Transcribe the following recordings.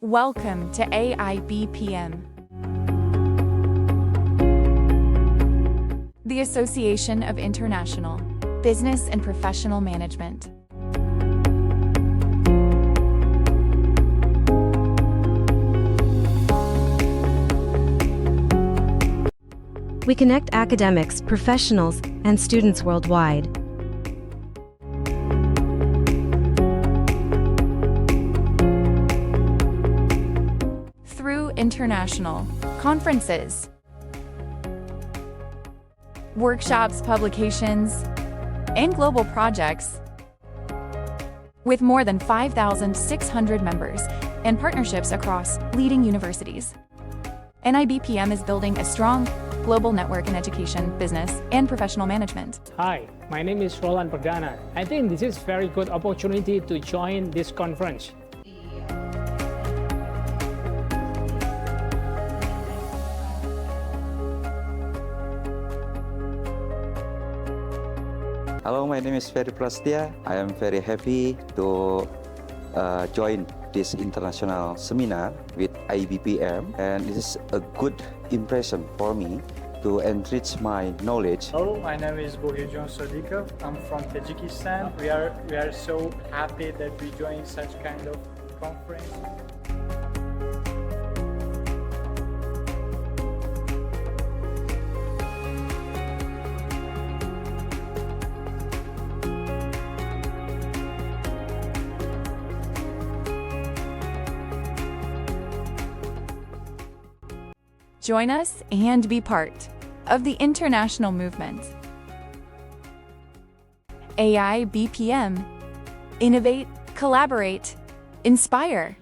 Welcome to AIBPM, the Association of International Business and Professional Management. We connect academics, professionals, and students worldwide. Through international conferences, workshops, publications, and global projects, with more than 5,600 members and partnerships across leading universities. NIBPM is building a strong global network in education, business, and professional management. Hi, my name is Roland Perdana. I think this is a very good opportunity to join this conference. Hello, my name is Firdous. I am very happy to join this international seminar with AIBPM, and it is a good impression for me to enrich my knowledge. Hello, my name is Bogejon Sodikov. I'm from Tajikistan. We are so happy that we join such kind of conference. Join us and be part of the international movement. AIBPM. Innovate, collaborate, inspire.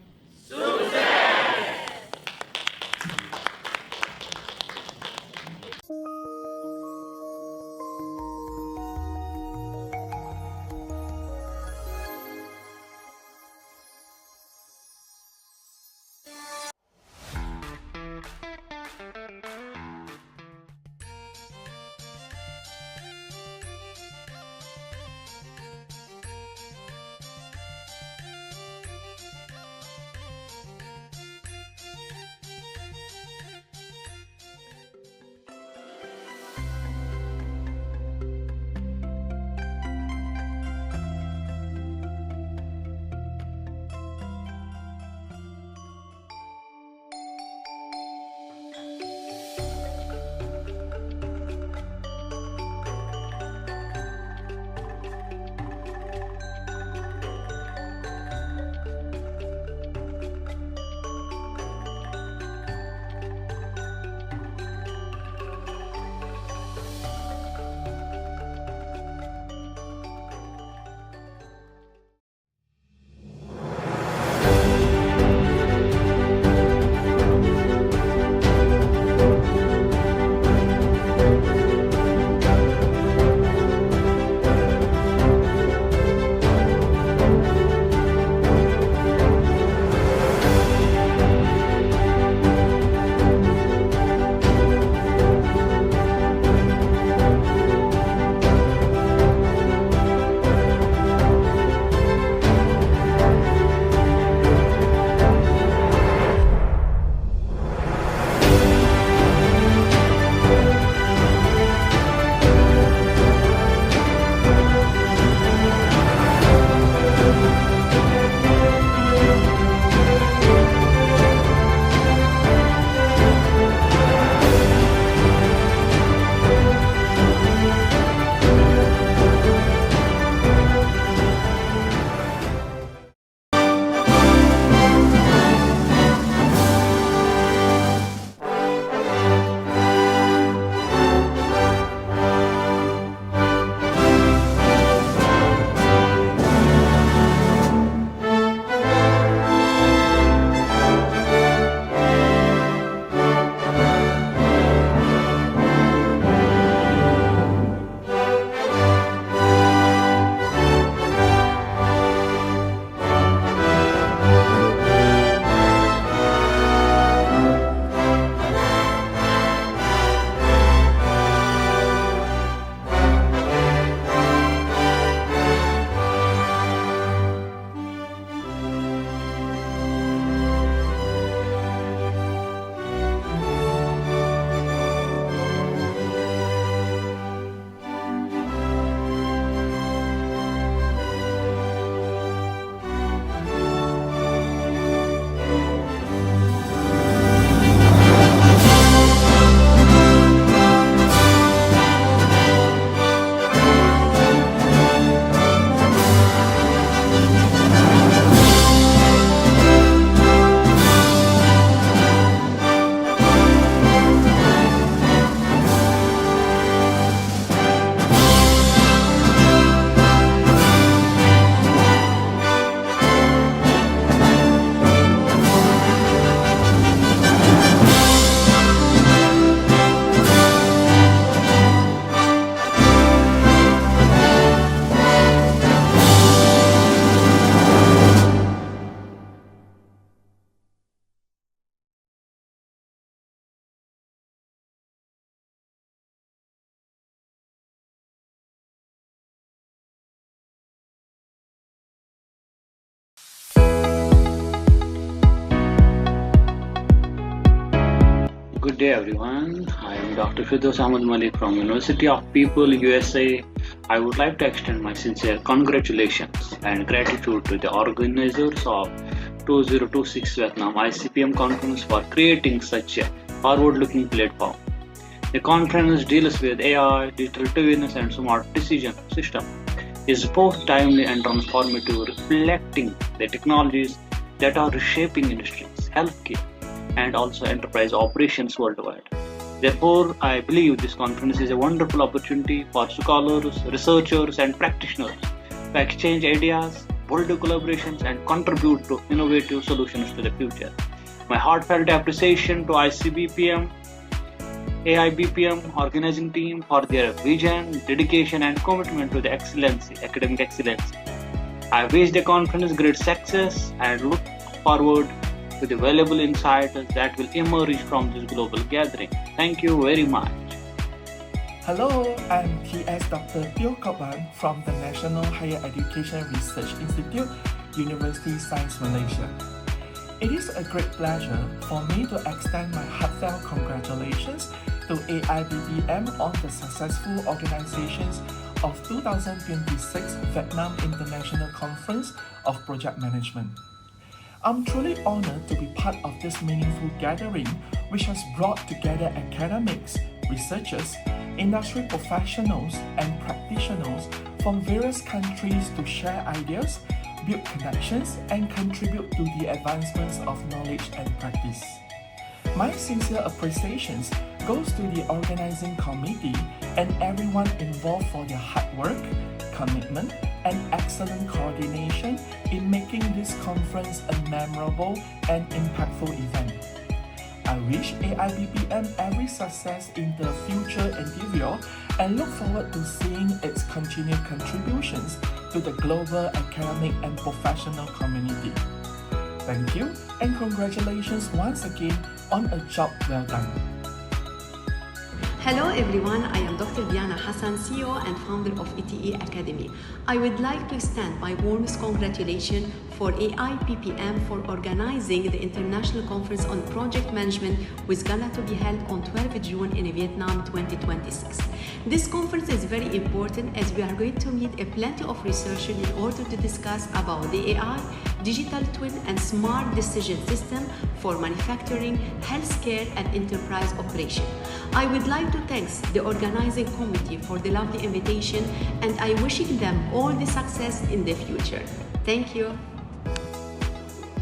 Good day, everyone. I am Dr. Firdous Ahmad Malik from University of People, USA. I would like to extend my sincere congratulations and gratitude to the organizers of 2026 Vietnam ICPM conference for creating such a forward-looking platform. The conference deals with AI, digital twins, and smart decision system. Is both timely and transformative, reflecting the technologies that are reshaping industries, healthcare, and also enterprise operations worldwide. Therefore, I believe this conference is a wonderful opportunity for scholars, researchers, and practitioners to exchange ideas, build collaborations, and contribute to innovative solutions to the future. My heartfelt appreciation to ICBPM, AIBPM organizing team for their vision, dedication, and commitment to the excellency, academic excellence. I wish the conference great success and look forward to the valuable insights that will emerge from this global gathering. Thank you very much. Hello, I'm TS Dr. Teo Koban from the National Higher Education Research Institute, University Science Malaysia. It is a great pleasure for me to extend my heartfelt congratulations to AIBPM on the successful organizations of 2026 Vietnam International Conference of Project Management. I'm truly honored to be part of this meaningful gathering, which has brought together academics, researchers, industry professionals, and practitioners from various countries to share ideas, build connections, and contribute to the advancements of knowledge and practice. My sincere appreciations goes to the organizing committee and everyone involved for their hard work, commitment, and excellent coordination in making this conference a memorable and impactful event. I wish AIBPM every success in the future endeavor and look forward to seeing its continued contributions to the global academic and professional community. Thank you and congratulations once again on a job well done. Hello everyone, I am Dr. Diana Hassan, CEO and founder of ETE Academy. I would like to extend my warmest congratulations for AIPPM for organizing the International Conference on Project Management, which is gonna to be held on 12 June in Vietnam 2026. This conference is very important as we are going to meet a plenty of researchers in order to discuss about the AI, digital twin and smart decision system for manufacturing, healthcare and enterprise operation. I would like to thank the organizing committee for the lovely invitation and I wishing them all the success in the future. Thank you.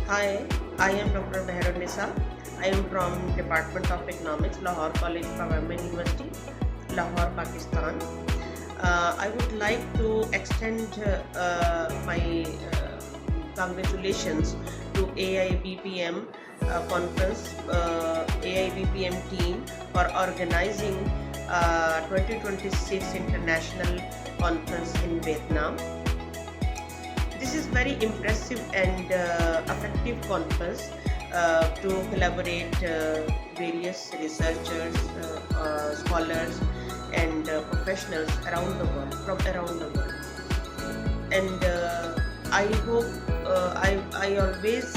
Hi, I am Dr. Meherunisa. I am from Department of Economics, Lahore College Government University, Lahore, Pakistan. I would like to extend my congratulations to AIBPM conference, AIBPM team for organizing 2026 International Conference in Vietnam. This is very impressive and effective conference to collaborate various researchers, scholars and professionals around the world, from around the world. And I hope, I always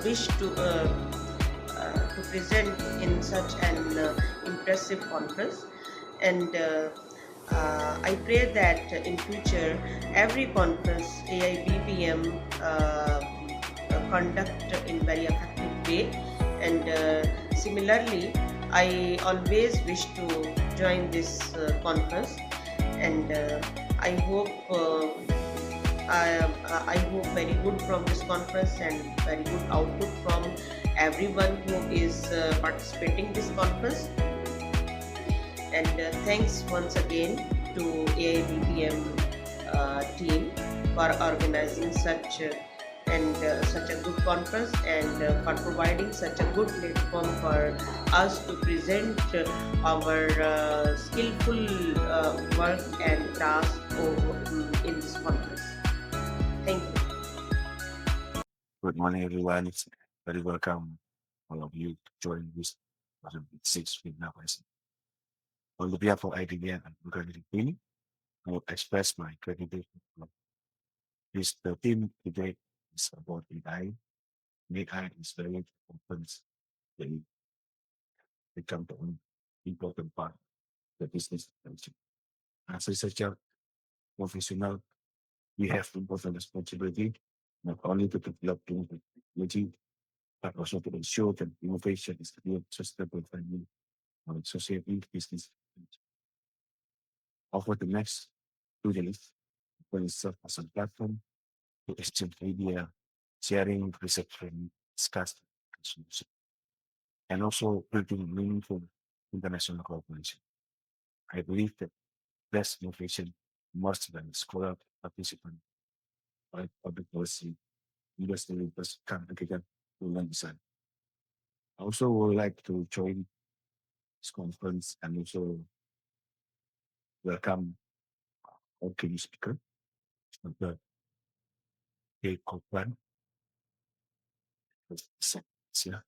wish to present in such an impressive conference, and I pray that in future every conference AIBPM conduct in very effective way, and similarly I always wish to join this conference, and I hope I hope very good from this conference and very good output from everyone who is participating this conference. And thanks once again to AIBPM team for organizing such such a good conference and for providing such a good platform for us to present our skillful work and task in this conference. Thank you. Good morning, everyone. It's very welcome all of you to join this 6 Vietnam ICPM. On the behalf of IDBN and organizing team, I will express my gratitude. This the team today is about AI. AI is very open. become the important part of the business attention. As researcher professional, we have important responsibility not only to develop new technology, but also to ensure that innovation is built sustainable friendly on society business. Over the next 2 days, will serve as a platform to exchange idea, sharing research and discuss solutions, and also building meaningful international cooperation. I believe that best innovation must than scholar participant by public policy, industry leaders come together to learn design. I also would like to join this conference and also welcome our key speaker, Dr. K. Copeland, yeah,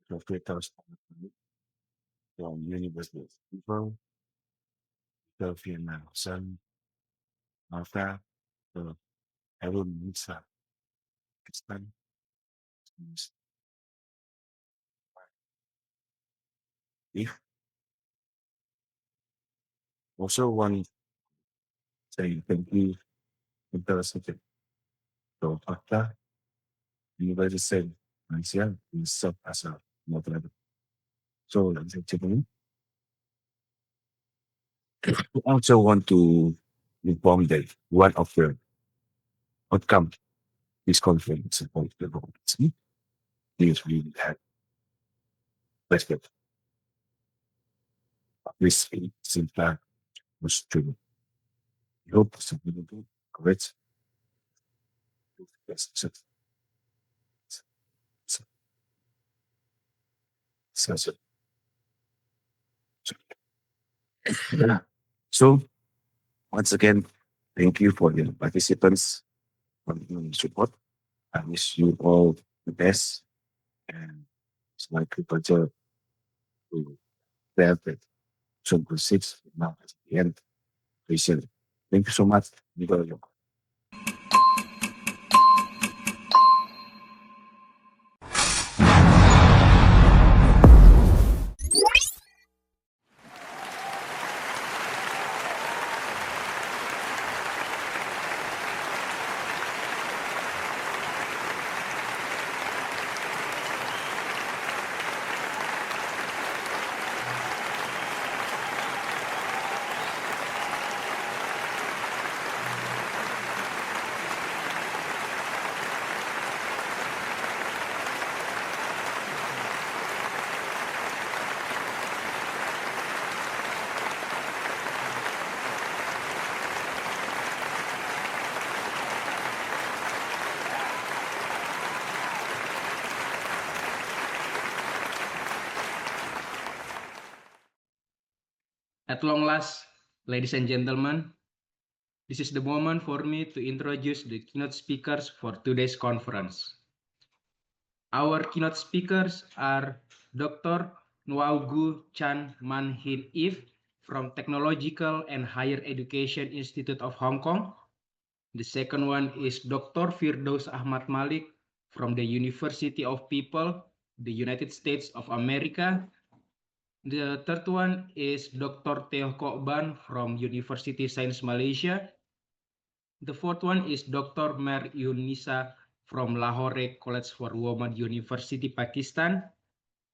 Professor from University of People, the Vietnam Sun, Malta, the Harun Nisa, Pakistan. If also want to say thank you, University of Malta, University of Malaysia, will serve as a moderator. So, ladies and gentlemen, I also want to inform that one of the outcome this conference of the democracy is we had respect. This simple was to hope possibility correct. Yes, so, yeah. So once again, thank you for the participants for your support. I wish you all the best, and it's my pleasure to have that so proceeds now at the end. Appreciate it. Thank you so much. At long last, ladies and gentlemen, this is the moment for me to introduce the keynote speakers for today's conference. Our keynote speakers are Dr. NWAOGU Chan Man Hin If from Technological and Higher Education Institute of Hong Kong. The second one is Dr. Firdous Ahmad Malik from the University of People, the United States of America. The third one is Dr. Teo Kokban from University Science Malaysia. The fourth one is Dr. Mer Yunisa from Lahore College for Women University, Pakistan.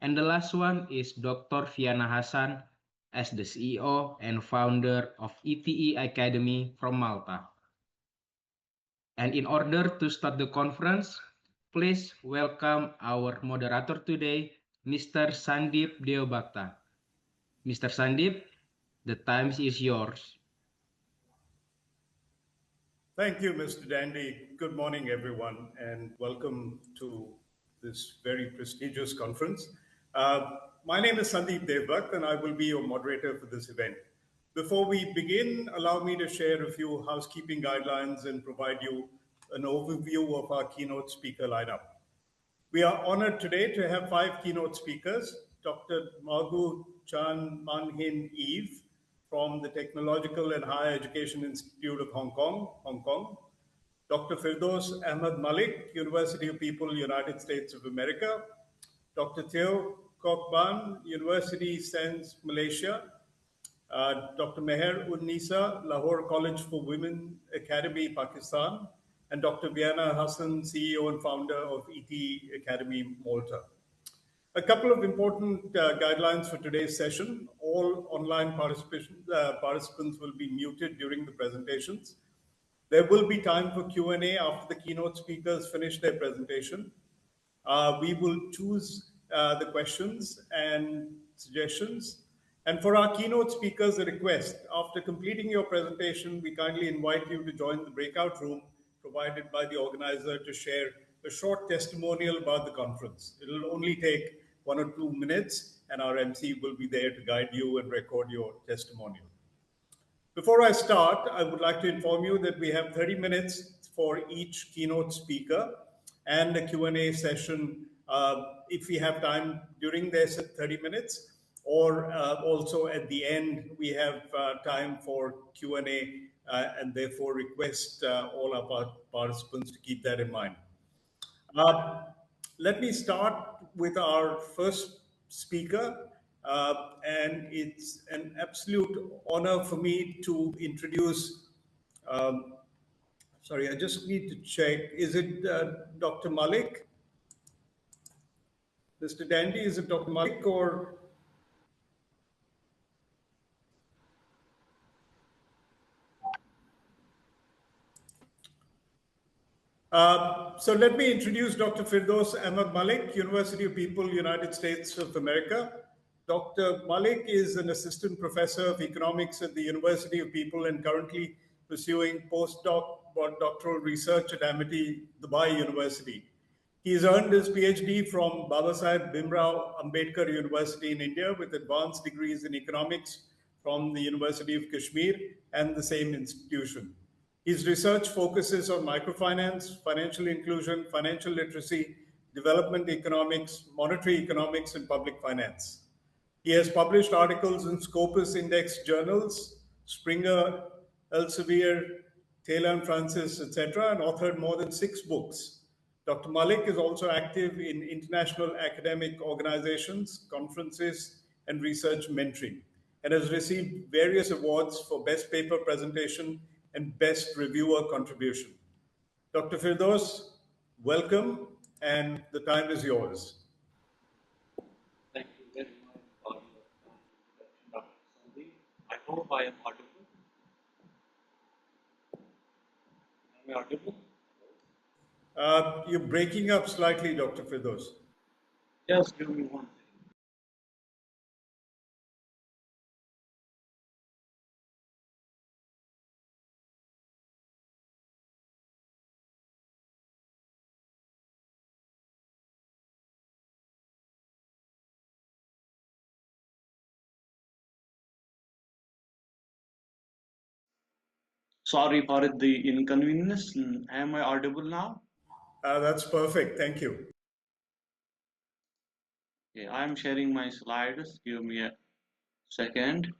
And the last one is Dr. Fiana Hassan as the CEO and founder of ETE Academy from Malta. And in order to start the conference, please welcome our moderator today, Mr. Sandeep Deobakta. Mr. Sandeep, the time is yours. Thank you, Mr. Dandy. Good morning, everyone, and welcome to this very prestigious conference. My name is Sandeep Devbhakt, and I will be your moderator for this event. Before we begin, allow me to share a few housekeeping guidelines and provide you an overview of our keynote speaker lineup. We are honored today to have 5 keynote speakers: Dr. NWAOGU Chan Man Hin Eve from the Technological and Higher Education Institute of Hong Kong; Dr. Firdous Ahmad Malik, University of People, United States of America; Dr. Teo Kokban, University Science Malaysia, Dr. Meher Unnisa, Lahore College for Women Academy, Pakistan, and Dr. Viana Hassan, CEO and founder of ET Academy, Malta. A couple of important guidelines for today's session. All online participants will be muted during the presentations. There will be time for Q&A after the keynote speakers finish their presentation. We will choose the questions and suggestions. And for our keynote speakers, a request. After completing your presentation, we kindly invite you to join the breakout room provided by the organizer to share a short testimonial about the conference. It will only take 1 or 2 minutes, and our MC will be there to guide you and record your testimonial. Before I start, I would like to inform you that we have 30 minutes for each keynote speaker and a Q&A session if we have time during this 30 minutes, or also at the end we have time for Q&A and therefore request all our participants to keep that in mind. Let me start with our first speaker, and it's an absolute honor for me to introduce, sorry, I just need to check, is it Dr. Malik? Mr. Dandy, is it Dr. Malik or? So let me introduce Dr. Firdous Ahmad Malik, University of People, United States of America. Dr. Malik is an assistant professor of economics at the University of People and currently pursuing postdoctoral research at Amity, Dubai University. He has earned his PhD from Babasaheb Bhimrao Ambedkar University in India with advanced degrees in economics from the University of Kashmir and the same institution. His research focuses on microfinance, financial inclusion, financial literacy, development economics, monetary economics, and public finance. He has published articles in Scopus Index journals, Springer, Elsevier, Taylor and Francis, etc., and authored more than 6 books. Dr. Malik is also active in international academic organizations, conferences, and research mentoring, and has received various awards for Best Paper Presentation and Best Reviewer Contribution. Dr. Firdous, welcome, and the time is yours. Thank you very much for your introduction, Dr. Sandeep. I hope I am audible. Am I audible? You're breaking up slightly, Dr. Firdous. Just give me 1 second. Sorry for the inconvenience. Am I audible now? That's perfect. Thank you. Okay, I am sharing my slides. Give me a second.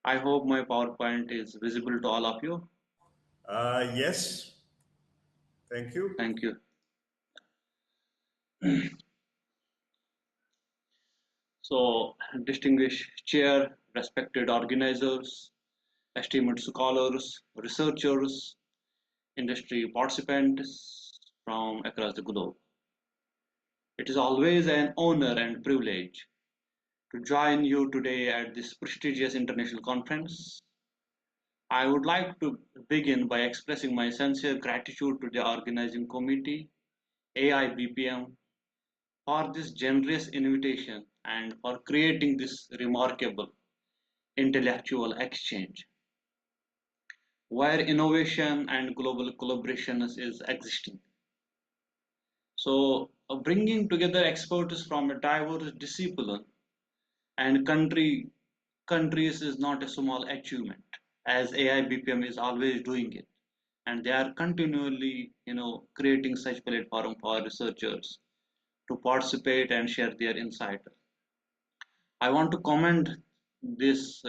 I hope my PowerPoint is visible to all of you. Yes. Thank you. Thank you. So, distinguished chair, respected organizers, esteemed scholars, researchers, industry participants from across the globe. It is always an honor and privilege to join you today at this prestigious international conference. I would like to begin by expressing my sincere gratitude to the organizing committee, AIBPM, for this generous invitation and for creating this remarkable intellectual exchange, where innovation and global collaboration is existing. So, bringing together experts from a diverse discipline and countries is not a small achievement, as AIBPM is always doing it, and they are continually, creating such platform for researchers to participate and share their insight. I want to commend this,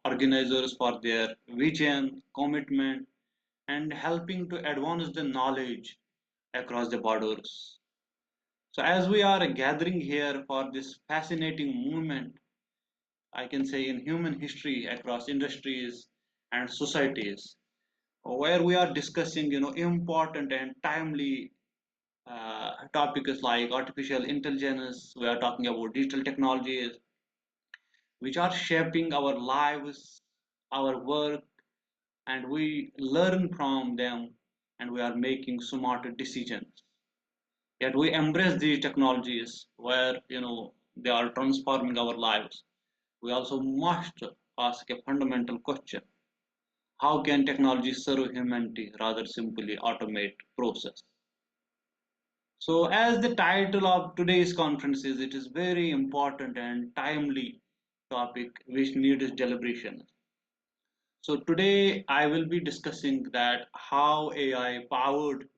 organizers for their vision, commitment, and helping to advance the knowledge across the borders. So as we are gathering here for this fascinating movement, I can say in human history across industries and societies, where we are discussing, important and timely topics like artificial intelligence. We are talking about digital technologies, which are shaping our lives, our work, and we learn from them, and we are making smarter decisions. Yet we embrace these technologies where they are transforming our lives. We also must ask a fundamental question: how can technology serve humanity rather simply automate process? So, as the title of today's conference is, it is very important and timely topic which needs deliberation. So today I will be discussing that how AI powered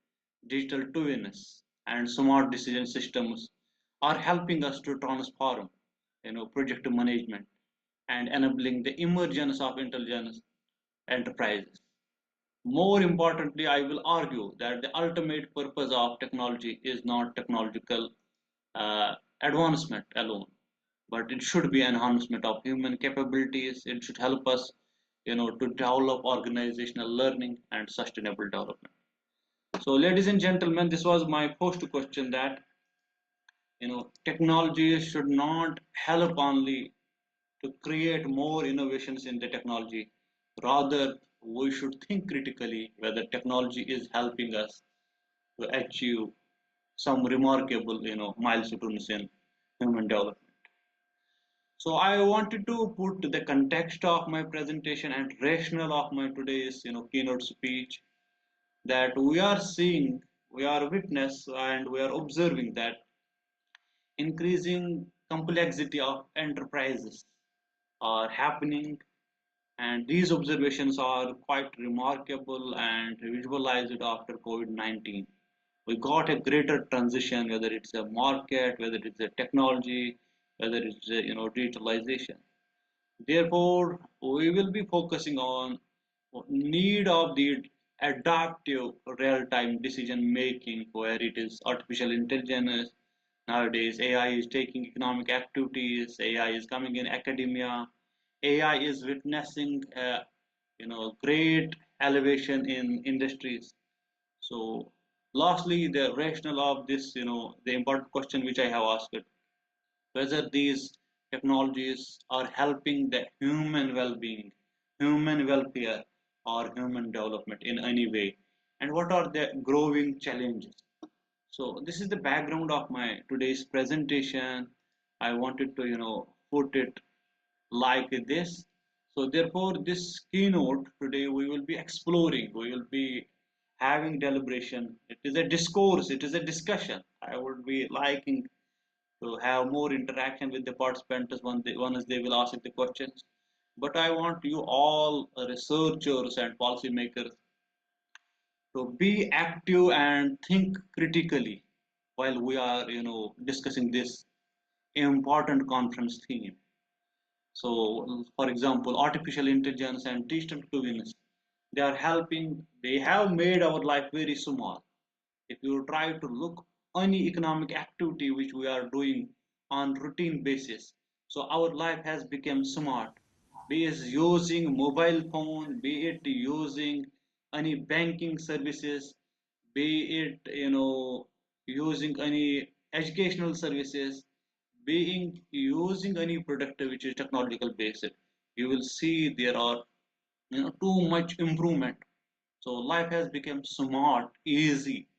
digital twins and smart decision systems are helping us to transform, project management and enabling the emergence of intelligence enterprises. More importantly, I will argue that the ultimate purpose of technology is not technological advancement alone, but it should be enhancement of human capabilities. It should help us, to develop organizational learning and sustainable development. So, ladies and gentlemen, this was my first question that technology should not help only to create more innovations in the technology. Rather, we should think critically whether technology is helping us to achieve some remarkable, milestones in human development. So I wanted to put the context of my presentation and rationale of my today's, keynote speech, that we are seeing, we are witness, and we are observing that increasing complexity of enterprises are happening, and these observations are quite remarkable and visualized after COVID-19. We got a greater transition, whether it's a market, whether it's a technology, whether it's a, digitalization. Therefore, we will be focusing on need of the adaptive real-time decision making, where it is artificial intelligence. Nowadays, AI is taking economic activities. AI is coming in academia. AI is witnessing, great elevation in industries. So, lastly, the rationale of this, the important question which I have asked, whether these technologies are helping the human well-being, human welfare, or human development in any way, and what are the growing challenges. So this is the background of my today's presentation. I wanted to, put it like this. So therefore, this keynote today we will be exploring, we will be having deliberation. It is a discourse, it is a discussion. I would be liking to have more interaction with the participants once they will ask the questions. But I want you all researchers and policymakers to be active and think critically while we are, discussing this important conference theme. So, for example, artificial intelligence and digital twins, they are helping. They have made our life very small. If you try to look any economic activity which we are doing on routine basis, so our life has become smart, be it using mobile phone, be it using any banking services, be it using any educational services, being using any product which is technological based, you will see there are too much improvement. So life has become smart, easy.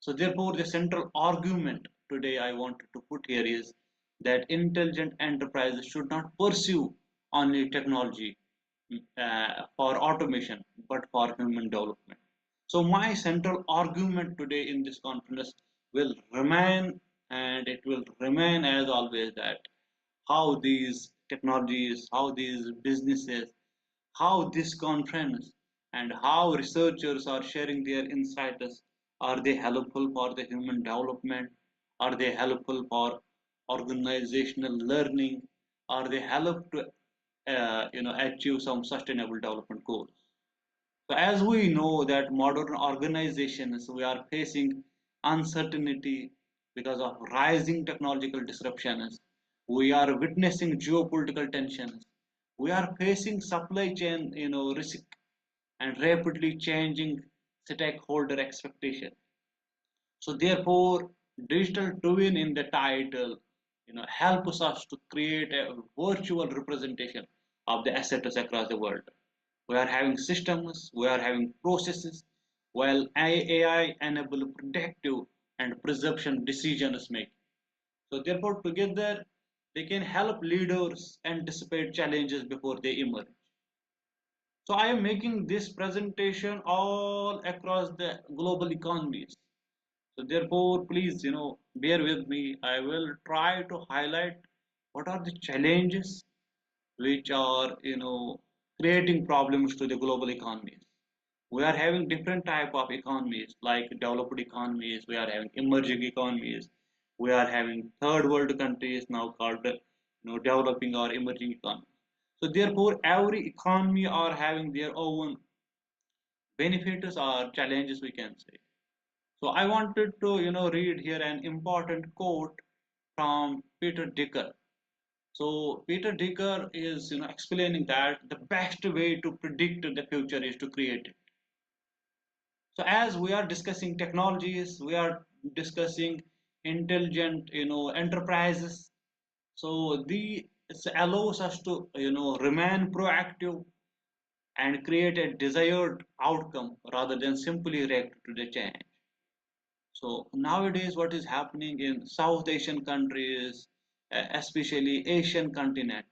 So therefore, the central argument today I wanted to put here is that intelligent enterprises should not pursue only technology for automation, but for human development. So my central argument today in this conference will remain, and it will remain as always, that how these technologies, how these businesses, how this conference and how researchers are sharing their insights, are they helpful for the human development, are they helpful for organizational learning, are they help to achieve some sustainable development goals. So as we know that modern organizations, we are facing uncertainty, because of rising technological disruptions. We are witnessing geopolitical tensions. We are facing supply chain, risk and rapidly changing stakeholder expectation. So therefore, digital twin in the title, helps us to create a virtual representation of the assets across the world. We are having systems, we are having processes, while AI enable predictive and presumption decisions making. So therefore, together they can help leaders anticipate challenges before they emerge. So I am making this presentation all across the global economies. So therefore, please, bear with me. I will try to highlight what are the challenges which are, creating problems to the global economies. We are having different type of economies, like developed economies. We are having emerging economies. We are having third world countries now called, developing or emerging economies. So therefore, every economy are having their own benefits or challenges, we can say. So I wanted to, read here an important quote from Peter Dicker. So Peter Dicker is, explaining that the best way to predict the future is to create it. So as we are discussing technologies, we are discussing intelligent, enterprises. So this allows us to, remain proactive and create a desired outcome rather than simply react to the change. So nowadays, what is happening in South Asian countries, especially Asian continent,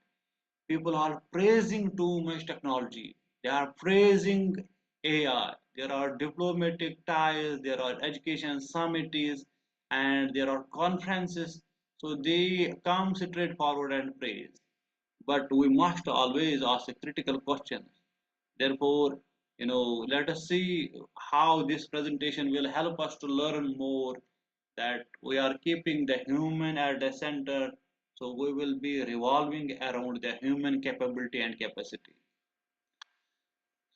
people are praising too much technology. They are praising AI. There are diplomatic ties, there are education summits, and there are conferences. So they come straight forward and praise. But we must always ask a critical question. Therefore, let us see how this presentation will help us to learn more, that we are keeping the human at the center. So we will be revolving around the human capability and capacity.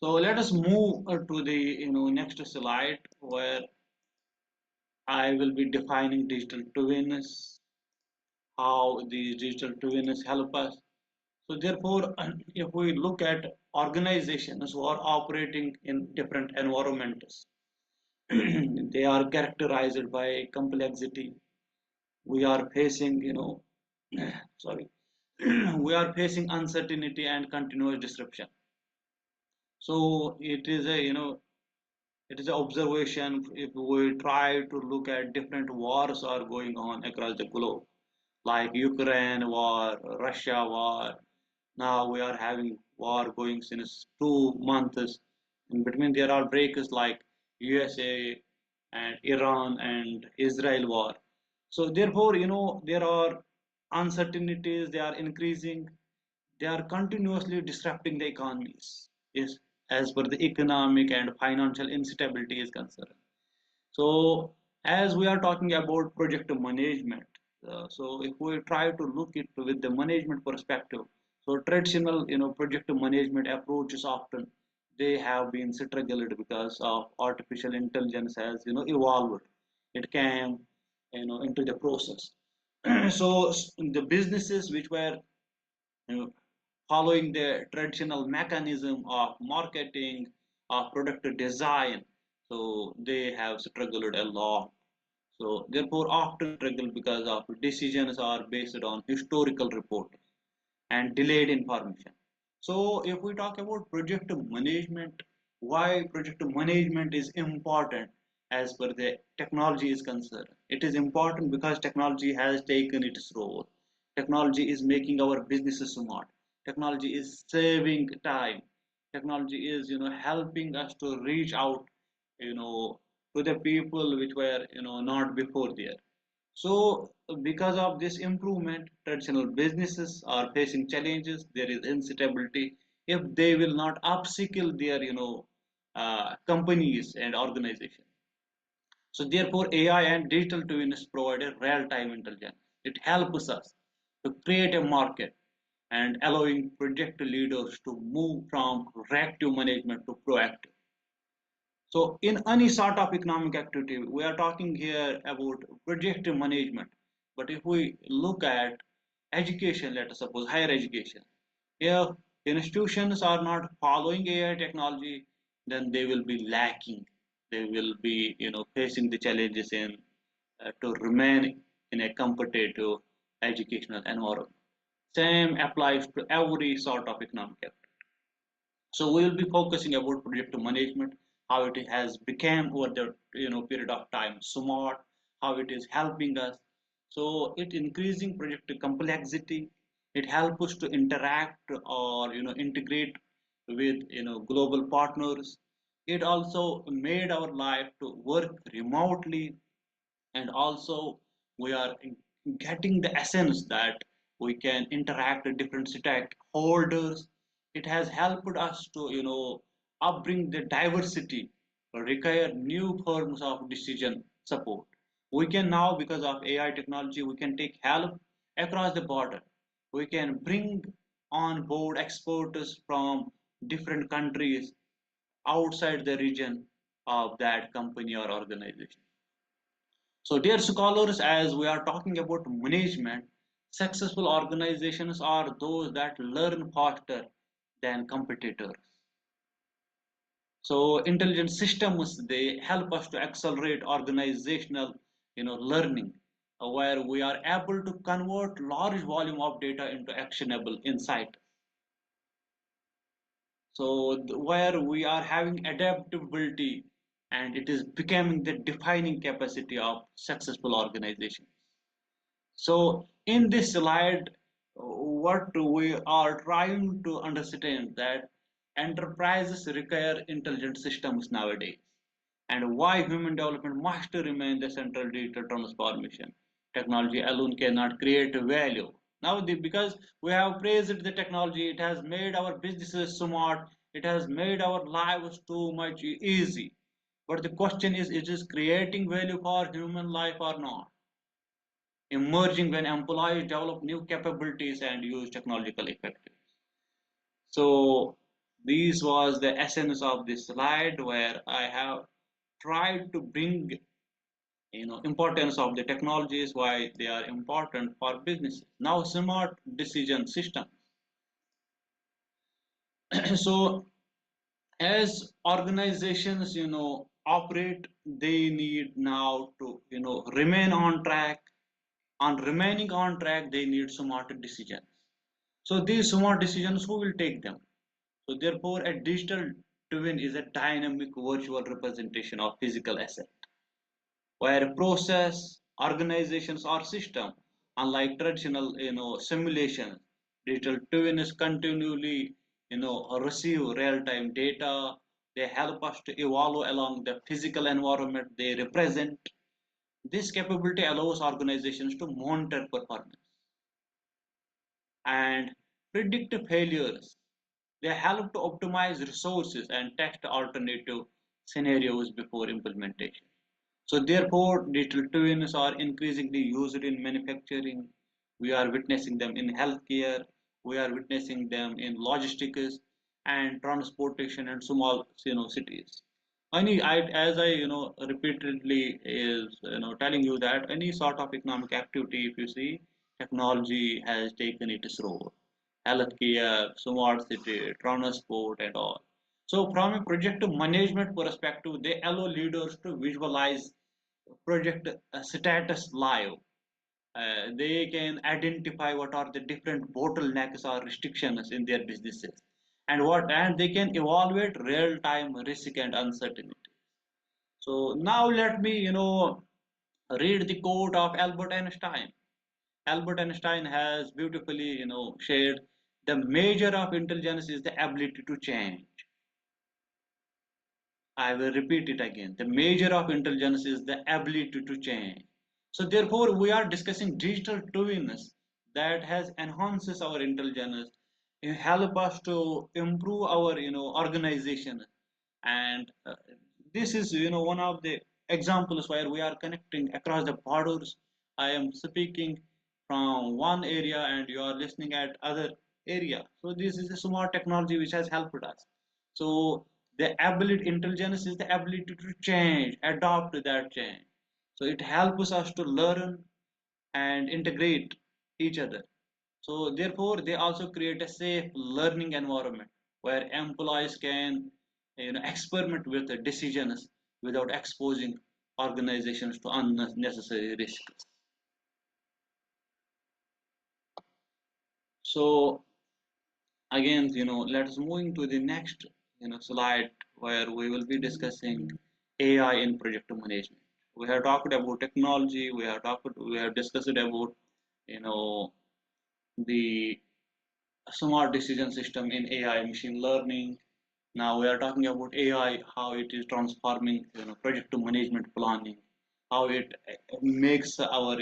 So let us move to the next slide, where I will be defining digital twins, how these digital twins help us. So therefore, if we look at organizations who are operating in different environments, they are characterized by complexity. We are facing, sorry, we are facing uncertainty and continuous disruption. So it is a, it is an observation. If we try to look at different wars are going on across the globe, like Ukraine war, Russia war. Now we are having war going since 2 months. In between, there are breaks like USA and Iran and Israel war. So therefore, there are uncertainties. They are increasing. They are continuously disrupting the economies. Yes, as per the economic and financial instability is concerned. So as we are talking about project management, so if we try to look it with the management perspective, so traditional project management approaches often they have been struggled because of artificial intelligence has evolved. It came into the process. So the businesses which were uh, following the traditional mechanism of marketing, of product design, so they have struggled a lot. So therefore often struggle because of decisions are based on historical reporting and delayed information. So if we talk about project management, why project management is important as per the technology is concerned. It is important because technology has taken its role. Technology is making our businesses smart. Technology is saving time. Technology is helping us to reach out to the people which were not before there. So because of this improvement, traditional businesses are facing challenges. There is instability if they will not upskill their companies and organizations. So therefore, AI and digital twins provide a real-time intelligence. It helps us to create a market and allowing project leaders to move from reactive management to proactive. So in any sort of economic activity, we are talking here about project management. But if we look at education, let us suppose higher education, if institutions are not following AI technology, then they will be lacking. They will be, facing the challenges in to remain in a competitive educational environment. Same applies to every sort of economic activity. So we will be focusing about project management, how it has become over the period of time smart, how it is helping us. So it increasing project complexity. It helps us to interact or integrate with global partners. It also made our life to work remotely, and also we are getting the essence that we can interact with different stakeholders. It has helped us to upbring the diversity, require new forms of decision support. We can now, because of AI technology, we can take help across the border. We can bring on board experts from different countries outside the region of that company or organization. So, dear scholars, as we are talking about management, successful organizations are those that learn faster than competitors. So, intelligent systems, they help us to accelerate organizational, learning, where we are able to convert large volume of data into actionable insight. So, where we are having adaptability, and it is becoming the defining capacity of successful organizations. So in this slide, what we are trying to understand that enterprises require intelligent systems nowadays, and why human development must remain the central digital transformation. Technology alone cannot create value. Now, because we have praised the technology, it has made our businesses smart, it has made our lives too much easy. But the question is, it is creating value for human life or not? Emerging when employees develop new capabilities and use technological effectively. So this was the essence of this slide, where I have tried to bring importance of the technologies, why they are important for business. Now smart decision system. So as organizations operate, they need now to remain on track. On remaining on track, they need smart decisions. So these smart decisions, who will take them? So therefore, a digital twin is a dynamic virtual representation of physical asset, where process, organizations or system, unlike traditional simulations, digital twin is continually receive real-time data. They help us to evolve along the physical environment they represent. This capability allows organizations to monitor performance and predict failures. They help to optimize resources and test alternative scenarios before implementation. So therefore, digital twins are increasingly used in manufacturing. We are witnessing them in healthcare. We are witnessing them in logistics and transportation and small cities. As I repeatedly is telling you that any sort of economic activity, if you see, technology has taken its role. Healthcare, smart city, transport, and all. So, from a project management perspective, they allow leaders to visualize project status live. They can identify what are the different bottlenecks or restrictions in their businesses, and they can evaluate real time risk and uncertainty. So now let me read the quote of Albert Einstein. Albert Einstein has beautifully shared, the measure of intelligence is the ability to change. I will repeat it again. The measure of intelligence is the ability to change. So therefore, we are discussing digital twins that has enhances our intelligence, help us to improve our organization, and this is one of the examples where we are connecting across the borders. I am speaking from one area and you are listening at other area. So this is a smart technology which has helped us. So The ability, intelligence is the ability to change, adapt to that change. So it helps us to learn and integrate each other. So therefore, they also create a safe learning environment where employees can, experiment with the decisions without exposing organizations to unnecessary risks. So again, let's moving to the next, slide where we will be discussing AI in project management. We have talked about technology. We have discussed about, you know, the smart decision system in AI machine learning. Now we are talking about AI, how it is transforming, project management planning, how it makes our,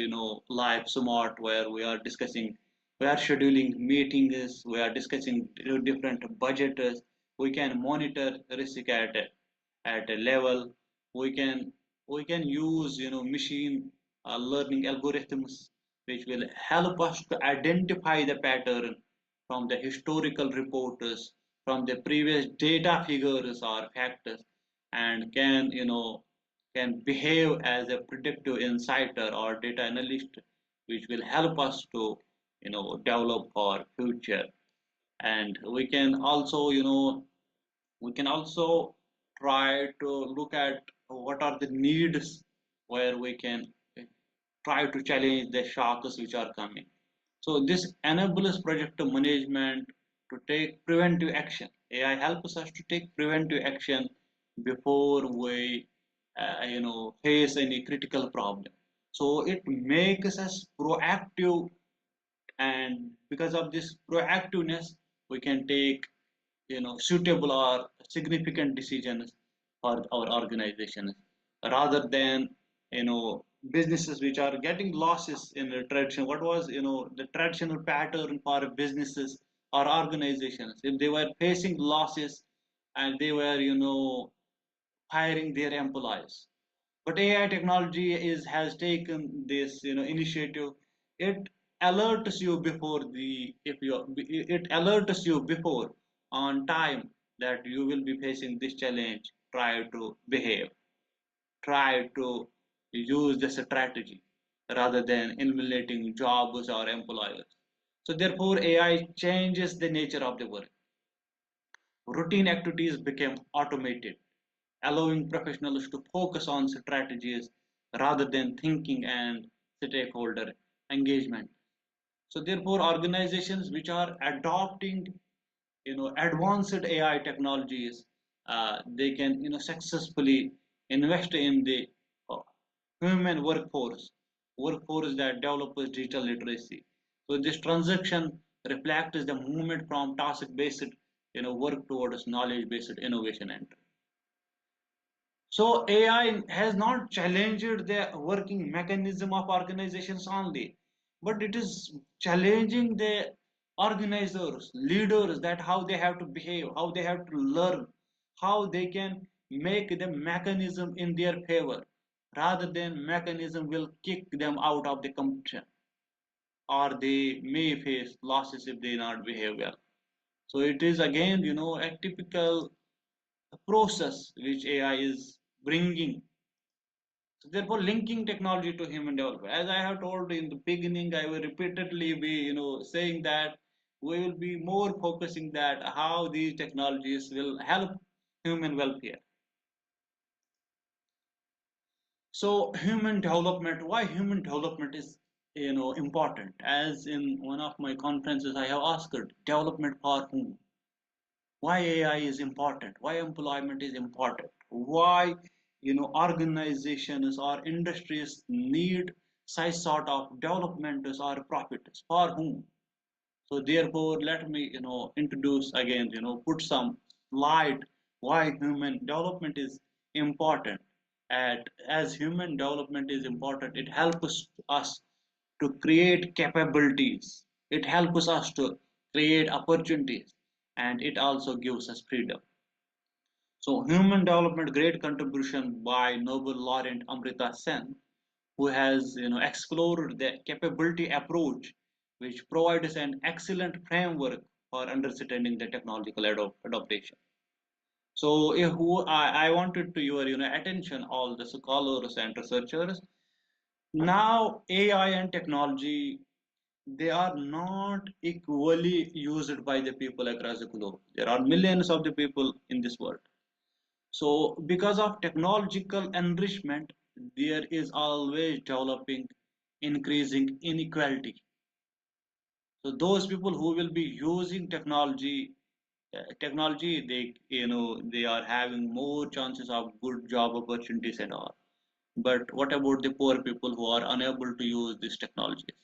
life smart. Where we are scheduling meetings, we are discussing different budgets. We can monitor risk at a level. We can use, machine learning algorithms which will help us to identify the pattern from the historical reports, from the previous data figures or factors, and can behave as a predictive insider or data analyst, which will help us to develop our future. And we can also try to look at what are the needs, where we can try to challenge the shocks which are coming. So this enables project management to take preventive action. AI helps us to take preventive action before we, face any critical problem. So it makes us proactive, and because of this proactiveness, we can take, suitable or significant decisions for our organizations, rather than, businesses which are getting losses in the tradition. What was, the traditional pattern for businesses or organizations? If they were facing losses and they were, hiring their employees, but AI technology has taken this, initiative. It alerts you before the if you it alerts you before on time that you will be facing this challenge. Try to behave, try to use the strategy rather than eliminating jobs or employers. So therefore, AI changes the nature of the work. Routine activities became automated, allowing professionals to focus on strategies rather than thinking and stakeholder engagement. So therefore, organizations which are adopting, advanced AI technologies, they can, successfully invest in the uh, human workforce that develops digital literacy. So this transaction reflects the movement from task-based, work towards knowledge-based innovation and so AI has not challenged the working mechanism of organizations only, but it is challenging the organizers, leaders, that how they have to behave, how they have to learn, how they can make the mechanism in their favor, rather than mechanism will kick them out of the competition, or they may face losses if they not behave well. So it is again, a typical process which AI is bringing. So therefore, linking technology to human development. As I have told in the beginning, I will repeatedly be, saying that we will be more focusing that how these technologies will help human welfare. So human development, why human development is, important? As in one of my conferences, I have asked, development for whom? Why AI is important, why employment is important, why, organizations or industries need such sort of developments or profits for whom. So therefore, let me, introduce again, put some light why human development is important. And as human development is important, it helps us to create capabilities. It helps us to create opportunities, and it also gives us freedom. So human development, great contribution by Nobel laureate Amrita Sen, who has, explored the capability approach, which provides an excellent framework for understanding the technological adaptation. So I wanted to your attention, all the scholars and researchers. Now AI and technology, they are not equally used by the people across the globe. There are millions of the people in this world. So because of technological enrichment, there is always developing increasing inequality. So those people who will be using technology, they they are having more chances of good job opportunities and all. But what about the poor people who are unable to use these technologies?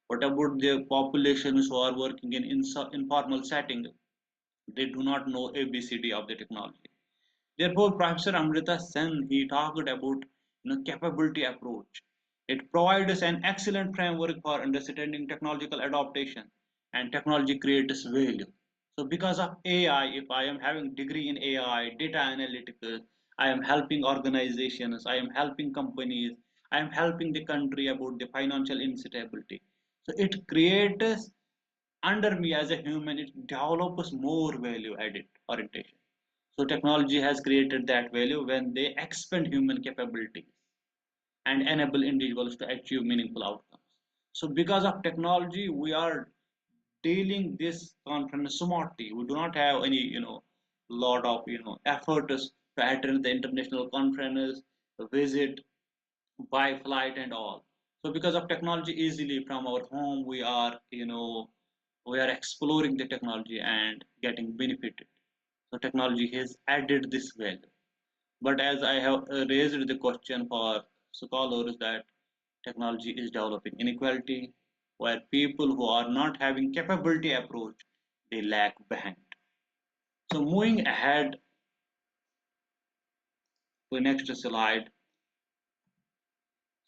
What about the populations who are working in informal setting? They do not know ABCD of the technology. Therefore, Professor Amrita Sen, he talked about capability approach. It provides an excellent framework for understanding technological adaptation, and technology creates value. So because of AI, if I am having degree in AI, data analytics, I am helping organizations, I am helping companies, I am helping the country about the financial instability. So it creates under me as a human, it develops more value added orientation. So technology has created that value when they expand human capabilities and enable individuals to achieve meaningful outcomes. So because of technology, we are dealing this conference smartly. We do not have any, lot of, efforts to attend the international conference, visit by flight and all. So because of technology, easily from our home, we are exploring the technology and getting benefited. So technology has added this value. But as I have raised the question for scholars that technology is developing inequality, where people who are not having capability approach, they lag behind. So moving ahead to the next slide,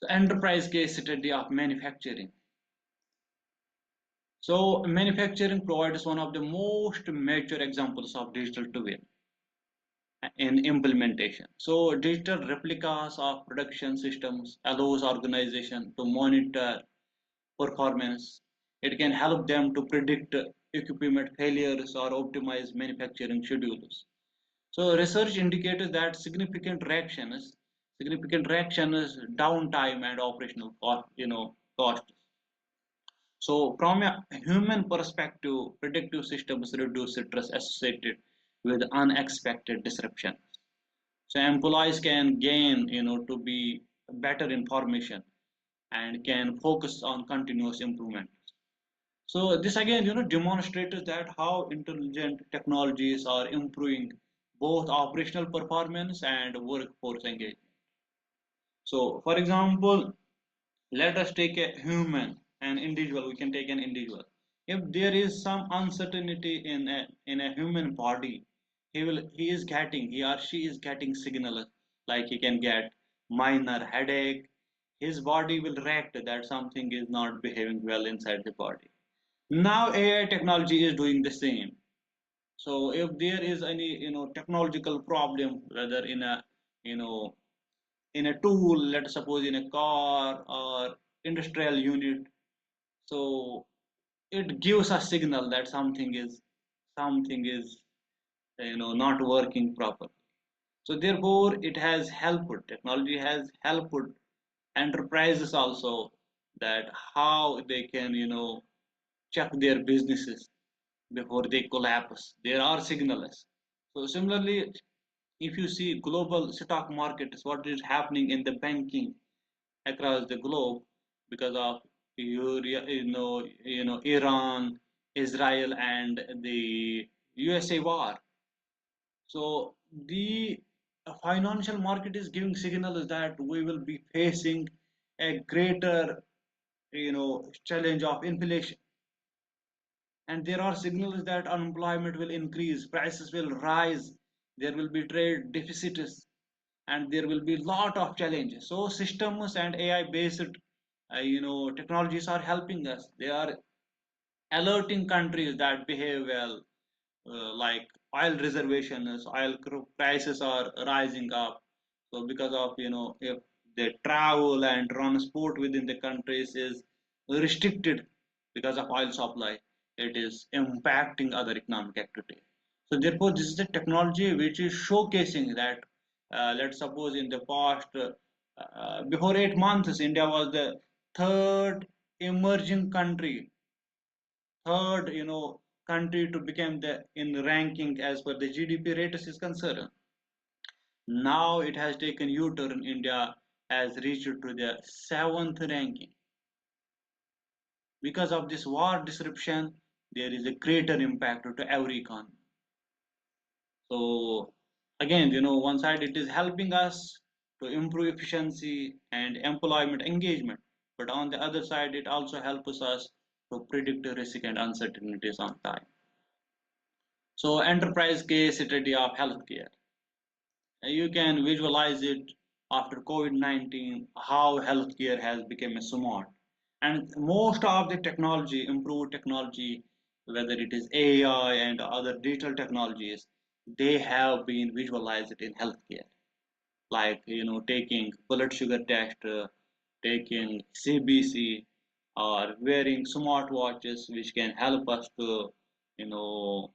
the enterprise case study of manufacturing. So manufacturing provides one of the most major examples of digital twin in implementation. So digital replicas of production systems allows organization to monitor performance. It can help them to predict equipment failures or optimize manufacturing schedules. So research indicated that significant reactions, downtime and operational cost. So from a human perspective, predictive systems reduce stress associated with unexpected disruption. So employees can gain, to be better information and can focus on continuous improvement. So this again, demonstrates that how intelligent technologies are improving both operational performance and workforce engagement. So for example, let us take an individual. We can take an individual. If there is some uncertainty in a human body, he or she is getting signals like he can get minor headache. His body will react that something is not behaving well inside the body. Now AI technology is doing the same. So if there is any technological problem, whether in a you know in a tool, let's suppose in a car or industrial unit, so it gives a signal that something is not working properly. So therefore, it has helped. Technology has helped enterprises also that how they can check their businesses before they collapse. There are signals. So similarly, if you see global stock markets, what is happening in the banking across the globe because of Iran, Israel, and the USA war. So the financial market is giving signals that we will be facing a greater challenge of inflation, and there are signals that unemployment will increase, prices will rise, there will be trade deficits, and there will be a lot of challenges. So systems and AI based technologies are helping us. They are alerting countries that behave well, like oil reservations, prices are rising up. So because of if the travel and transport within the countries is restricted because of oil supply, it is impacting other economic activity. So therefore, this is a technology which is showcasing that, let's suppose in the past, before 8 months, India was the third emerging country, third, country to become the in ranking as per the GDP rate is concerned. Now it has taken U-turn. India has reached to the seventh ranking. Because of this war disruption, there is a greater impact to every economy. So again, one side it is helping us to improve efficiency and employment engagement, but on the other side, it also helps us to predict risk and uncertainties on time. So enterprise case study of healthcare. You can visualize it after COVID-19, how healthcare has become a smart. And most of the technology, improved technology, whether it is AI and other digital technologies, they have been visualized in healthcare. Like, taking blood sugar test, taking CBC, or wearing smartwatches, which can help us you know,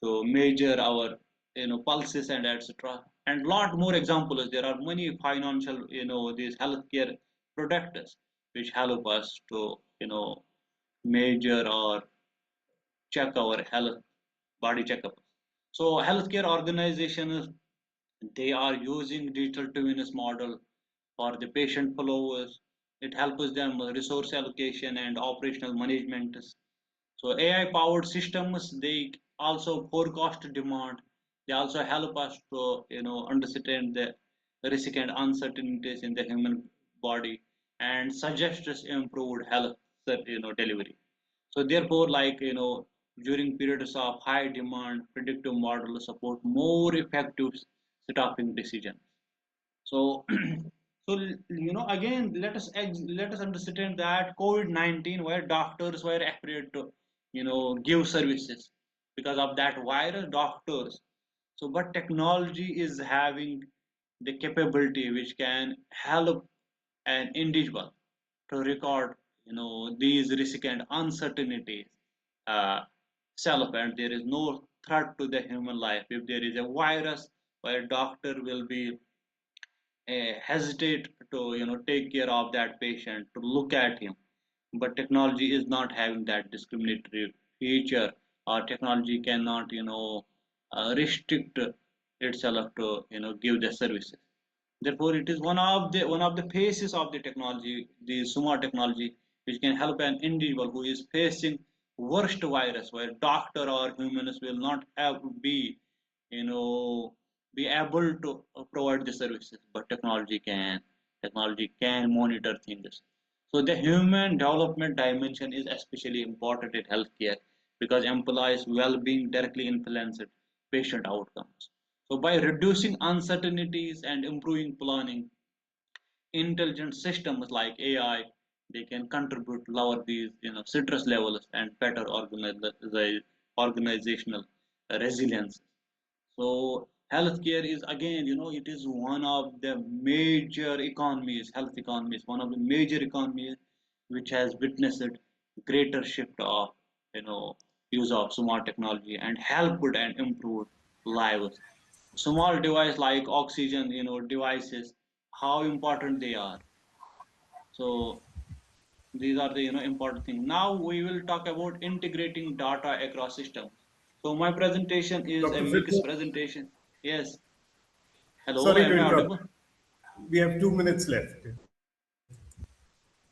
to measure our pulses and etc. And lot more examples. There are many financial these healthcare products which help us to measure or check our health, body checkup. So healthcare organizations, they are using digital twins model for the patient flows. It helps them resource allocation and operational management. So AI powered systems, they also forecast demand. They also help us to understand the risk and uncertainties in the human body and suggest us improved health delivery. So therefore, like during periods of high demand, predictive models support more effective staffing decisions. So, so again, let us understand that COVID-19, where doctors were afraid to give services because of that virus, doctors. So, but technology is having the capability which can help an individual to record these risk and uncertainties uh, self, and there is no threat to the human life. If there is a virus, where doctor will be hesitate to take care of that patient, to look at him. But technology is not having that discriminatory feature, or technology cannot restrict itself to give the services. Therefore, it is one of the phases of the technology, the smart technology, which can help an individual who is facing worst virus, where doctor or humans will not have be you know be able to provide the services, but technology can monitor things. So the human development dimension is especially important in healthcare, because employees well-being directly influences patient outcomes. So by reducing uncertainties and improving planning, intelligent systems like AI, they can contribute lower these stress levels and better organizational resilience. So healthcare is, again, it is one of the major economies, health economies, one of the major economies which has witnessed greater shift of use of smart technology and helped and improved lives. Small device like oxygen, devices, how important they are. So these are the important things. Now we will talk about integrating data across systems. So my presentation is a Dr. mixed Firdous, presentation. Yes. Hello, sorry to am I interrupt. audible? We have 2 minutes left.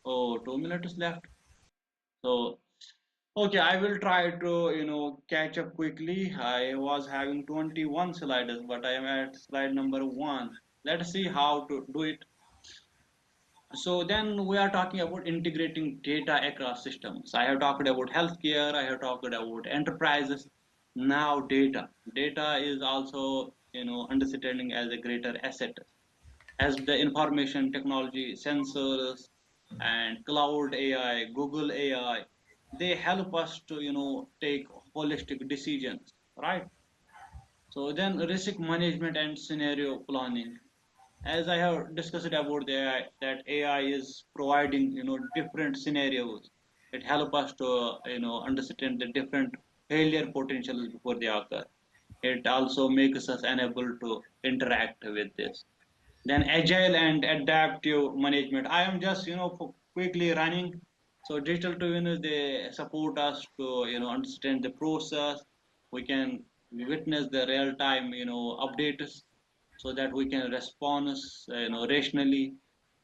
Oh, 2 minutes left. So okay, I will try to catch up quickly. I was having 21 sliders, but I am at slide number one. Let's see how to do it. So then we are talking about integrating data across systems. I have talked about healthcare, I have talked about enterprises. Now data. Data is also understanding as a greater asset. As the information technology, sensors, and cloud AI, Google AI, they help us to take holistic decisions, right? So then risk management and scenario planning. As I have discussed about the AI, that AI is providing different scenarios. It helps us to understand the different failure potentials before they occur. it also makes us unable to interact with this. Then agile and adaptive management. I am just quickly running. So digital twins, they support us to understand the process. We can witness the real time updates, so that we can respond rationally.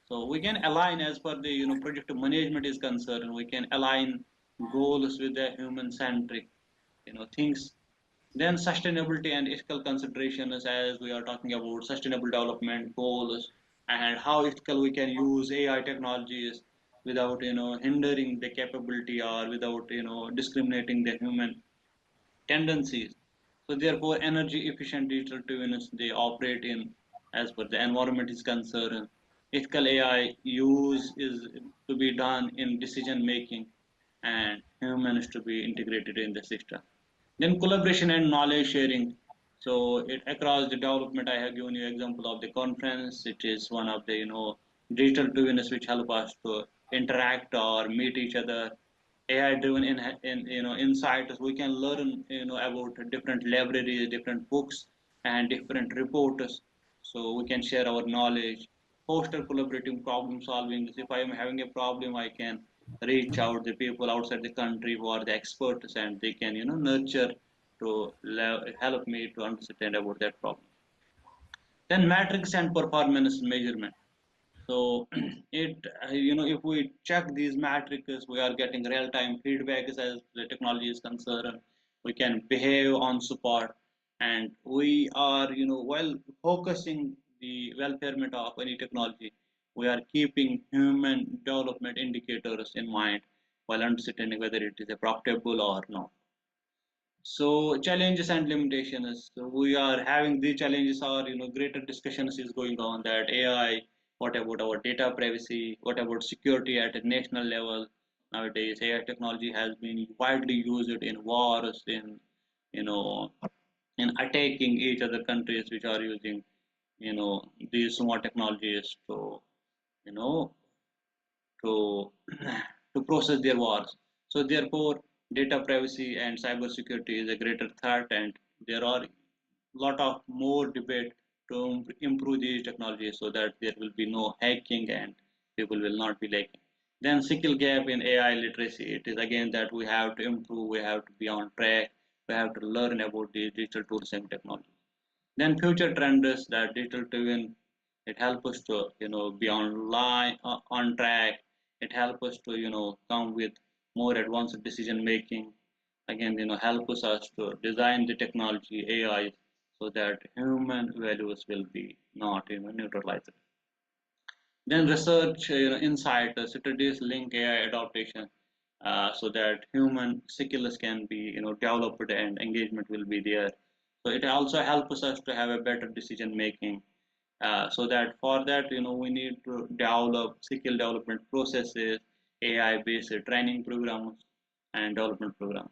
So we can align as per the project management is concerned. We can align goals with the human centric things. Then sustainability and ethical considerations, as we are talking about sustainable development goals and how ethical we can use AI technologies without hindering the capability or without discriminating the human tendencies. So therefore, energy efficient digital twins, they operate in as per the environment is concerned. Ethical AI use is to be done in decision making, and humans to be integrated in the system. Then collaboration and knowledge sharing. So it across the development, I have given you example of the conference. It is one of the digital twins which help us to interact or meet each other. AI driven in insights. We can learn about different libraries, different books, and different reports. So we can share our knowledge, foster collaborative problem solving. If I am having a problem, I can reach out the people outside the country who are the experts, and they can nurture to help me to understand about that problem. Then metrics and performance measurement. So if we check these metrics, we are getting real-time feedback as the technology is concerned. We can behave on support, and we are while focusing the welfarement of any technology, we are keeping human development indicators in mind while understanding whether it is a profitable or not. So challenges and limitations. So we are having these challenges, or greater discussions is going on that AI. What about our data privacy? What about security at a national level? Nowadays, AI technology has been widely used in wars, in you know, in attacking each other countries which are using these smart technologies to you know to to process their wars. So therefore, data privacy and cyber security is a greater threat, and there are lot of more debate to improve these technologies so that there will be no hacking and people will not be lacking. Then skill gap in AI literacy. It is again that we have to improve, we have to be on track, we have to learn about the digital tools and technology. Then future trends that digital twin, it helps us to be online on track. It helps us to come with more advanced decision making. Again, helps us to design the technology AI so that human values will be not neutralized. Then research insight studies link AI adaptation so that human skills can be developed and engagement will be there. So it also helps us to have a better decision making. So that for that we need to develop skill development processes, AI based training programs and development programs.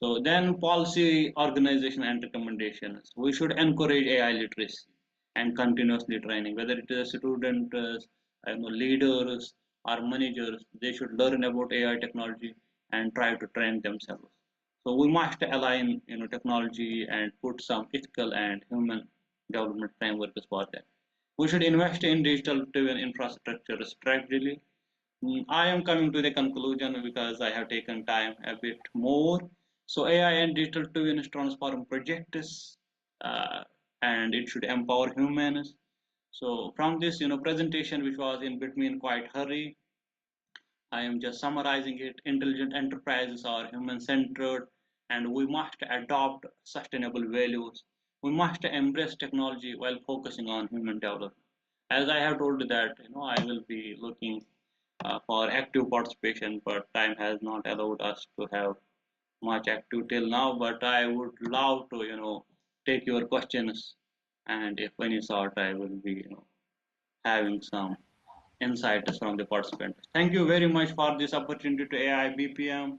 So then policy organization and recommendations. We should encourage AI literacy and continuously training, whether it is students, leaders or managers, they should learn about AI technology and try to train themselves. So we must align technology and put some ethical and human development frameworks for that. We should invest in digital driven infrastructure strategically. I am coming to the conclusion because I have taken time a bit more. So AI and digital twins transform projects, and it should empower humans. So from this, presentation which was in between quite hurry, I am just summarizing it. Intelligent enterprises are human-centered, and we must adopt sustainable values. We must embrace technology while focusing on human development. As I have told that, I will be looking for active participation, but time has not allowed us to have much active till now. But I would love to, take your questions, and if any sort, I will be, having some insights from the participants. Thank you very much for this opportunity to AIBPM.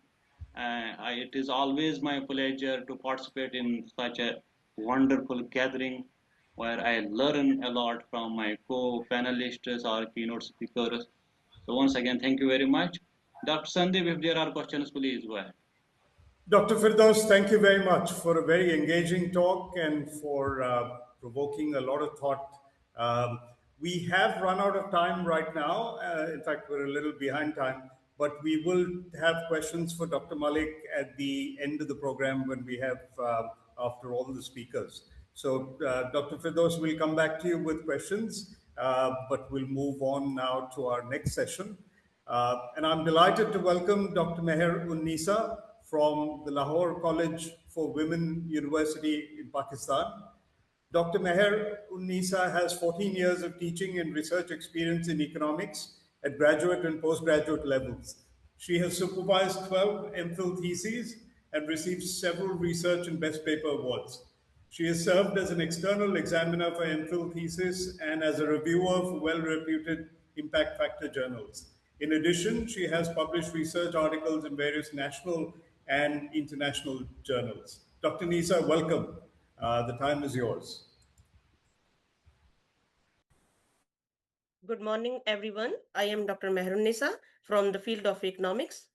It is always my pleasure to participate in such a wonderful gathering where I learn a lot from my co-panelists or keynote speakers. So once again, thank you very much. Dr. Sandeep, if there are questions, please go ahead. Dr. Firdous, thank you very much for a very engaging talk and for provoking a lot of thought. Um, we have run out of time right now. In fact, we're a little behind time, but we will have questions for Dr. Malik at the end of the program when we have, after all the speakers. So, Dr. Firdous will come back to you with questions, but we'll move on now to our next session. And I'm delighted to welcome Dr. Meher Unnisa from the Lahore College for Women University in Pakistan. Dr. Meher Unnisa has 14 years of teaching and research experience in economics at graduate and postgraduate levels. She has supervised 12 MPhil theses and received several research and best paper awards. She has served as an external examiner for MPhil thesis and as a reviewer for well-reputed impact factor journals. In addition, she has published research articles in various national and international journals. Dr. Nisa, welcome. The time is yours. Good morning, everyone. I am Dr. Meher Nisa from the field of economics.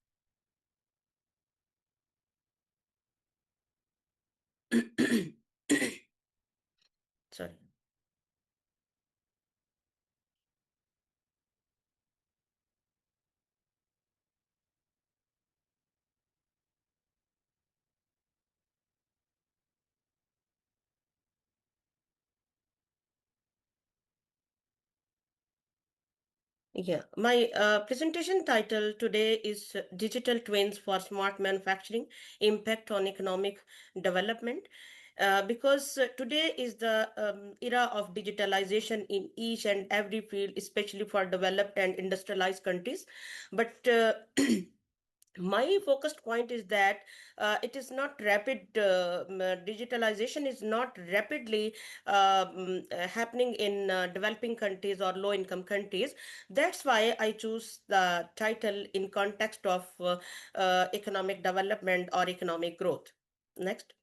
Sorry. Yeah, my presentation title today is Digital Twins for Smart Manufacturing, Impact on Economic Development. Because today is the era of digitalization in each and every field, especially for developed and industrialized countries. But my focused point is that it is not rapid, digitalization is not rapidly happening in developing countries or low income countries. That's why I choose the title in context of economic development or economic growth. Next.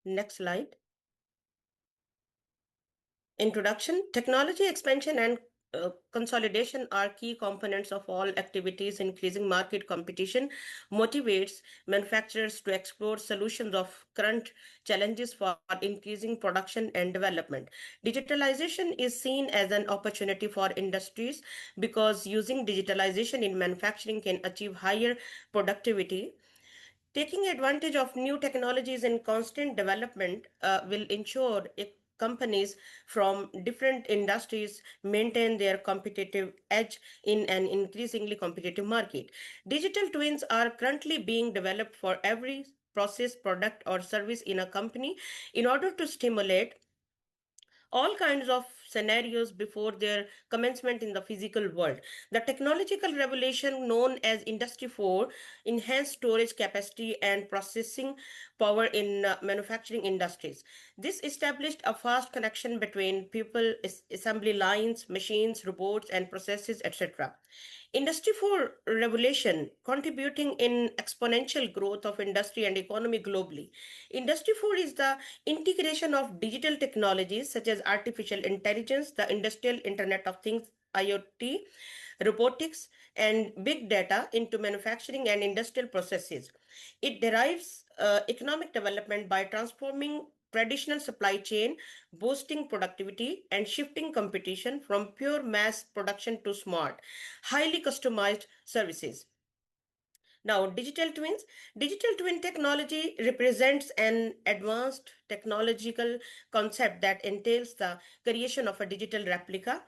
Next slide. Introduction. Technology expansion and consolidation are key components of all activities. Increasing market competition motivates manufacturers to explore solutions of current challenges for increasing production and development. Digitalization is seen as an opportunity for industries because using digitalization in manufacturing can achieve higher productivity. Taking advantage of new technologies in constant development will ensure companies from different industries maintain their competitive edge in an increasingly competitive market. Digital twins are currently being developed for every process, product, or service in a company in order to stimulate all kinds of scenarios before their commencement in the physical world. The technological revolution known as Industry 4 enhanced storage capacity and processing power in manufacturing industries. This established a fast connection between people, assembly lines, machines, robots, and processes, etc. Industry 4 revolution contributing in exponential growth of industry and economy globally. Industry 4 is the integration of digital technologies such as artificial intelligence, the industrial internet of things, IoT, robotics, and big data into manufacturing and industrial processes. It derives economic development by transforming traditional supply chain, boosting productivity, and shifting competition from pure mass production to smart, highly customized services. Now, digital twins. Digital twin technology represents an advanced technological concept that entails the creation of a digital replica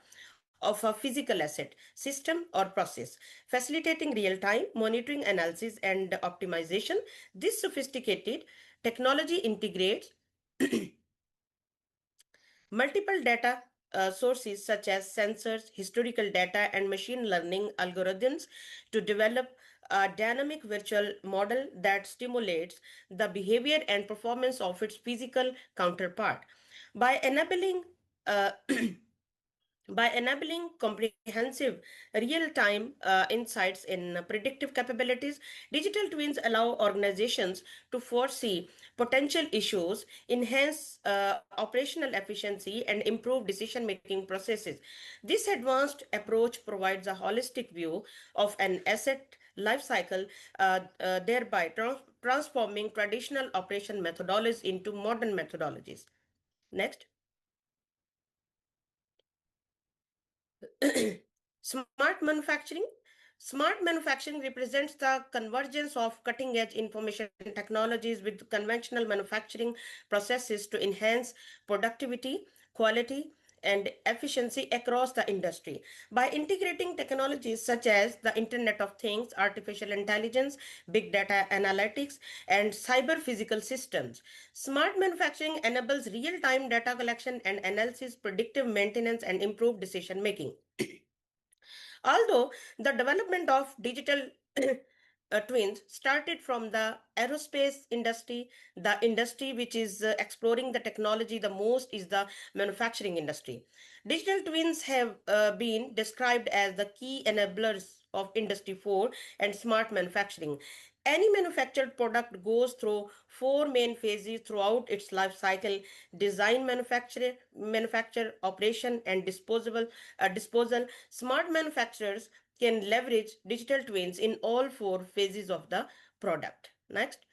of a physical asset, system, or process, facilitating real-time monitoring, analysis, and optimization. This sophisticated technology integrates multiple data sources such as sensors, historical data, and machine learning algorithms to develop a dynamic virtual model that stimulates the behavior and performance of its physical counterpart. By enabling uh, By enabling comprehensive real-time insights in predictive capabilities, digital twins allow organizations to foresee potential issues, enhance operational efficiency, and improve decision-making processes. This advanced approach provides a holistic view of an asset lifecycle, thereby transforming traditional operation methodologies into modern methodologies. Next. Smart manufacturing. Smart manufacturing represents the convergence of cutting edge information technologies with conventional manufacturing processes to enhance productivity, quality, and efficiency across the industry. By integrating technologies such as the Internet of Things, artificial intelligence, big data analytics, and cyber physical systems, smart manufacturing enables real time data collection and analysis, predictive maintenance, and improved decision making. Although the development of digital twins started from the aerospace industry, the industry which is exploring the technology the most is the manufacturing industry. Digital twins have been described as the key enablers of Industry 4 and smart manufacturing. Any manufactured product goes through four main phases throughout its life cycle: design, manufacture, operation, and disposal. Smart manufacturers can leverage digital twins in all four phases of the product. Next.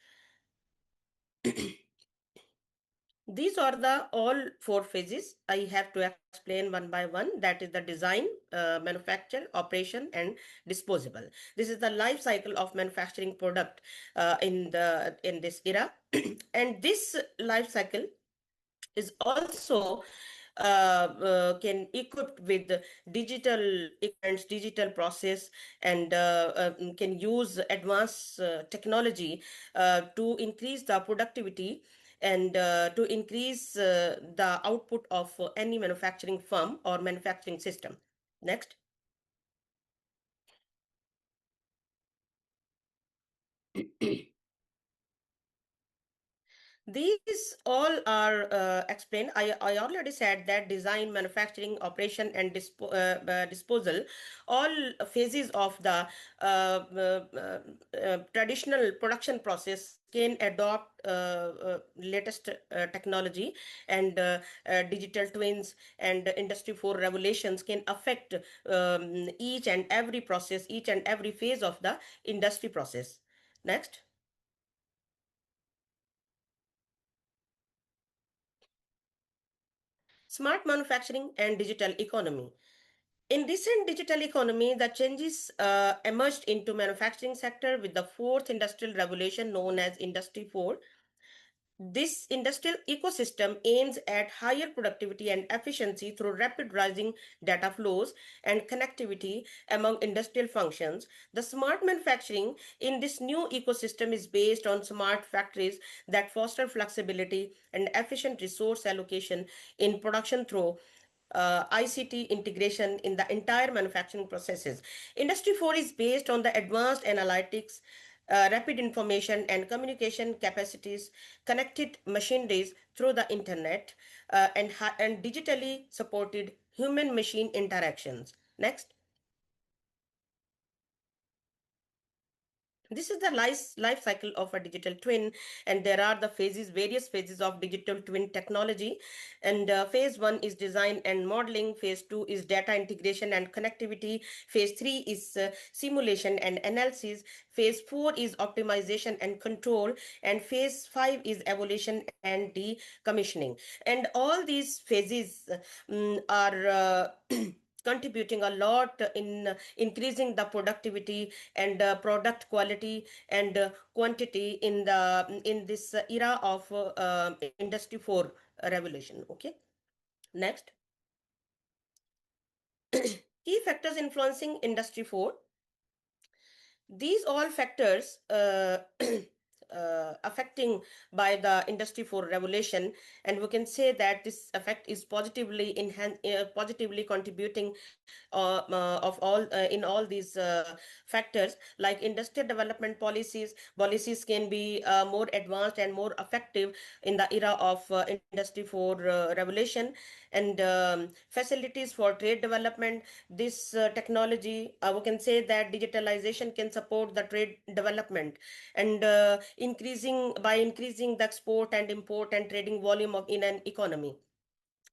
These are the all four phases. I have to explain one by one. That is the design, manufacture, operation, and disposable. This is the life cycle of manufacturing product in this era, and this life cycle is also can equipped with digital equipments, digital process, and can use advanced technology to increase the productivity and to increase the output of any manufacturing firm or manufacturing system. Next. These all are explained. I already said that design, manufacturing, operation, and disposal, all phases of the traditional production process can adopt latest technology, and digital twins and Industry 4 revelations can affect each and every process, each and every phase of the industry process. Next. Smart manufacturing and digital economy. In recent digital economy, the changes emerged into manufacturing sector with the fourth industrial revolution known as Industry 4. This industrial ecosystem aims at higher productivity and efficiency through rapid rising data flows and connectivity among industrial functions. The smart manufacturing in this new ecosystem is based on smart factories that foster flexibility and efficient resource allocation in production through ICT integration in the entire manufacturing processes. Industry 4 is based on the advanced analytics, rapid information and communication capacities, connected machineries through the internet, and digitally supported human machine interactions. Next. This is the life cycle of a digital twin, and there are the phases, various phases of digital twin technology. And phase one is design and modeling. Phase two is data integration and connectivity. Phase three is simulation and analysis. Phase four is optimization and control. And phase five is evaluation and decommissioning. And all these phases are contributing a lot in increasing the productivity and product quality and quantity in this era of Industry 4 revolution. Okay. Next. Key factors influencing Industry 4. These all factors affecting by the Industry 4 revolution, and we can say that this effect is positively contributing of all in all these factors, like industrial development policies can be more advanced and more effective in the era of Industry 4 revolution, and facilities for trade development. This technology, we can say that digitalization can support the trade development, and increasing the export and import and trading volume of in an economy.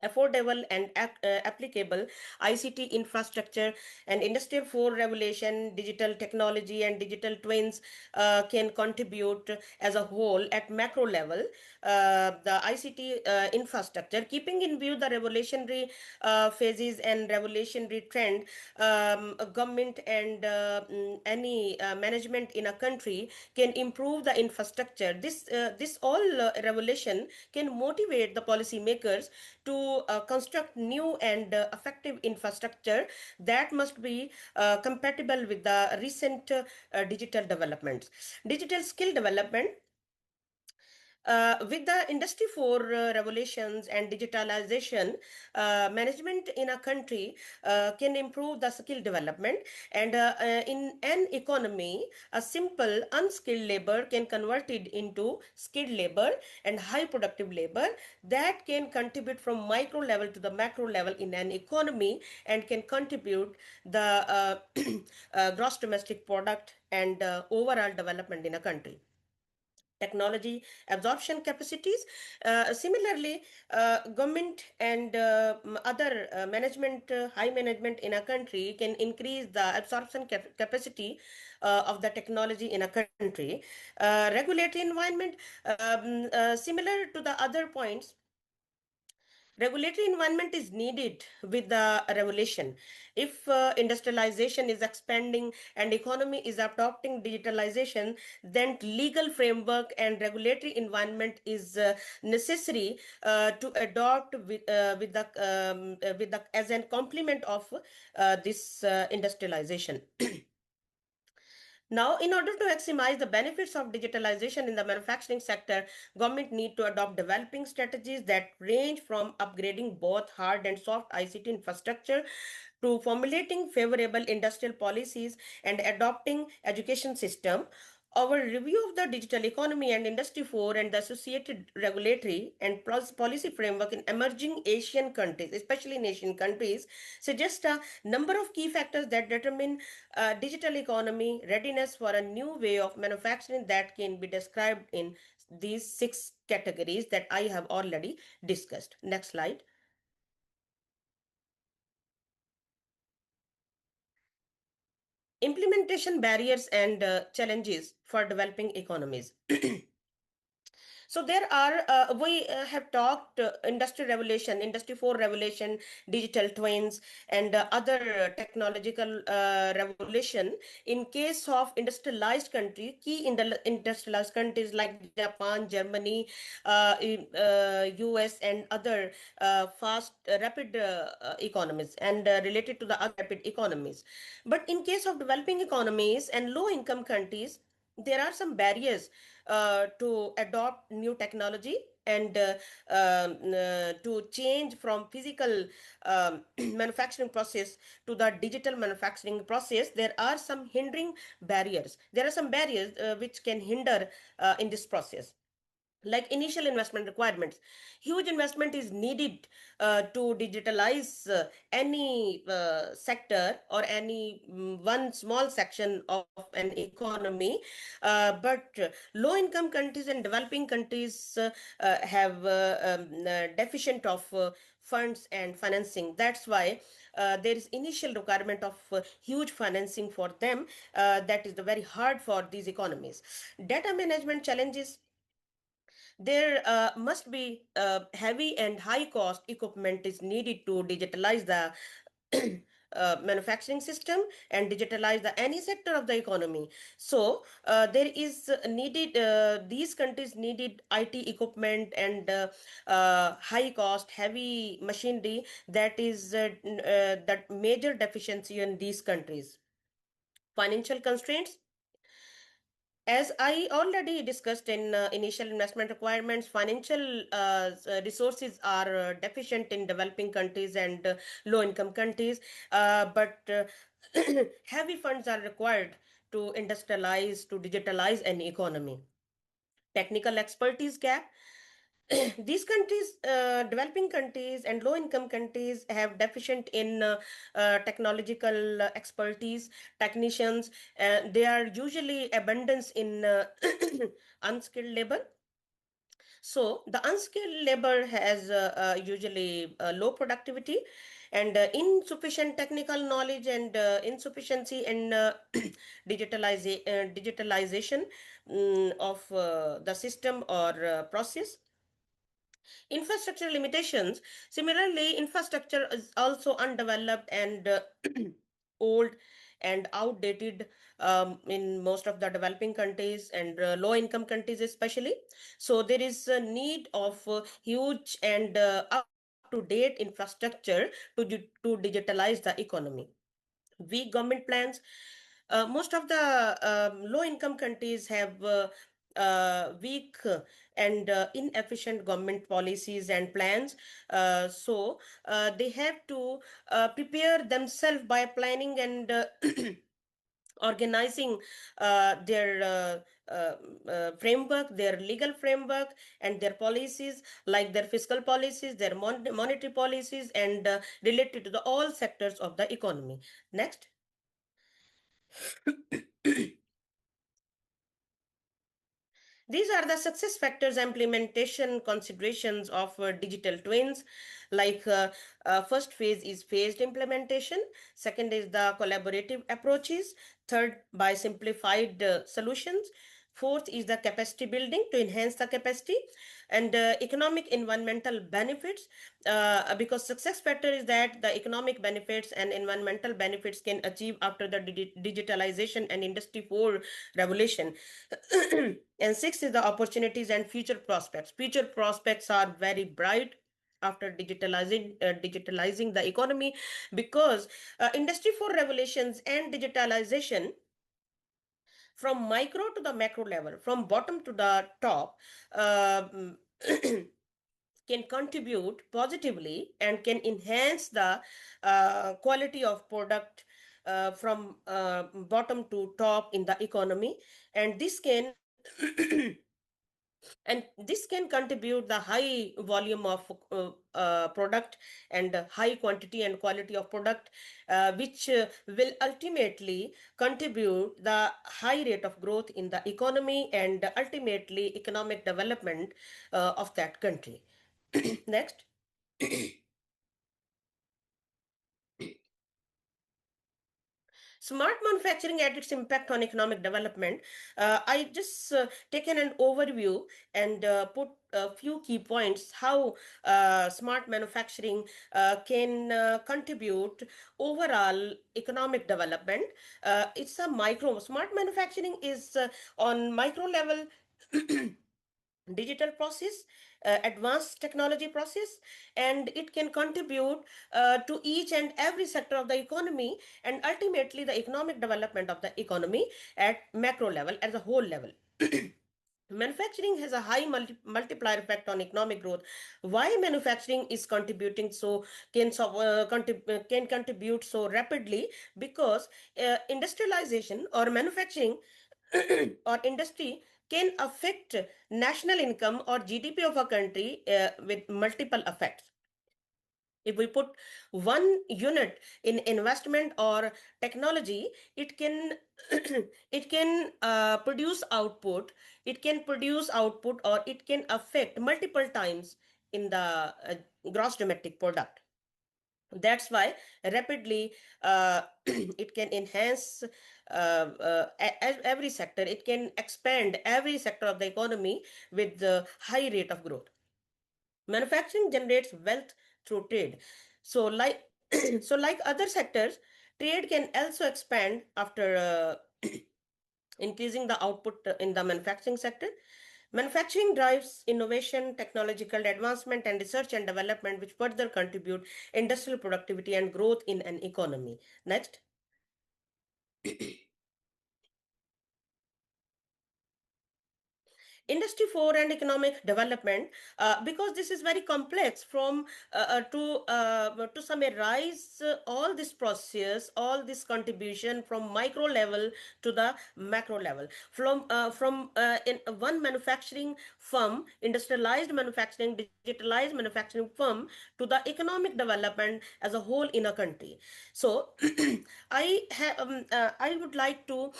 Affordable and applicable ICT infrastructure and Industrial 4 revolution, digital technology and digital twins can contribute as a whole at macro level. The ICT infrastructure, keeping in view the revolutionary phases and revolutionary trend, government and any management in a country can improve the infrastructure. This all revolution can motivate the policymakers to construct new and effective infrastructure that must be compatible with the recent digital developments. Digital skill development, with the Industry 4 revolutions and digitalization, management in a country can improve the skill development, and in an economy, a simple unskilled labor can convert it into skilled labor and high productive labor that can contribute from micro level to the macro level in an economy, and can contribute the gross domestic product and overall development in a country. Technology absorption capacities. Similarly, government and other management, high management in a country can increase the absorption capacity of the technology in a country. Regulatory environment, similar to the other points, regulatory environment is needed with the revolution. If industrialization is expanding and economy is adopting digitalization, then legal framework and regulatory environment is necessary to adopt with the as a complement of this industrialization. Now, in order to maximize the benefits of digitalization in the manufacturing sector, government need to adopt developing strategies that range from upgrading both hard and soft ICT infrastructure to formulating favorable industrial policies and adopting education system. Our review of the digital economy and Industry 4 and the associated regulatory and policy framework in emerging Asian countries, especially in Asian countries, suggests a number of key factors that determine digital economy readiness for a new way of manufacturing that can be described in these 6 categories that I have already discussed. Next slide. Implementation barriers and challenges for developing economies. So there are, we have talked industrial revolution, Industry 4 revolution, digital twins, and other technological revolution. In case of industrialized country, key industrialized countries like Japan, Germany, US, and other fast, rapid economies, and related to the other rapid economies. But in case of developing economies and low-income countries, there are some barriers to adopt new technology and to change from physical manufacturing process to the digital manufacturing process. There are some hindering barriers. There are some barriers which can hinder in this process, like initial investment requirements. Huge investment is needed to digitalize any sector or any one small section of an economy, but low income countries and developing countries have deficient of funds and financing. That's why there is initial requirement of huge financing for them. That is very hard for these economies. Data management challenges. There must be heavy and high cost equipment is needed to digitalize the manufacturing system and digitalize the any sector of the economy. So there is needed, these countries needed IT equipment and high cost heavy machinery. That is that major deficiency in these countries. Financial constraints. As I already discussed in initial investment requirements, financial resources are deficient in developing countries and low income countries, but heavy funds are required to industrialize, to digitalize an economy. Technical expertise gap. These countries, developing countries and low income countries, have deficient in technological expertise, technicians. They are usually abundance in unskilled labor. So the unskilled labor has usually low productivity and insufficient technical knowledge and insufficiency in digitalization of the system or process. Infrastructure limitations. Similarly, infrastructure is also undeveloped and old and outdated in most of the developing countries and low income countries especially. So there is a need of huge and up to date infrastructure to digitalize the economy. Weak government plans. Most of the low income countries have weak and inefficient government policies and plans. So they have to prepare themselves by planning and organizing their framework, their legal framework, and their policies, like their fiscal policies, their monetary policies, and related to the all sectors of the economy. Next. These are the success factors implementation considerations of digital twins. Like first phase is phased implementation. Second is the collaborative approaches. Third, by simplified solutions. Fourth is the capacity building to enhance the capacity and economic environmental benefits, because success factor is that the economic benefits and environmental benefits can achieve after the digitalization and industry 4 revolution. And sixth is the opportunities and future prospects. Future prospects are very bright after digitalizing the economy, because industry 4 revolutions and digitalization, from micro to the macro level, from bottom to the top, um, can contribute positively and can enhance the quality of product from bottom to top in the economy. And this can and this can contribute the high volume of product and high quantity and quality of product, which will ultimately contribute the high rate of growth in the economy and ultimately economic development of that country. Next. Smart manufacturing and its impact on economic development. I just taken an overview and put a few key points how smart manufacturing can contribute overall economic development. It's a micro. Smart manufacturing is on micro level. Digital process, advanced technology process, and it can contribute to each and every sector of the economy and ultimately the economic development of the economy at macro level, as a whole level. Manufacturing has a high multiplier effect on economic growth. Why manufacturing is contributing so can contribute so rapidly? Because industrialization or manufacturing or industry can affect national income or GDP of a country with multiple effects. If we put one unit in investment or technology, it can it can produce output. It can produce output, or it can affect multiple times in the gross domestic product. That's why rapidly it can enhance every sector. It can expand every sector of the economy with the high rate of growth. Manufacturing generates wealth through trade. So like so like other sectors, trade can also expand after increasing the output in the manufacturing sector. Manufacturing drives innovation, technological advancement, and research and development, which further contribute industrial productivity and growth in an economy. Next. Industry 4 and economic development, because this is very complex from to summarize all this process, all this contribution from micro level to the macro level, from in one manufacturing firm, industrialized manufacturing, digitalized manufacturing firm, to the economic development as a whole in a country. So I would like to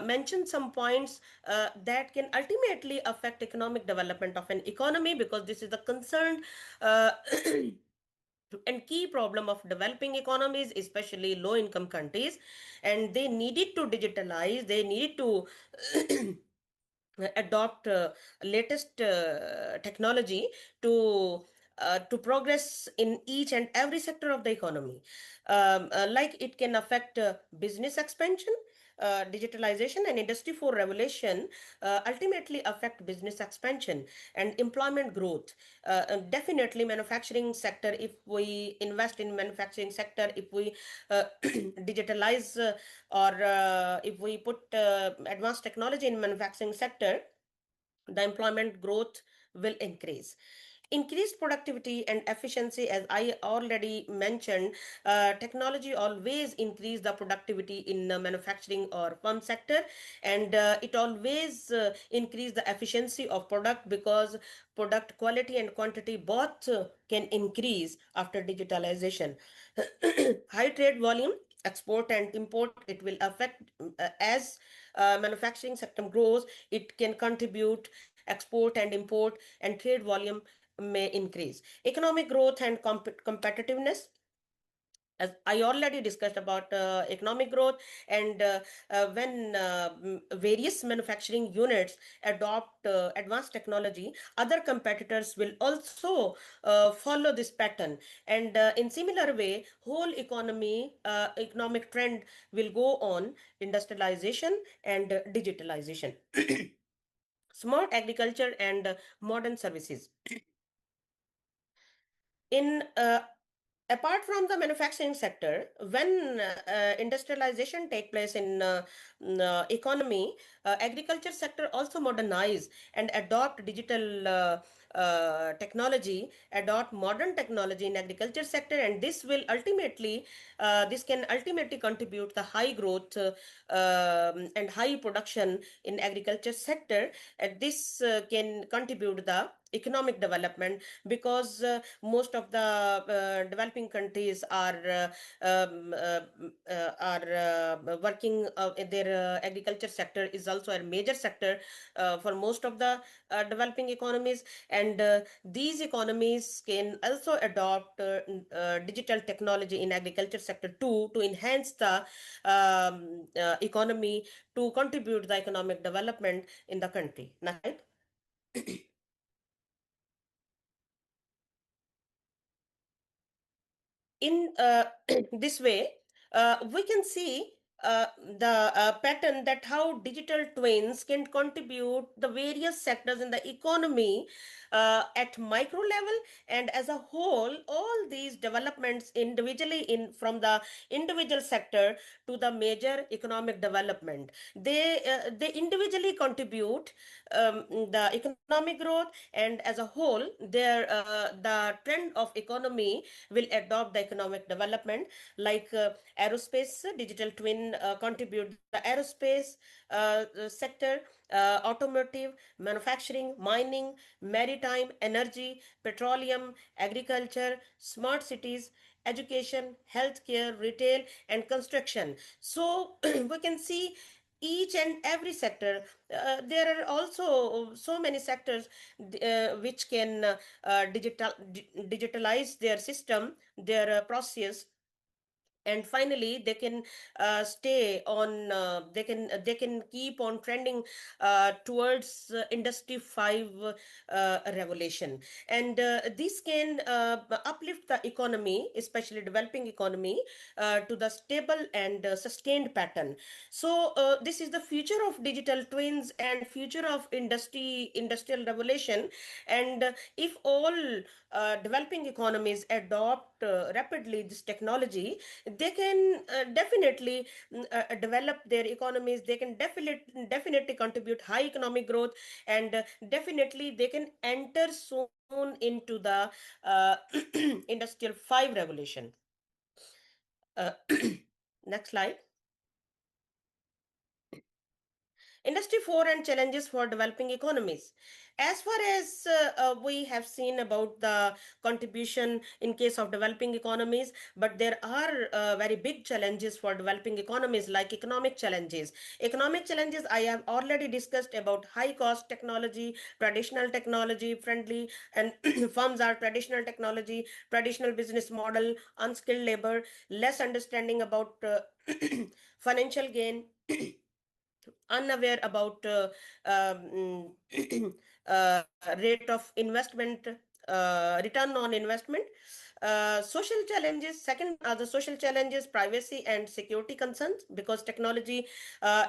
mention some points that can ultimately affect economic development of an economy, because this is the concern and key problem of developing economies, especially low income countries. And they needed to digitalize, they needed to adopt latest technology to progress in each and every sector of the economy. Like it can affect business expansion. Digitalization and Industry 4 revolution ultimately affect business expansion and employment growth. Definitely manufacturing sector, if we invest in manufacturing sector, if we digitalize or if we put advanced technology in manufacturing sector, the employment growth will increase. Increased productivity and efficiency, as I already mentioned, technology always increase the productivity in the manufacturing or firm sector, and it always increase the efficiency of product, because product quality and quantity both can increase after digitalization. High trade volume, export and import, it will affect as manufacturing sector grows, it can contribute export and import, and trade volume may increase. Economic growth and competitiveness, as I already discussed about economic growth, and when various manufacturing units adopt advanced technology, other competitors will also follow this pattern. And in similar way, whole economic trend will go on: industrialization and digitalization. Smart agriculture and modern services. In apart from the manufacturing sector, when industrialization take place in economy, agriculture sector also modernize and adopt digital technology, adopt modern technology in agriculture sector, and this can ultimately contribute the high growth and high production in agriculture sector, and this can contribute the economic development, because most of the developing countries are working their agriculture sector is also a major sector for most of the developing economies, and these economies can also adopt digital technology in agriculture sector too, to enhance the economy, to contribute the economic development in the country. Right? In this way, we can see the pattern that how digital twins can contribute the various sectors in the economy at micro level, and as a whole, all these developments individually in from the individual sector to the major economic development, they individually contribute the economic growth, and as a whole, the trend of economy will adopt the economic development. Like aerospace digital twin contribute the aerospace sector, automotive, manufacturing, mining, maritime, energy, petroleum, agriculture, smart cities, education, healthcare, retail, and construction. So we can see each and every sector. There are also so many sectors which can digitalize their system, their process, and finally they can stay on they can keep on trending towards industry 5 revolution, and this can uplift the economy, especially developing economy, to the stable and sustained pattern. So this is the future of digital twins and future of industrial revolution, and if all developing economies adopt rapidly this technology, they can definitely develop their economies. They can definitely contribute high economic growth, and definitely they can enter soon into the industrial 5 revolution. uh, Next slide. Industry 4 and challenges for developing economies. As far as we have seen about the contribution in case of developing economies, but there are very big challenges for developing economies, like economic challenges. Economic challenges I have already discussed about high cost technology, traditional technology friendly, and firms are traditional technology, traditional business model, unskilled labor, less understanding about financial gain, unaware about uh, rate of investment, return on investment. Social challenges, second are the social challenges, privacy and security concerns, because technology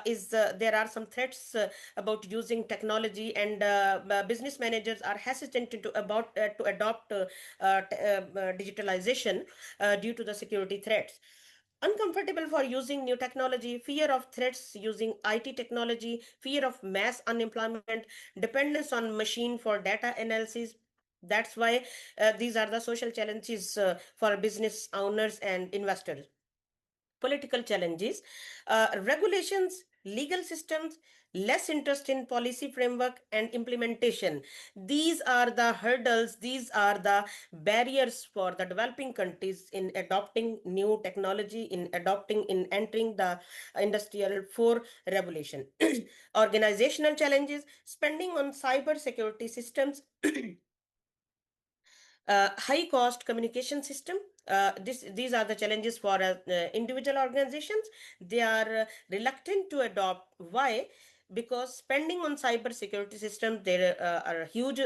is there are some threats about using technology, and business managers are hesitant to adopt digitalization due to the security threats. Uncomfortable for using new technology, fear of threats using IT technology, fear of mass unemployment, dependence on machine for data analysis. That's why these are the social challenges for business owners and investors. Political challenges, regulations, legal systems, less interest in policy framework and implementation. These are the hurdles, these are the barriers for the developing countries in adopting new technology, in entering the industrial 4 revolution. Organizational challenges, spending on cyber security systems, high cost communication system. These are the challenges for individual organizations. They are reluctant to adopt. Why? Because spending on cyber security systems, there are huge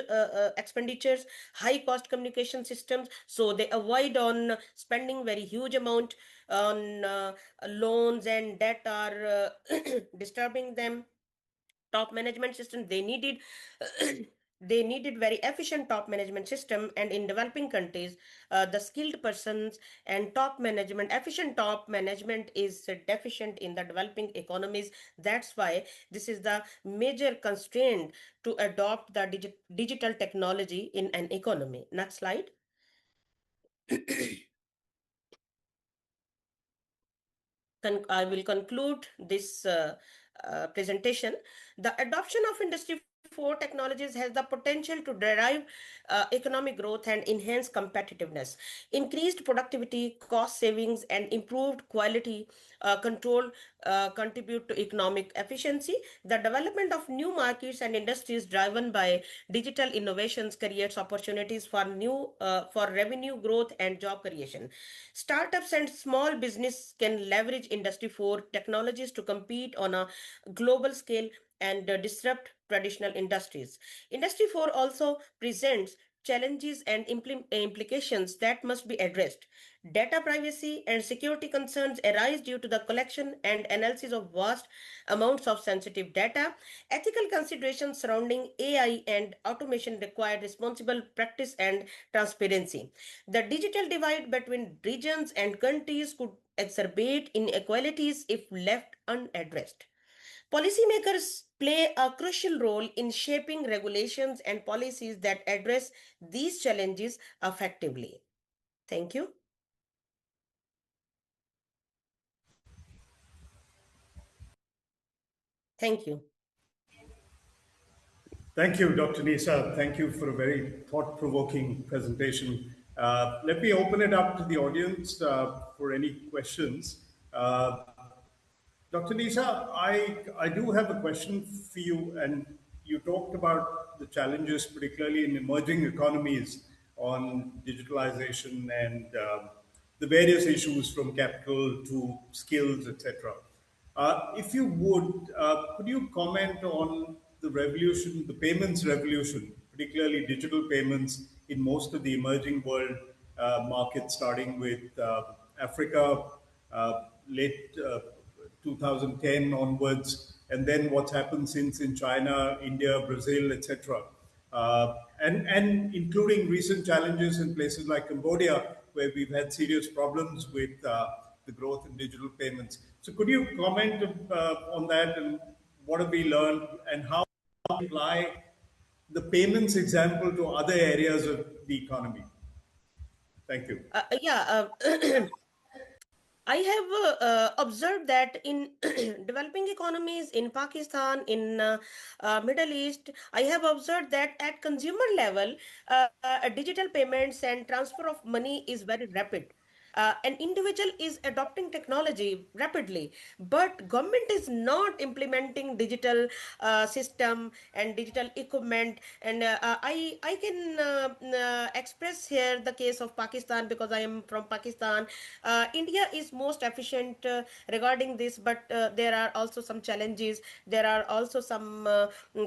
expenditures, high cost communication systems, so they avoid on spending very huge amount on loans, and that are disturbing them. Top management system, they needed they needed very efficient top management system, and in developing countries the skilled persons and top management, efficient top management is deficient in the developing economies. That's why this is the major constraint to adopt the digital technology in an economy. Next slide. I will conclude this presentation. The adoption of Industry 4 technologies has the potential to derive economic growth and enhance competitiveness. Increased productivity, cost savings, and improved quality control contribute to economic efficiency. The development of new markets and industries driven by digital innovations creates opportunities for revenue growth and job creation. Startups and small business can leverage Industry 4 technologies to compete on a global scale and disrupt traditional industries. Industry 4 also presents challenges and implications that must be addressed. Data privacy and security concerns arise due to the collection and analysis of vast amounts of sensitive data. Ethical considerations surrounding AI and automation require responsible practice and transparency. The digital divide between regions and countries could exacerbate inequalities if left unaddressed. Policymakers play a crucial role in shaping regulations and policies that address these challenges effectively. Thank you. Thank you. Thank you, Dr. Nisa. Thank you for a very thought-provoking presentation. Let me open it up to the audience for any questions. Dr. Nisa, I do have a question for you, and you talked about the challenges, particularly in emerging economies, on digitalization and the various issues from capital to skills, etc. If you would, could you comment on the revolution, the payments revolution, particularly digital payments in most of the emerging world markets, starting with Africa, late 2010 onwards, and then what's happened since in China, India, Brazil, etc. And including recent challenges in places like Cambodia, where we've had serious problems with the growth in digital payments. So could you comment on that, and what have we learned, and how we apply the payments example to other areas of the economy? Thank you. Yeah, I have observed that in developing economies in Pakistan, in Middle East, I have observed that at consumer level, digital payments and transfer of money is very rapid. An individual is adopting technology rapidly, but government is not implementing digital system and digital equipment. And I can express here the case of Pakistan because I am from Pakistan. India is most efficient regarding this, but there are also some challenges. There are also some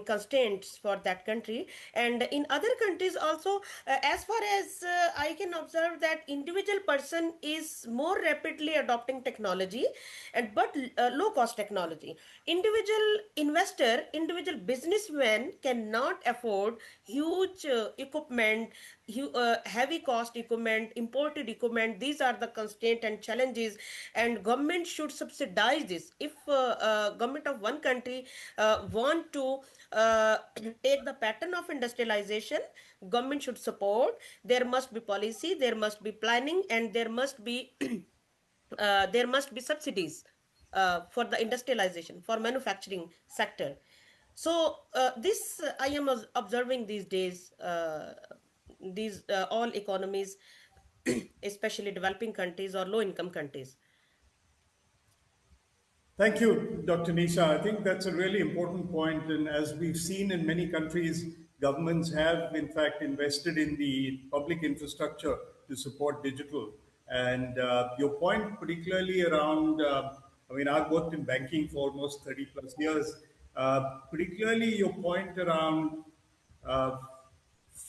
constraints for that country, and in other countries also, as far as I can observe that individual person is more rapidly adopting technology, and but low cost technology. Individual investor, individual businessman cannot afford huge equipment, heavy cost equipment, imported equipment. These are the constraint and challenges, and government should subsidize this. If government of one country want to take the pattern of industrialization, government should support. There must be policy, there must be planning, and there must be subsidies for the industrialization, for manufacturing sector. So this I am observing these days, these all economies, especially developing countries or low income countries. Thank you, Dr. Nisha. I think that's a really important point. And as we've seen in many countries, governments have, in fact, invested in the public infrastructure to support digital. And your point, particularly around, I mean, I've worked in banking for almost 30 plus years, particularly your point around uh,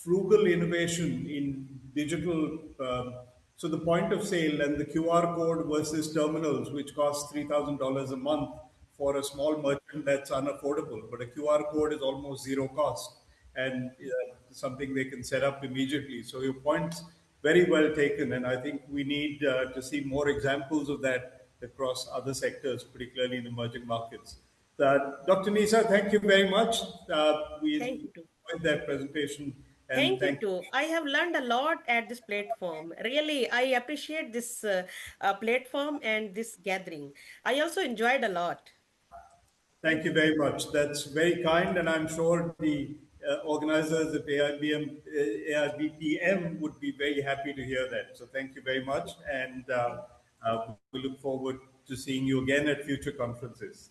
frugal innovation in digital. So the point of sale and the QR code versus terminals, which cost $3,000 a month for a small merchant, that's unaffordable. But a QR code is almost zero cost and something they can set up immediately. So your point's very well taken, and I think we need to see more examples of that across other sectors, particularly in emerging markets. Dr. Nisa, thank you very much. We Thank you too. enjoyed that presentation, and Thank you thank you. too. I have learned a lot at this platform. Really, I appreciate this platform and this gathering. I also enjoyed a lot. Thank you very much. That's very kind, and I'm sure the organizers at AIBPM would be very happy to hear that. So thank you very much, and we look forward to seeing you again at future conferences.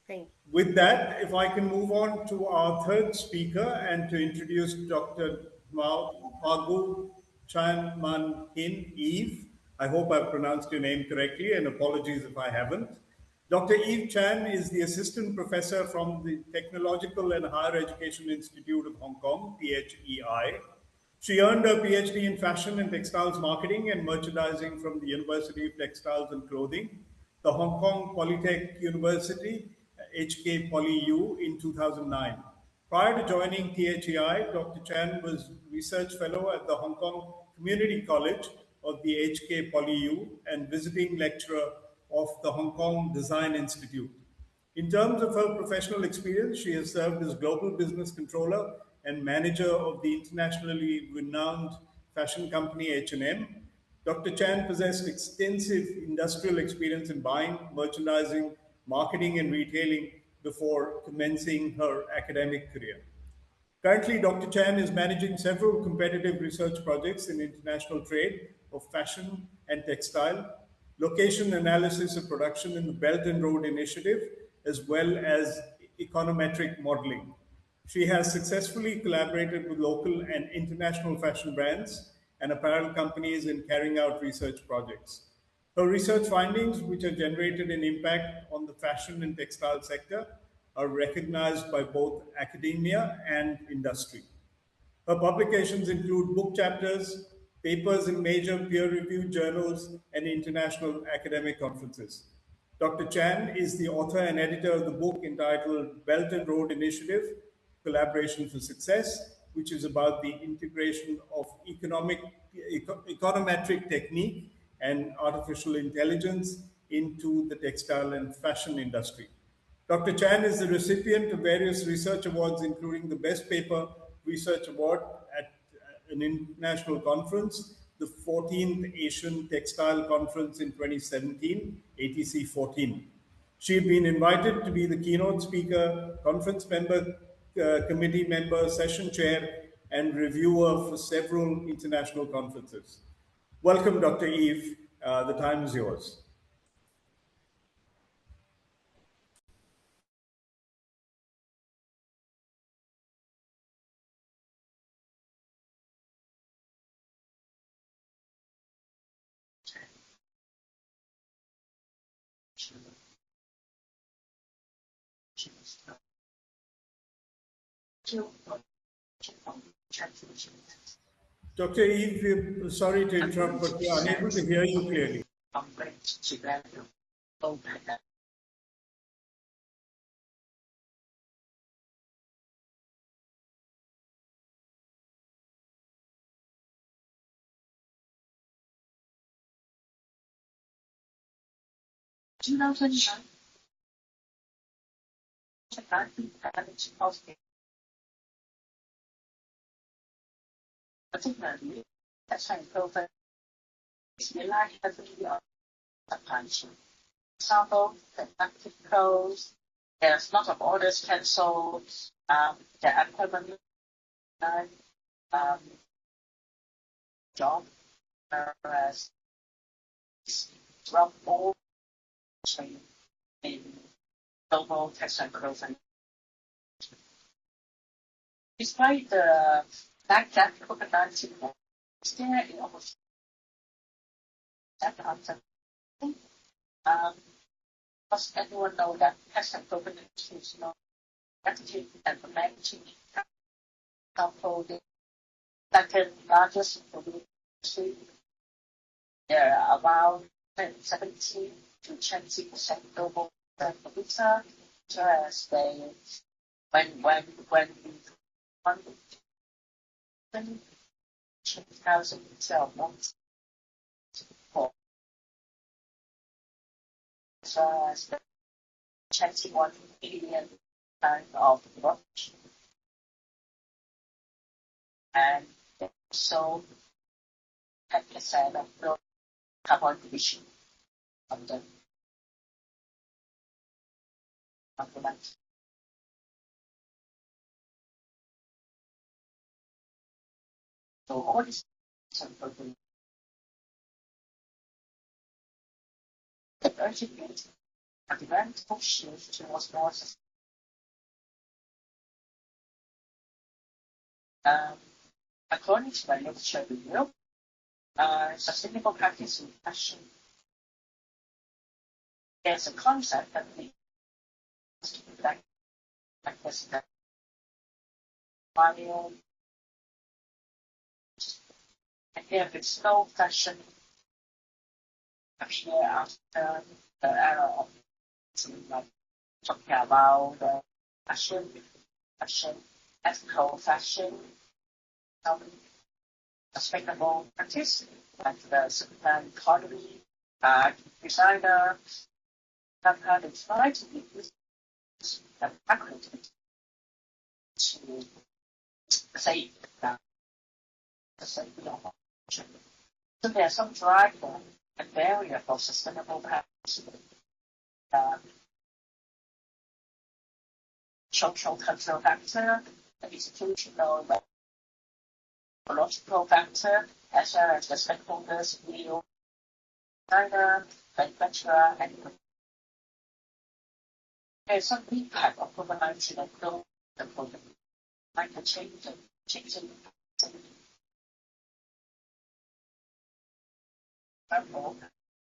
Thank you. With that, if I can move on to our third speaker and to introduce Dr. NWAOGU Chan Man Hin Eve. I hope I've pronounced your name correctly, and apologies if I haven't. Dr. Eve Chan is the assistant professor from the Technological and Higher Education Institute of Hong Kong, THEI. She earned her PhD in fashion and textiles marketing and merchandising from the University of Textiles and Clothing, the Hong Kong Polytech University, HK Poly U, in 2009. Prior to joining THEI, Dr. Chan was research fellow at the Hong Kong Community College of the HK Poly U and visiting lecturer of the Hong Kong Design Institute. In terms of her professional experience, she has served as global business controller and manager of the internationally renowned fashion company H&M. Dr. Chan possessed extensive industrial experience in buying, merchandising, marketing, and retailing before commencing her academic career. Currently, Dr. Chan is managing several competitive research projects in international trade of fashion and textile, location analysis of production in the Belt and Road Initiative, as well as econometric modeling. She has successfully collaborated with local and international fashion brands and apparel companies in carrying out research projects. Her research findings, which are generated an impact on the fashion and textile sector, are recognized by both academia and industry. Her publications include book chapters, papers in major peer-reviewed journals, and international academic conferences. Dr. Chan is the author and editor of the book entitled Belt and Road Initiative, Collaboration for Success, which is about the integration of econometric technique and artificial intelligence into the textile and fashion industry. Dr. Chan is the recipient of various research awards, including the Best Paper Research Award at an international conference, the 14th Asian Textile Conference in 2017, ATC 14. She had been invited to be the keynote speaker, conference member, committee member, session chair, and reviewer for several international conferences. Welcome, Dr. Eve. The time is yours. Dr. Eve, sorry to interrupt, but we are unable to hear you clearly. Particularly, that's why COVID is relying heavily on supply chain. Example, the active close, there's a lot of orders cancelled, there are permanent job, whereas from all chain in global textile clothing. Despite the fact that COVID-19 is there in almost that answer. Does anyone know that textile clothing industry is not strategy and managing example the second largest industry? There are about 70 to 20% global producer, whereas they when 2012 months for as the 21 billion of production, and so 10% of the carbon emission of the land. So all this the urgent need a developmental shift towards more according to my literature review, sustainable practice in fashion. There's a concept that we must be like this that while and if it's slow fashion appear after the era of like talking about the fashion, ethical fashion, sustainable practice, like the circular economy, designer, that kind of try to use the practice to say that so there's some driver and barrier for sustainable practice. Social cultural factor, the institutional ecological factor, as well as the stakeholders, real designer, manufacturer, and there's some impact of COVID-19 and global economy, like the changing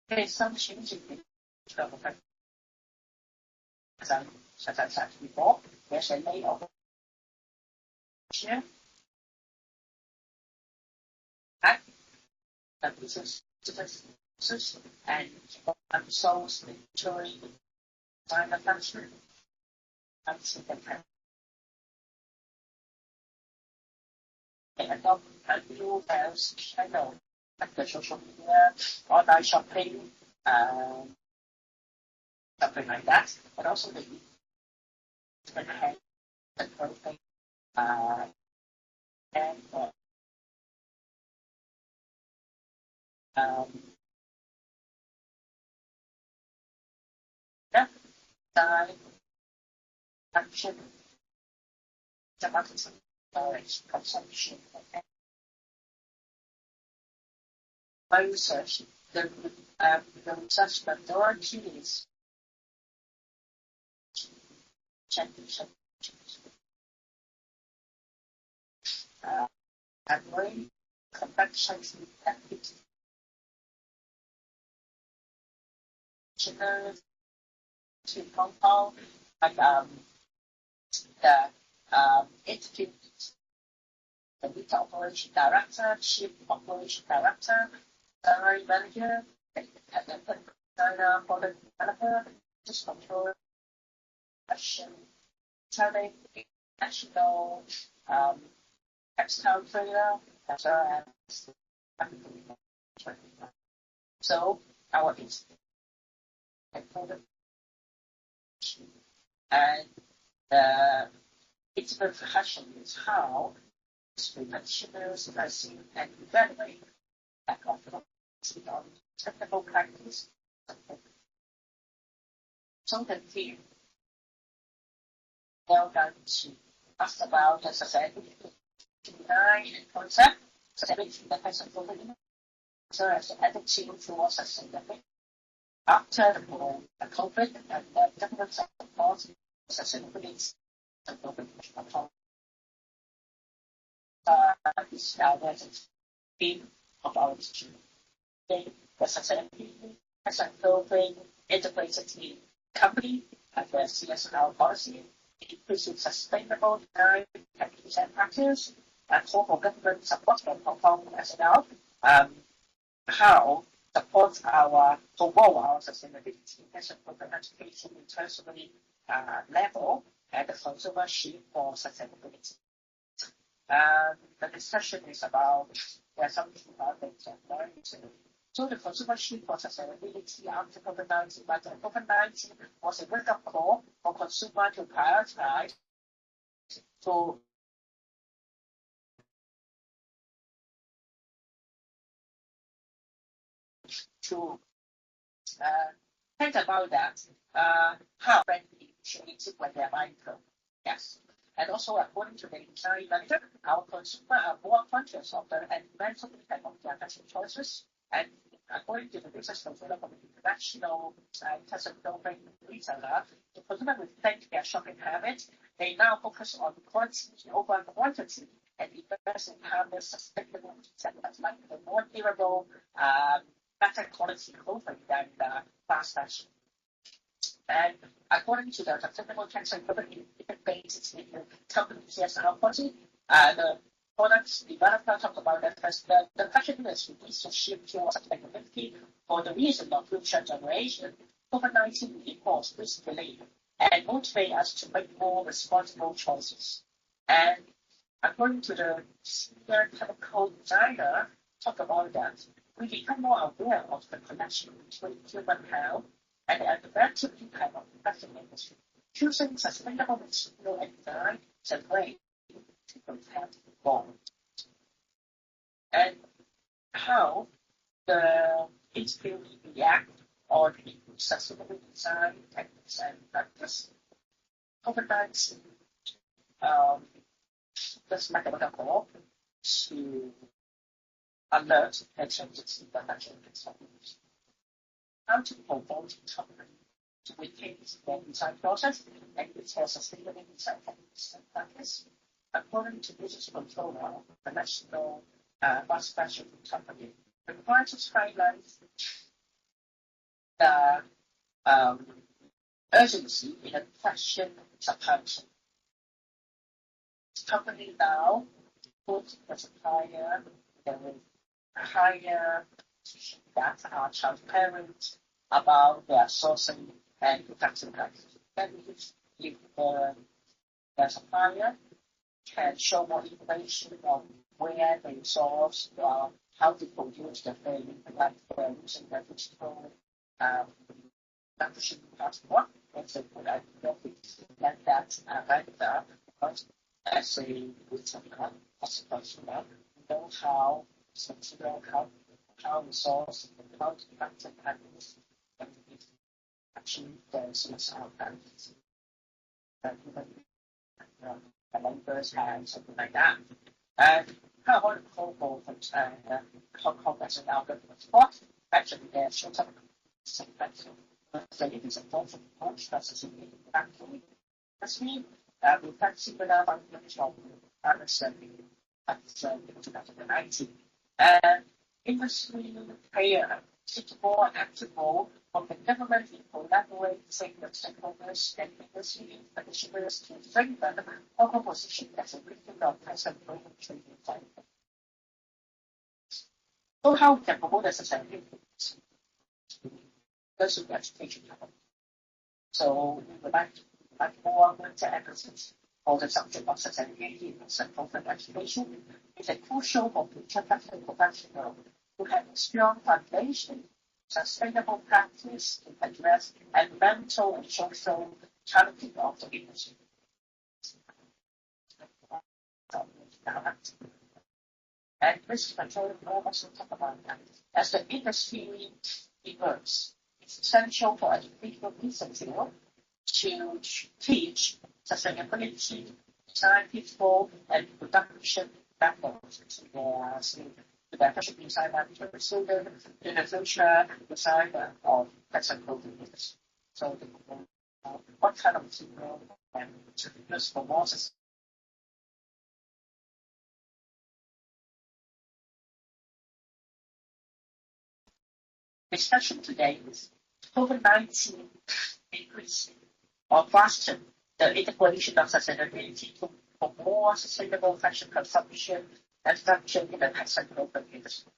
there is some changing in travel factor. As I said before, there's a layoff here. And business and souls during manufacturing. they adopt a new sales channel like the social media, online shopping, something like that. But also the enhance the clothing and that time action, the marketing knowledge consumption by research, the research majority is championship. And very complexities and to compound like the institute, the retail operation director, chief operation director, salary manager, independent designer, product developer, just control, action, selling, national, textile trader, as well as so our institute and its repercussion is how practitioners perceive and evaluate that competency on technical practice. So the team well done to ask about the sustainability design and concept, sustainability that has improved so as the attitude towards sustainability. After the conflict and the government support sustainability and control is now the theme of our institute. The sustainability has a building integrated in company and the CSR policy, increasing sustainable design techniques and practice, and corporate government support from Hong Kong as well. How support our promote our sustainability as a program education internationally level and the consumer shift for sustainability. The discussion is about something about the learning. So the consumer shift for sustainability after COVID-19, but COVID-19 was a wake-up call for consumer to prioritize to think about that, how friendly initiative when they're buying clothes. Yes. And also, according to the design manager, our consumers are more conscious of the environmental impact of their fashion choices. And according to the research controller from the international clothing retailer, the consumer rethink their shopping habits. They now focus on quantity over quantity and invest in harmless, sustainable segments like the more durable, better quality clothing than the fast fashion. And according to the sustainable cancer company, based in the company CSR policy, the products developer talk about that as the fashion industry needs to shift towards sustainability for the reason of future generation. COVID-19 equals this delay and motivate us to make more responsible choices. And according to the senior chemical designer, talk about that we become more aware of the connection between human health and the environmental impact of the fashion industry. Choosing sustainable material and design is a way to prevent harm. And how the institute react on the sustainable design techniques and practice. COVID-19 does make a call to alert and changes in the fashion industry. How to promote the company to retain the design process and its sustainable design techniques and practice. According to business controller, the national fast fashion company, the crisis highlights the urgency in the fashion supply chain. The company now put the supplier with higher that are transparent about their sourcing and production practices. That means if the supplier can show more information on where they source, how to produce the thing, like using the digital membership passport. It's a good idea to get that vendor, because as a retailer, as a consumer, we know how sensible, how resource, how to practice practice, and actually there's some benefits that even the members have something like that. And how about the Congo and Hong Kong as an algorithm spot? Actually, there's some segmental. So it is a form of approach that's a significant factor. As we have similar functions from understanding at 2019. Industry player is more active role of the government in collaborating with stakeholders and industry practitioners to strengthen our position as a regional present global trading center. So how we can promote the sustainability? First, with education. So we would like more winter emphasis for the subject of sustainability in central education. It's a crucial for future technical professionals who have a strong foundation, sustainable practice to address environmental and social challenges of the industry. And risk control will also talk about that. As the industry emerges, it's essential for educational research to teach sustainability, design people, and production methods to the efficient design management of student in the future design of technical units. So what kind of material and to use for more discussion today is COVID-19 increasing or faster the integration of sustainability for more sustainable fashion consumption and production in the textile global industry.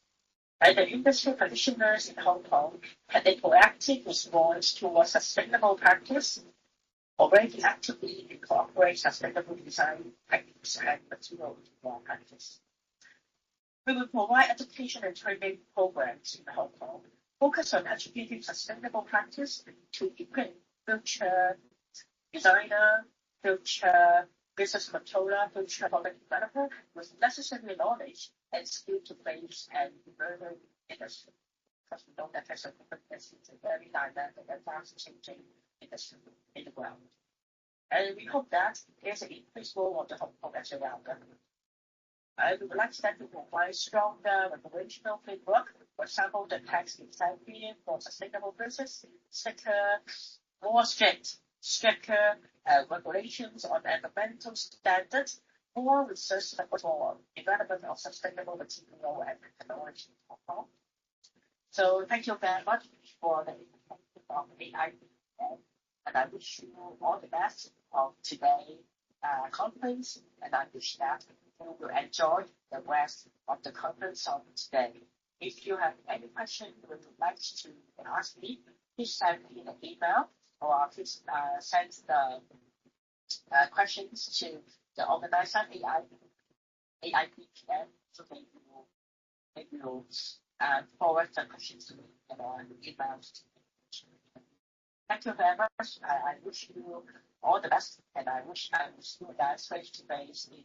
And the industry practitioners in Hong Kong had a proactive response towards sustainable practice, already actively incorporate sustainable design techniques and material practice. We will provide education and training programs in Hong Kong, focus on educating sustainable practice to equip future designer, future business controller, future product developer with necessary knowledge and skill to place and emerging industry. Because we know that technical is a very dynamic and fast-changing industry in the world. And we hope that there's an increased role of the Hong Kong as well. We would like to provide stronger regulational framework, for example, the tax incentive for sustainable business, more stricter regulations on environmental standards, more research support for development of sustainable material and technology in Hong Kong. So thank you very much for the invitation of AIBPM, and I wish you all the best of today's conference, and I wish that you will enjoy the rest of the conference of today. If you have any questions you would like to ask me, please send me an email or please send the questions to the organizer AIBPM, so they will forward the questions to me in emails. Thank you very much. I wish you all the best, and I wish you guys face-to-face in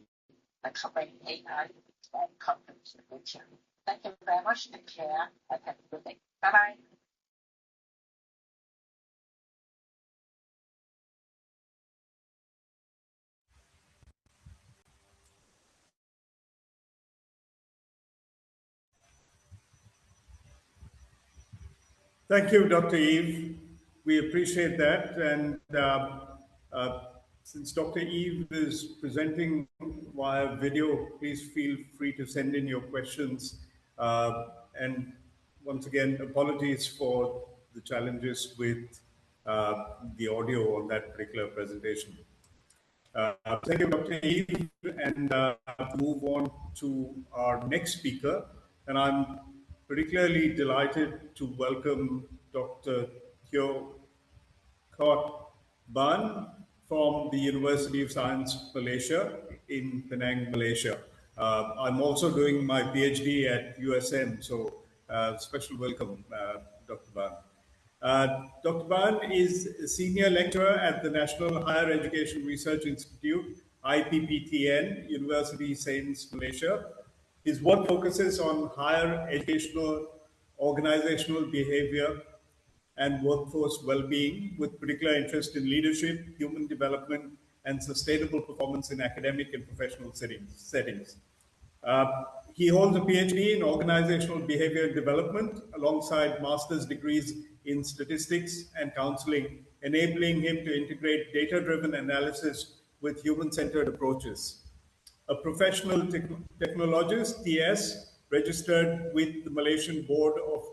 the coming AI conference in the future. Thank you very much. Take care and have a good day. Bye-bye. Thank you, Dr. Eve. We appreciate that. And since Dr. Eve is presenting via video, please feel free to send in your questions. And once again, apologies for the challenges with the audio on that particular presentation. Thank you, Dr. Eve, and move on to our next speaker. And I'm particularly delighted to welcome Dr. Teo Kot Ban from the University of Science, Malaysia. in Penang, Malaysia. I'm also doing my PhD at USM, so special welcome, Dr. Ban. Dr. Ban is a senior lecturer at the National Higher Education Research Institute, IPPTN, University Sains, Malaysia. His work focuses on higher educational organizational behavior and workforce well-being, with particular interest in leadership, human development, and sustainable performance in academic and professional settings. He holds a PhD in organizational behavior and development alongside master's degrees in statistics and counseling, enabling him to integrate data-driven analysis with human-centered approaches. A professional technologist, TS, registered with the Malaysian Board of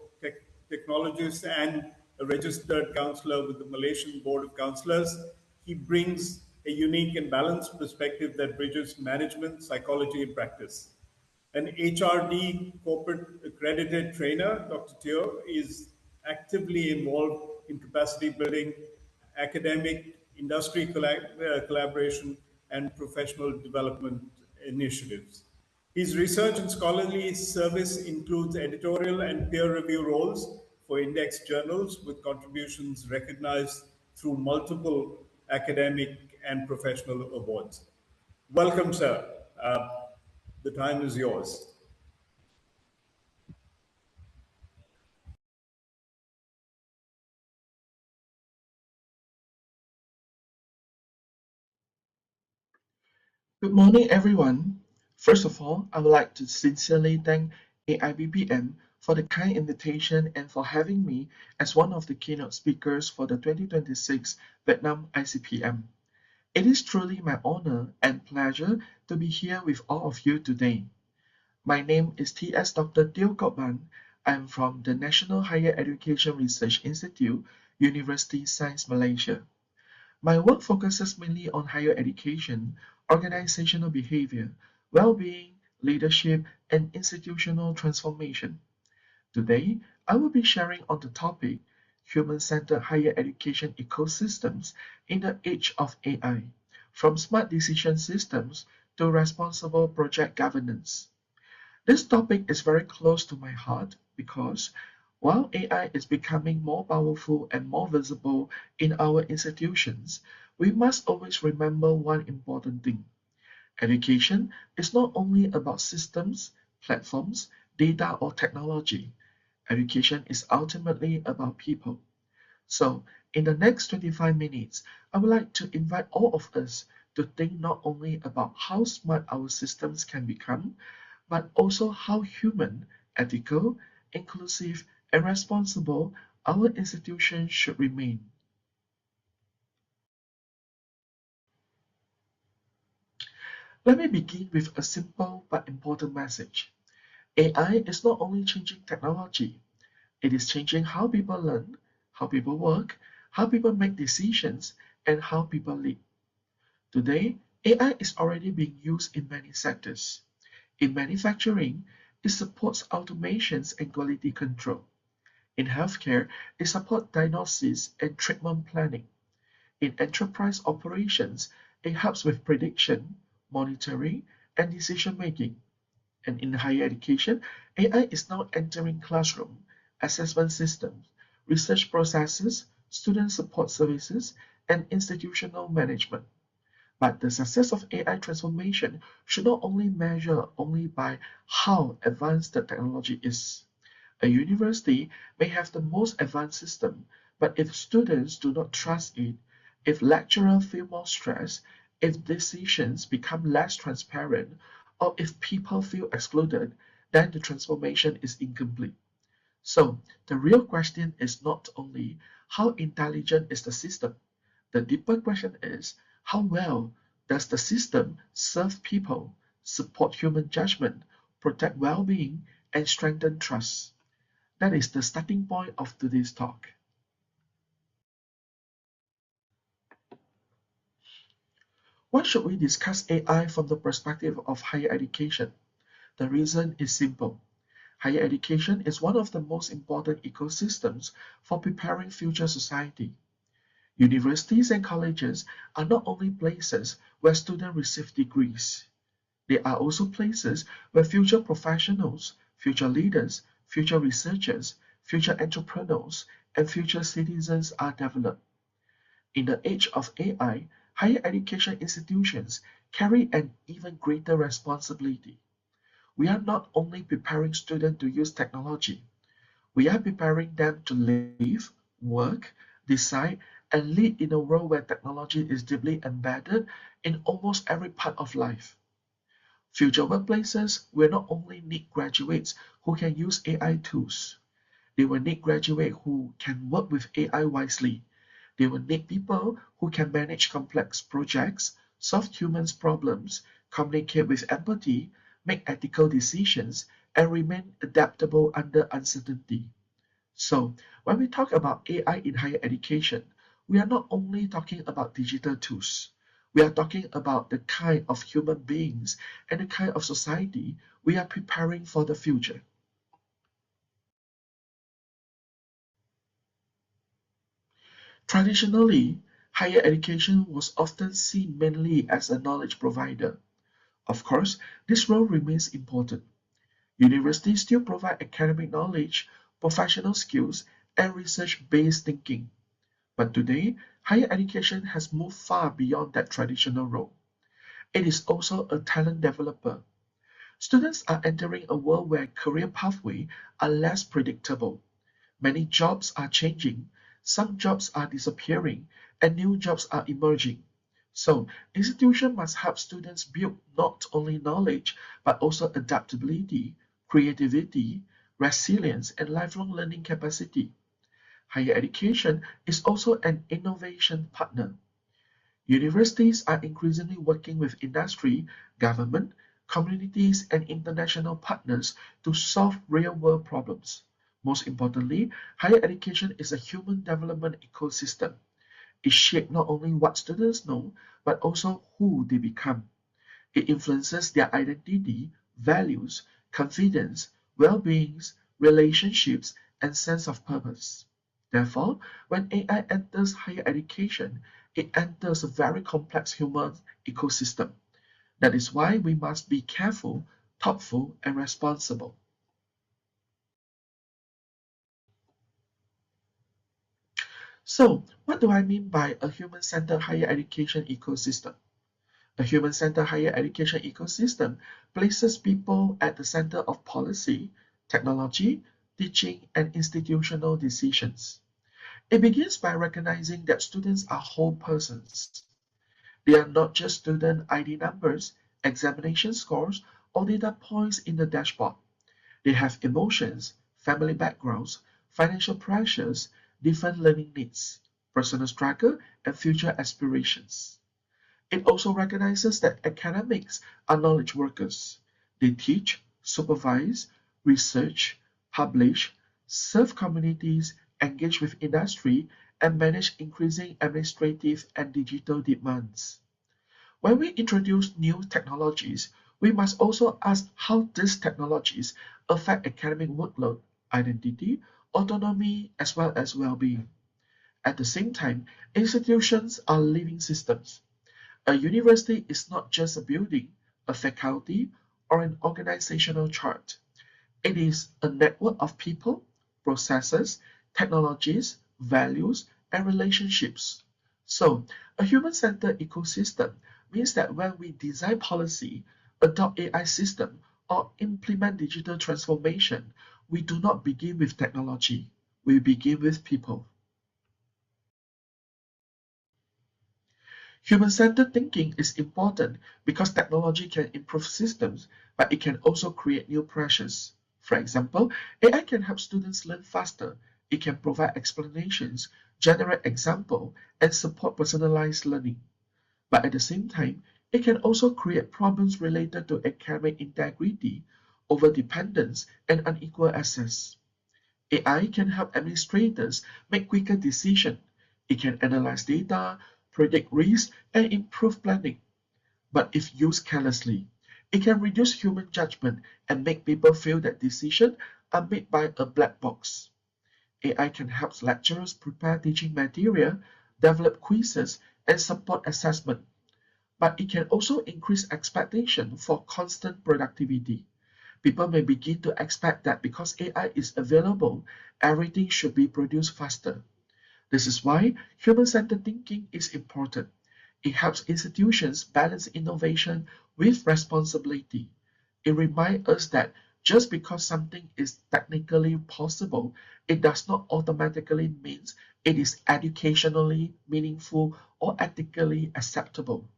Technologists and a registered counselor with the Malaysian Board of Counselors, he brings a unique and balanced perspective that bridges management, psychology, and practice. An HRD corporate accredited trainer, Dr. Teo, is actively involved in capacity building, academic, industry collaboration, and professional development initiatives. His research and scholarly service includes editorial and peer review roles for index journals with contributions recognized through multiple academic and professional awards. Welcome, sir. The time is yours. Good morning, everyone. First of all, I would like to sincerely thank AIBPM for the kind invitation and for having me as one of the keynote speakers for the 2026 Vietnam ICPM. It is truly my honor and pleasure to be here with all of you today. My name is T.S. Dr. Teo Kop Ban. I am from the National Higher Education Research Institute, University Sains, Malaysia. My work focuses mainly on higher education, organizational behavior, well-being, leadership, and institutional transformation. Today, I will be sharing on the topic human-centered higher education ecosystems in the age of AI, from smart decision systems to responsible project governance. This topic is very close to my heart because while AI is becoming more powerful and more visible in our institutions, we must always remember one important thing. Education is not only about systems, platforms, data, or technology. Education is ultimately about people. So, in the next 25 minutes, I would like to invite all of us to think not only about how smart our systems can become, but also how human, ethical, inclusive, and responsible our institutions should remain. Let me begin with a simple but important message. AI is not only changing technology, it is changing how people learn, how people work, how people make decisions, and how people lead. Today, AI is already being used in many sectors. In manufacturing, it supports automations and quality control. In healthcare, it supports diagnosis and treatment planning. In enterprise operations, it helps with prediction, monitoring, and decision making. And in higher education, AI is now entering classroom, assessment systems, research processes, student support services, and institutional management. But the success of AI transformation should not only measure only by how advanced the technology is. A university may have the most advanced system, but if students do not trust it, if lecturers feel more stressed, if decisions become less transparent, or if people feel excluded, then the transformation is incomplete. So, the real question is not only how intelligent is the system, the deeper question is how well does the system serve people, support human judgment, protect well-being, and strengthen trust? That is the starting point of today's talk. Why should we discuss AI from the perspective of higher education? The reason is simple. Higher education is one of the most important ecosystems for preparing future society. Universities and colleges are not only places where students receive degrees, they are also places where future professionals, future leaders, future researchers, future entrepreneurs, and future citizens are developed. In the age of AI, higher education institutions carry an even greater responsibility. We are not only preparing students to use technology, we are preparing them to live, work, decide, and lead in a world where technology is deeply embedded in almost every part of life. Future workplaces will not only need graduates who can use AI tools, they will need graduates who can work with AI wisely. They will need people who can manage complex projects, solve human problems, communicate with empathy, make ethical decisions, and remain adaptable under uncertainty. So, when we talk about AI in higher education, we are not only talking about digital tools. We are talking about the kind of human beings and the kind of society we are preparing for the future. Traditionally, higher education was often seen mainly as a knowledge provider. Of course, this role remains important. Universities still provide academic knowledge, professional skills, and research-based thinking. But today, higher education has moved far beyond that traditional role. It is also a talent developer. Students are entering a world where career pathways are less predictable. Many jobs are changing, some jobs are disappearing, and new jobs are emerging. So, institutions must help students build not only knowledge, but also adaptability, creativity, resilience, and lifelong learning capacity. Higher education is also an innovation partner. Universities are increasingly working with industry, government, communities, and international partners to solve real-world problems. Most importantly, higher education is a human development ecosystem. It shapes not only what students know, but also who they become. It influences their identity, values, confidence, well-being, relationships, and sense of purpose. Therefore, when AI enters higher education, it enters a very complex human ecosystem. That is why we must be careful, thoughtful, and responsible. So, what do I mean by a human-centered higher education ecosystem? A human-centered higher education ecosystem places people at the center of policy, technology, teaching, and institutional decisions. It begins by recognizing that students are whole persons. They are not just student ID numbers, examination scores, or data points in the dashboard. They have emotions, family backgrounds, financial pressures, different learning needs, personal struggle, and future aspirations. It also recognizes that academics are knowledge workers. They teach, supervise, research, publish, serve communities, engage with industry, and manage increasing administrative and digital demands. When we introduce new technologies, we must also ask how these technologies affect academic workload, identity, autonomy, as well as well-being. At the same time, institutions are living systems. A university is not just a building, a faculty, or an organizational chart. It is a network of people, processes, technologies, values, and relationships. So, a human-centered ecosystem means that when we design policy, adopt AI system, or implement digital transformation, we do not begin with technology. We begin with people. Human-centered thinking is important because technology can improve systems, but it can also create new pressures. For example, AI can help students learn faster. It can provide explanations, generate examples, and support personalized learning. But at the same time, it can also create problems related to academic integrity, overdependence, and unequal access. AI can help administrators make quicker decisions. It can analyze data, predict risks, and improve planning. But if used carelessly, it can reduce human judgment and make people feel that decisions are made by a black box. AI can help lecturers prepare teaching material, develop quizzes, and support assessment. But it can also increase expectation for constant productivity. People may begin to expect that because AI is available, everything should be produced faster. This is why human-centered thinking is important. It helps institutions balance innovation with responsibility. It reminds us that just because something is technically possible, it does not automatically mean it is educationally meaningful or ethically acceptable.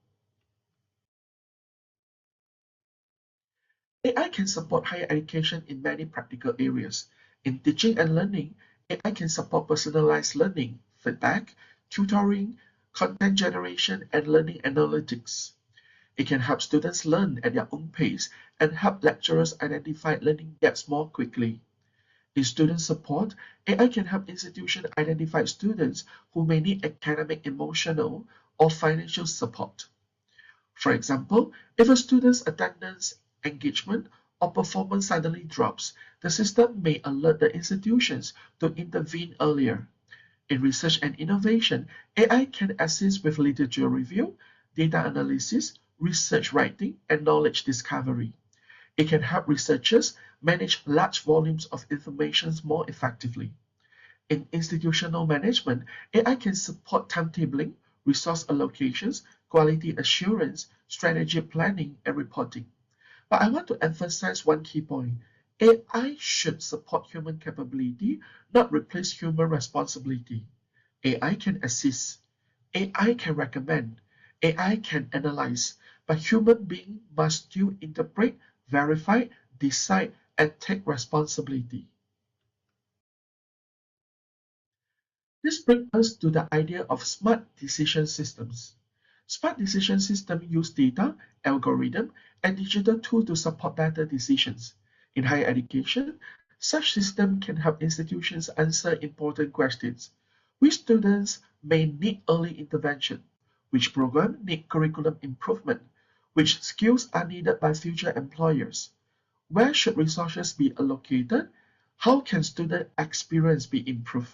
AI can support higher education in many practical areas. In teaching and learning, AI can support personalized learning, feedback, tutoring, content generation, and learning analytics. It can help students learn at their own pace and help lecturers identify learning gaps more quickly. In student support, AI can help institutions identify students who may need academic, emotional, or financial support. For example, if a student's attendance, engagement, or performance suddenly drops, the system may alert the institutions to intervene earlier. In research and innovation, AI can assist with literature review, data analysis, research writing, and knowledge discovery. It can help researchers manage large volumes of information more effectively. In institutional management, AI can support timetabling, resource allocations, quality assurance, strategic planning, and reporting. But I want to emphasize one key point. AI should support human capability, not replace human responsibility. AI can assist. AI can recommend. AI can analyze. But human beings must still interpret, verify, decide, and take responsibility. This brings us to the idea of smart decision systems. Smart decision systems use data, algorithm, and digital tools to support better decisions. In higher education, such systems can help institutions answer important questions. Which students may need early intervention? Which programs need curriculum improvement? Which skills are needed by future employers? Where should resources be allocated? How can student experience be improved?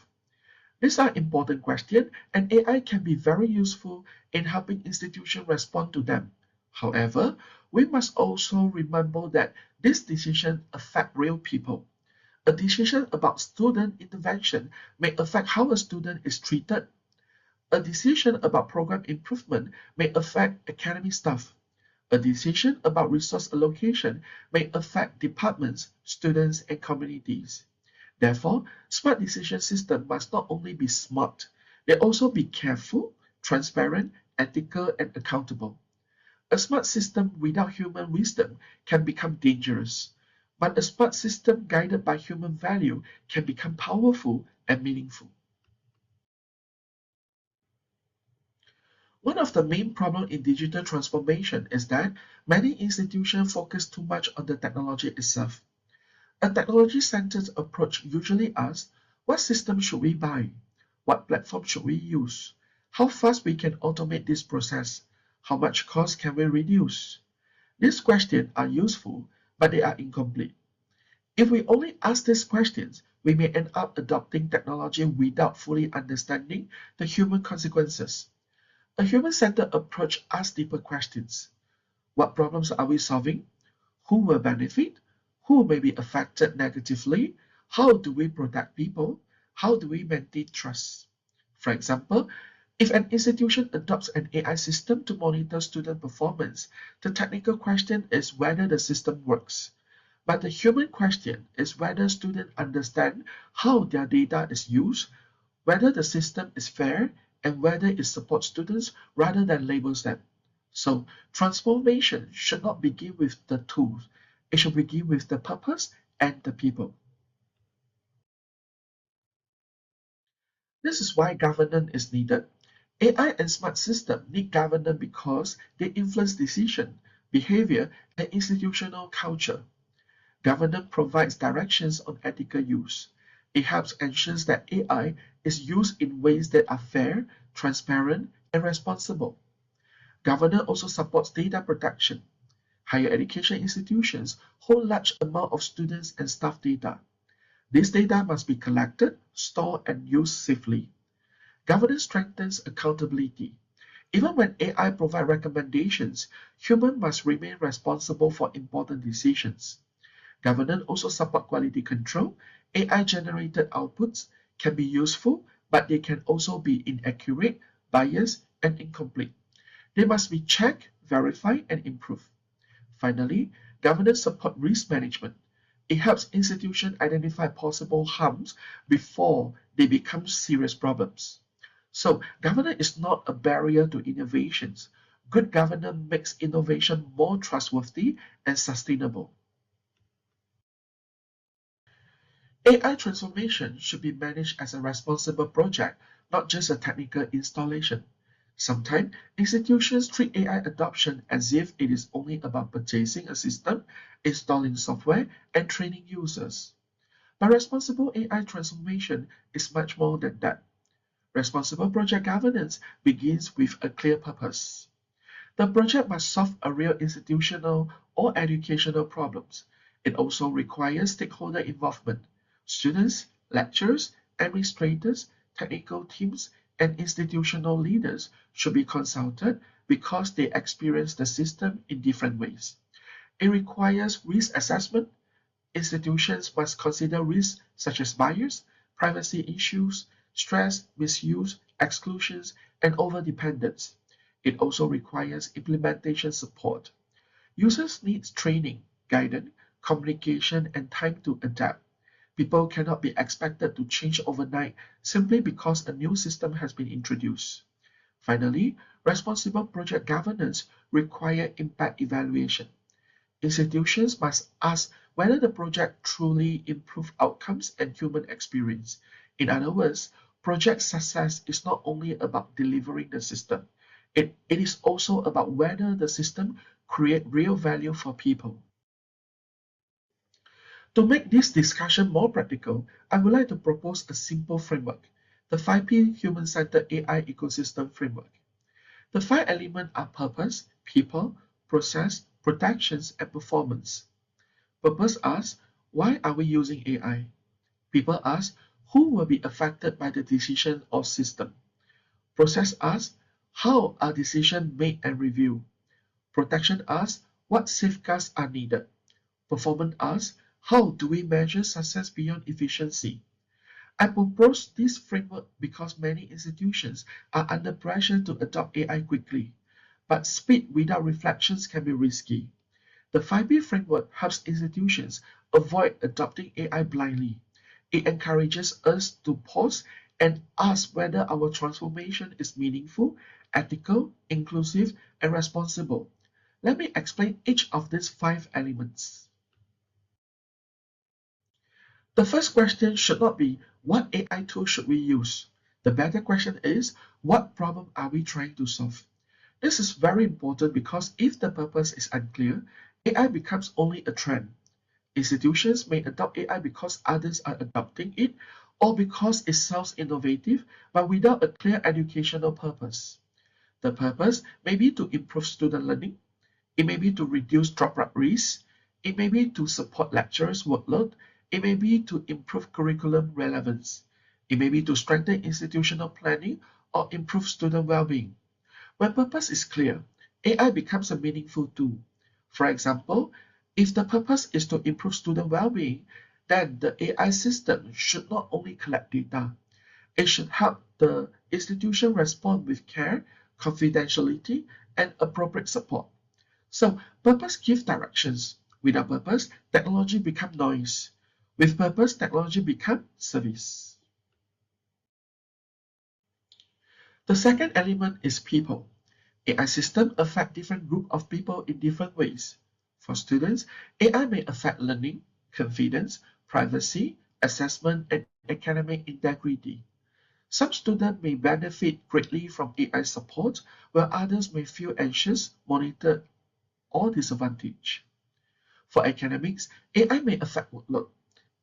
These are important questions, and AI can be very useful in helping institutions respond to them. However, we must also remember that these decisions affect real people. A decision about student intervention may affect how a student is treated. A decision about program improvement may affect academic staff. A decision about resource allocation may affect departments, students, and communities. Therefore, smart decision systems must not only be smart, they also be careful, transparent, ethical, and accountable. A smart system without human wisdom can become dangerous, but a smart system guided by human value can become powerful and meaningful. One of the main problems in digital transformation is that many institutions focus too much on the technology itself. A technology-centered approach usually asks, what system should we buy? What platform should we use? How fast we can automate this process? How much cost can we reduce? These questions are useful, but they are incomplete. If we only ask these questions, we may end up adopting technology without fully understanding the human consequences. A human-centered approach asks deeper questions. What problems are we solving? Who will benefit? Who may be affected negatively? How do we protect people? How do we maintain trust? For example, if an institution adopts an AI system to monitor student performance, the technical question is whether the system works. But the human question is whether students understand how their data is used, whether the system is fair, and whether it supports students rather than labels them. So, transformation should not begin with the tools. It should begin with the purpose and the people. This is why governance is needed. AI and smart systems need governance because they influence decision, behavior, and institutional culture. Governance provides directions on ethical use. It helps ensure that AI is used in ways that are fair, transparent, and responsible. Governance also supports data protection. Higher education institutions hold large amounts of students and staff data. This data must be collected, stored, and used safely. Governance strengthens accountability. Even when AI provides recommendations, humans must remain responsible for important decisions. Governance also supports quality control. AI-generated outputs can be useful, but they can also be inaccurate, biased, and incomplete. They must be checked, verified, and improved. Finally, governance supports risk management. It helps institutions identify possible harms before they become serious problems. So, governance is not a barrier to innovations. Good governance makes innovation more trustworthy and sustainable. AI transformation should be managed as a responsible project, not just a technical installation. Sometimes, institutions treat AI adoption as if it is only about purchasing a system, installing software, and training users. But responsible AI transformation is much more than that. Responsible project governance begins with a clear purpose. The project must solve a real institutional or educational problems. It also requires stakeholder involvement. Students, lecturers, administrators, technical teams, and institutional leaders should be consulted because they experience the system in different ways. It requires risk assessment. Institutions must consider risks such as bias, privacy issues, stress, misuse, exclusions, and overdependence. It also requires implementation support. Users need training, guidance, communication, and time to adapt. People cannot be expected to change overnight simply because a new system has been introduced. Finally, responsible project governance requires impact evaluation. Institutions must ask whether the project truly improves outcomes and human experience. In other words, project success is not only about delivering the system, it is also about whether the system creates real value for people. To make this discussion more practical, I would like to propose a simple framework, the 5P Human-Centered AI Ecosystem Framework. The 5 elements are purpose, people, process, protections, and performance. Purpose asks, why are we using AI? People ask, who will be affected by the decision or system? Process asks, how are decisions made and reviewed? Protection asks, what safeguards are needed? Performance asks, how do we measure success beyond efficiency? I propose this framework because many institutions are under pressure to adopt AI quickly, but speed without reflections can be risky. The 5B framework helps institutions avoid adopting AI blindly. It encourages us to pause and ask whether our transformation is meaningful, ethical, inclusive, and responsible. Let me explain each of these 5 elements. The first question should not be, what AI tool should we use? The better question is, what problem are we trying to solve? This is very important because if the purpose is unclear, AI becomes only a trend. Institutions may adopt AI because others are adopting it or because it sounds innovative but without a clear educational purpose. The purpose may be to improve student learning, it may be to reduce dropout risk, it may be to support lecturers' workload, it may be to improve curriculum relevance, it may be to strengthen institutional planning or improve student well-being. When purpose is clear, AI becomes a meaningful tool. For example, if the purpose is to improve student well-being, then the AI system should not only collect data, it should help the institution respond with care, confidentiality, and appropriate support. So, purpose gives directions. Without purpose, technology becomes noise. With purpose, technology becomes service. The second element is people. AI systems affect different groups of people in different ways. For students, AI may affect learning, confidence, privacy, assessment, and academic integrity. Some students may benefit greatly from AI support, while others may feel anxious, monitored, or disadvantaged. For academics, AI may affect workload,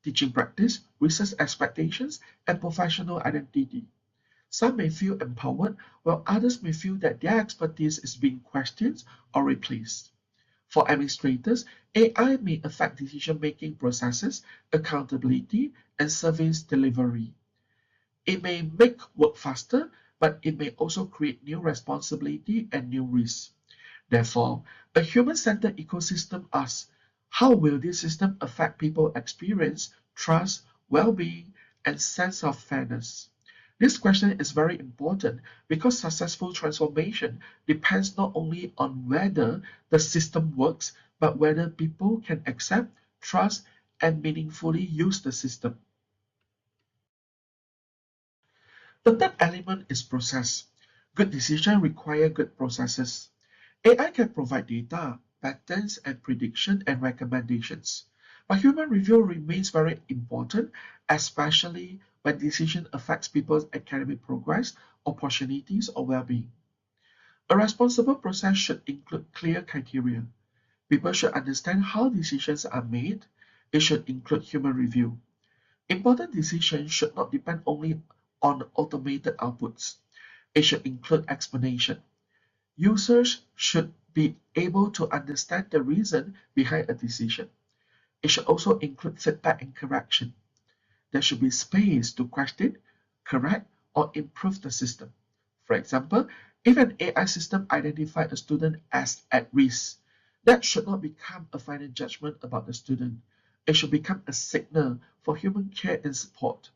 teaching practice, research expectations, and professional identity. Some may feel empowered, while others may feel that their expertise is being questioned or replaced. For administrators, AI may affect decision-making processes, accountability, and service delivery. It may make work faster, but it may also create new responsibility and new risks. Therefore, a human-centered ecosystem asks, how will this system affect people's experience, trust, well-being, and sense of fairness? This question is very important because successful transformation depends not only on whether the system works, but whether people can accept, trust, and meaningfully use the system. The third element is process. Good decisions require good processes. AI can provide data, patterns, and prediction and recommendations. But human review remains very important, especially when decision affects people's academic progress, opportunities, or well-being. A responsible process should include clear criteria. People should understand how decisions are made. It should include human review. Important decisions should not depend only on automated outputs. It should include explanation. Users should be able to understand the reason behind a decision. It should also include feedback and correction. There should be space to question, correct, or improve the system. For example, if an AI system identifies a student as at risk, that should not become a final judgment about the student. It should become a signal for human care and support.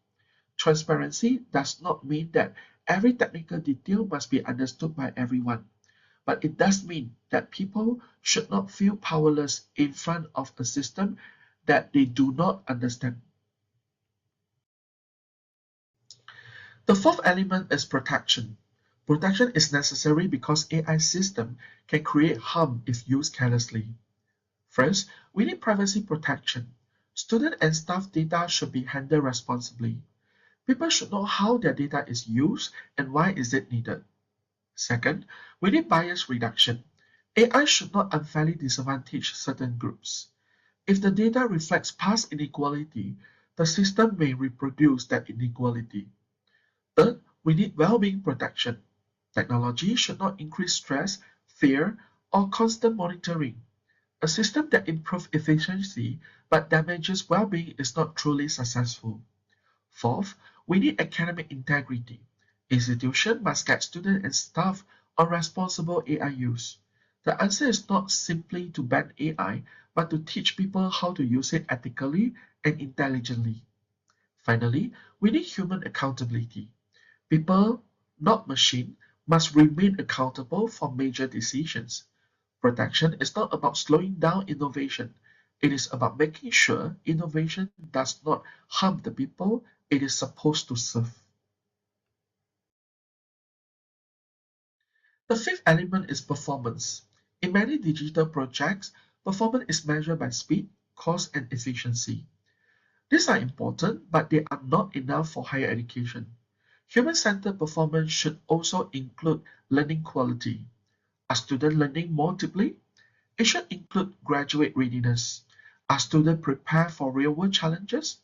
Transparency does not mean that every technical detail must be understood by everyone, but it does mean that people should not feel powerless in front of a system that they do not understand. The fourth element is protection. Protection is necessary because AI system can create harm if used carelessly. First, we need privacy protection. Student and staff data should be handled responsibly. People should know how their data is used and why is it needed. Second, we need bias reduction. AI should not unfairly disadvantage certain groups. If the data reflects past inequality, the system may reproduce that inequality. Third, we need well-being protection. Technology should not increase stress, fear, or constant monitoring. A system that improves efficiency but damages well-being is not truly successful. Fourth, we need academic integrity. Institutions must guide students and staff on responsible AI use. The answer is not simply to ban AI, but to teach people how to use it ethically and intelligently. Finally, we need human accountability. People, not machine, must remain accountable for major decisions. Protection is not about slowing down innovation. It is about making sure innovation does not harm the people it is supposed to serve. The fifth element is performance. In many digital projects, performance is measured by speed, cost, and efficiency. These are important, but they are not enough for higher education. Human-centered performance should also include learning quality. Are students learning more deeply? It should include graduate readiness. Are students prepared for real-world challenges?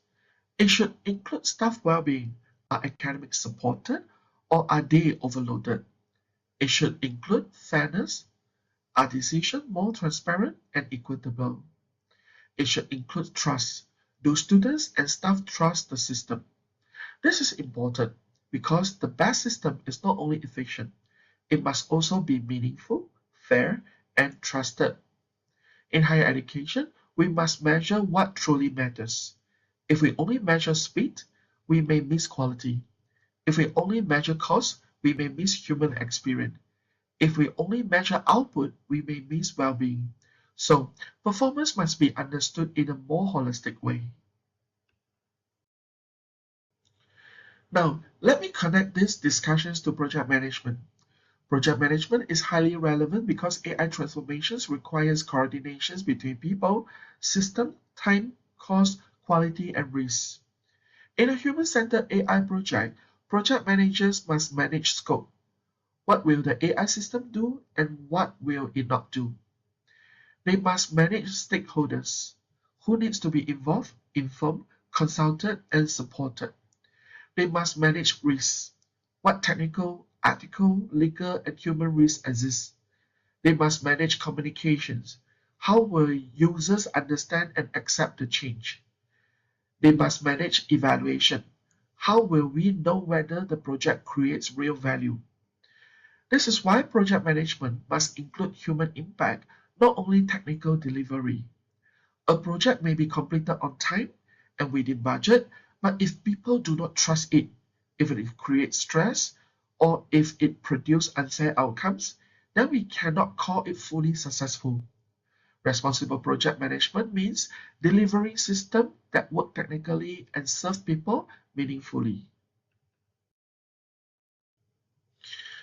It should include staff well-being. Are academics supported or are they overloaded? It should include fairness. Are decisions more transparent and equitable? It should include trust. Do students and staff trust the system? This is important because the best system is not only efficient, it must also be meaningful, fair, and trusted. In higher education, we must measure what truly matters. If we only measure speed, we may miss quality. If we only measure cost, we may miss human experience. If we only measure output, we may miss well-being. So, performance must be understood in a more holistic way. Now, let me connect these discussions to project management. Project management is highly relevant because AI transformations requires coordinations between people, system, time, cost, quality, and risk. In a human-centered AI project, project managers must manage scope. What will the AI system do and what will it not do? They must manage stakeholders. Who needs to be involved, informed, consulted, and supported? They must manage risks. What technical, ethical, legal, and human risks exist? They must manage communications. How will users understand and accept the change? They must manage evaluation. how will we know whether the project creates real value? This is why project management must include human impact, not only technical delivery. A project may be completed on time and within budget, but if people do not trust it, if it creates stress, or if it produces unfair outcomes, then we cannot call it fully successful. Responsible project management means delivering systems that work technically and serve people meaningfully.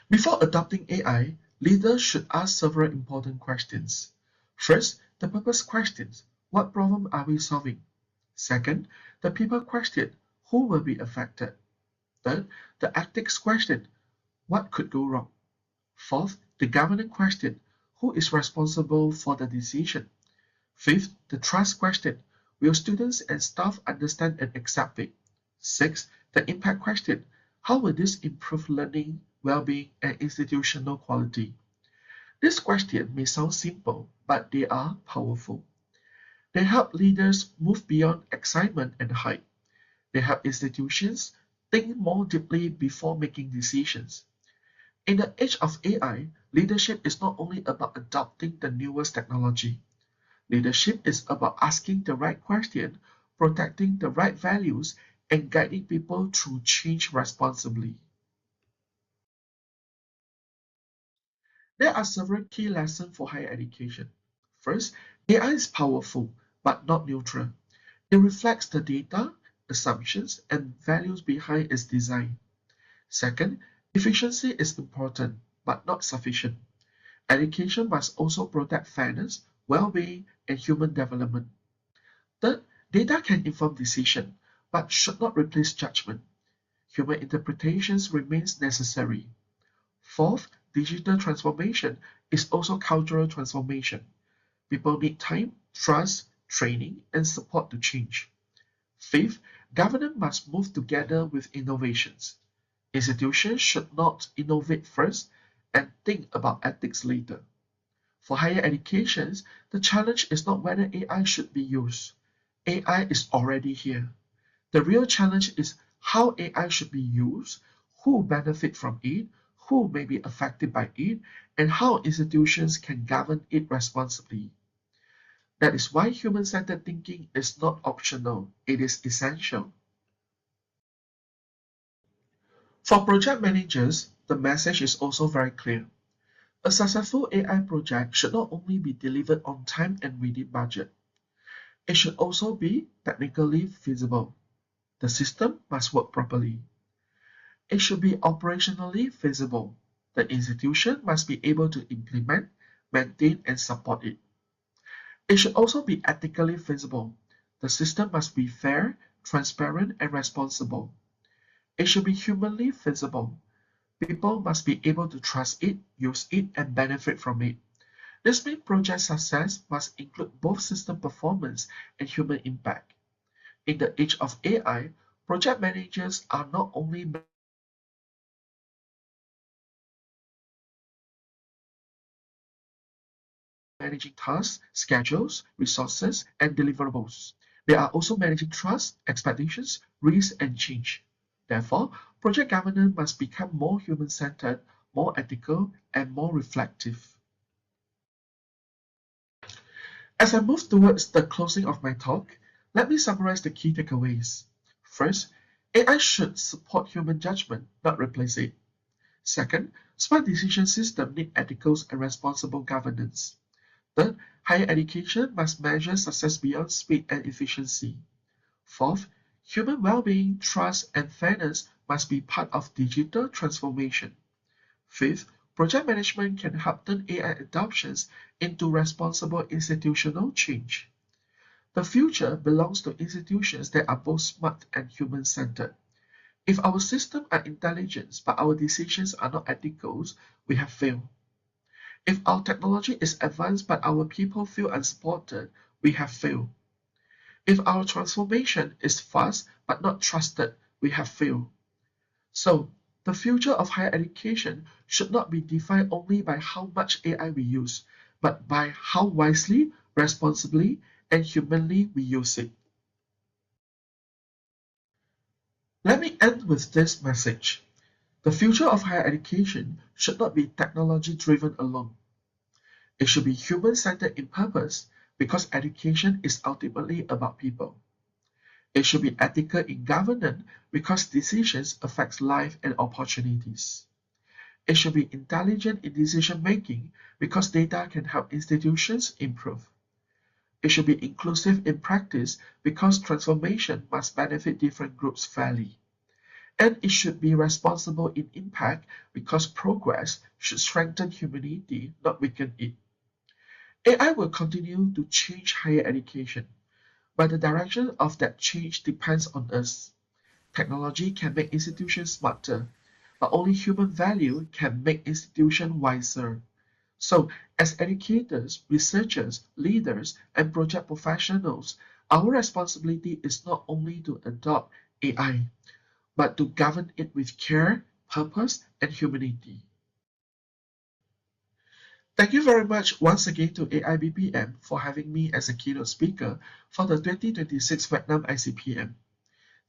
Before adopting AI, leaders should ask several important questions. First, the purpose questions. What problem are we solving? Second, the people question. Who will be affected? Third, the ethics question. What could go wrong? Fourth, the governance question. Who is responsible for the decision? Fifth, the trust question. Will students and staff understand and accept it? Sixth, the impact question. How will this improve learning, well-being, and institutional quality? This question may sound simple, but they are powerful. They help leaders move beyond excitement and hype. They help institutions think more deeply before making decisions. In the age of AI, leadership is not only about adopting the newest technology. Leadership is about asking the right question, protecting the right values, and guiding people through change responsibly. There are several key lessons for higher education. First, AI is powerful but not neutral. It reflects the data, assumptions, and values behind its design. Second, efficiency is important but not sufficient. Education must also protect fairness, well-being, and human development. Third, data can inform decision but should not replace judgment. Human interpretations remains necessary. Fourth, digital transformation is also cultural transformation. People need time, trust, training, and support to change. Fifth, governance must move together with innovations. Institutions should not innovate first and think about ethics later. For higher education, the challenge is not whether AI should be used. AI is already here. The real challenge is how AI should be used, who benefit from it, who may be affected by it, and how institutions can govern it responsibly. That is why human-centered thinking is not optional, it is essential. For project managers, the message is also very clear. A successful AI project should not only be delivered on time and within budget. It should also be technically feasible. The system must work properly. It should be operationally feasible. The institution must be able to implement, maintain, and support it. It should also be ethically feasible. The system must be fair, transparent, and responsible. It should be humanly feasible. People must be able to trust it, use it, and benefit from it. This means project success must include both system performance and human impact. In the age of AI, project managers are not only managing tasks, schedules, resources, and deliverables. They are also managing trust, expectations, risk, and change. Therefore, project governance must become more human-centered, more ethical, and more reflective. As I move towards the closing of my talk, let me summarize the key takeaways. First, AI should support human judgment, not replace it. Second, smart decision systems need ethical and responsible governance. Third, higher education must measure success beyond speed and efficiency. Fourth, human well-being, trust, and fairness must be part of digital transformation. Fifth, project management can help turn AI adoptions into responsible institutional change. The future belongs to institutions that are both smart and human-centered. If our systems are intelligent but our decisions are not ethical, we have failed. If our technology is advanced but our people feel unsupported, we have failed. If our transformation is fast but not trusted, we have failed. So, the future of higher education should not be defined only by how much AI we use, but by how wisely, responsibly, and humanly we use it. Let me end with this message. The future of higher education should not be technology-driven alone. It should be human-centered in purpose because education is ultimately about people. It should be ethical in governance because decisions affect life and opportunities. It should be intelligent in decision-making because data can help institutions improve. It should be inclusive in practice because transformation must benefit different groups fairly. And it should be responsible in impact because progress should strengthen humanity, not weaken it. AI will continue to change higher education, but the direction of that change depends on us. Technology can make institutions smarter, but only human value can make institutions wiser. So, as educators, researchers, leaders, and project professionals, our responsibility is not only to adopt AI, but to govern it with care, purpose, and humanity. Thank you very much once again to AIBPM for having me as a keynote speaker for the 2026 Vietnam ICPM.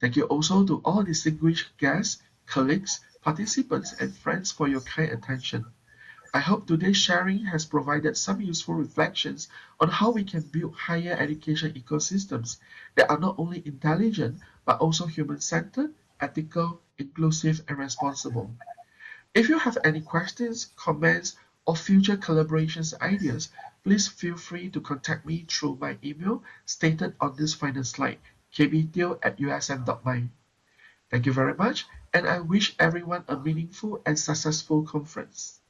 Thank you also to all distinguished guests, colleagues, participants, and friends for your kind attention. I hope today's sharing has provided some useful reflections on how we can build higher education ecosystems that are not only intelligent but also human-centered, ethical, inclusive, and responsible. If you have any questions, comments, or future collaborations ideas, please feel free to contact me through my email stated on this final slide, kbteo@usm.my. Thank you very much, and I wish everyone a meaningful and successful conference.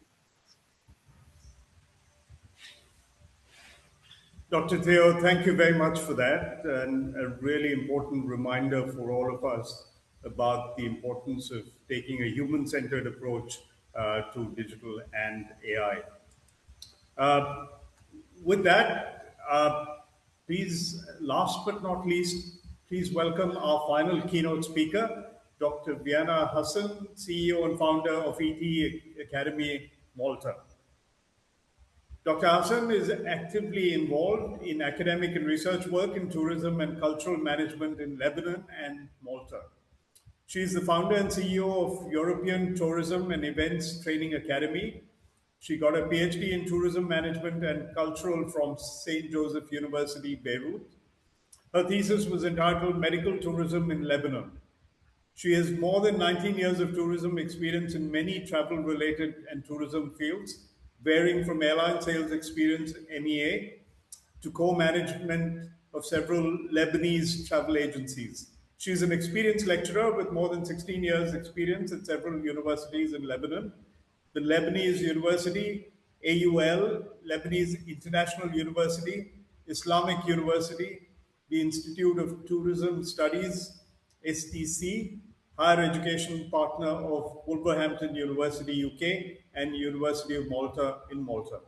Dr. Theo, thank you very much for that, and a really important reminder for all of us about the importance of taking a human-centered approach to digital and AI. With that, please, last but not least, please welcome our final keynote speaker, Dr. Viana Hassan, CEO and founder of ET Academy, Malta. Dr. Hassan is actively involved in academic and research work in tourism and cultural management in Lebanon and Malta. She is the founder and CEO of European Tourism and Events Training Academy. She got a PhD in tourism management and cultural from St. Joseph University, Beirut. Her thesis was entitled Medical Tourism in Lebanon. She has more than 19 years of tourism experience in many travel-related and tourism fields, varying from airline sales experience, MEA, to co-management of several Lebanese travel agencies. She is an experienced lecturer with more than 16 years experience at several universities in Lebanon, the Lebanese University, AUL, Lebanese International University, Islamic University, the Institute of Tourism Studies, STC, higher education partner of Wolverhampton University, UK, and University of Malta in Malta.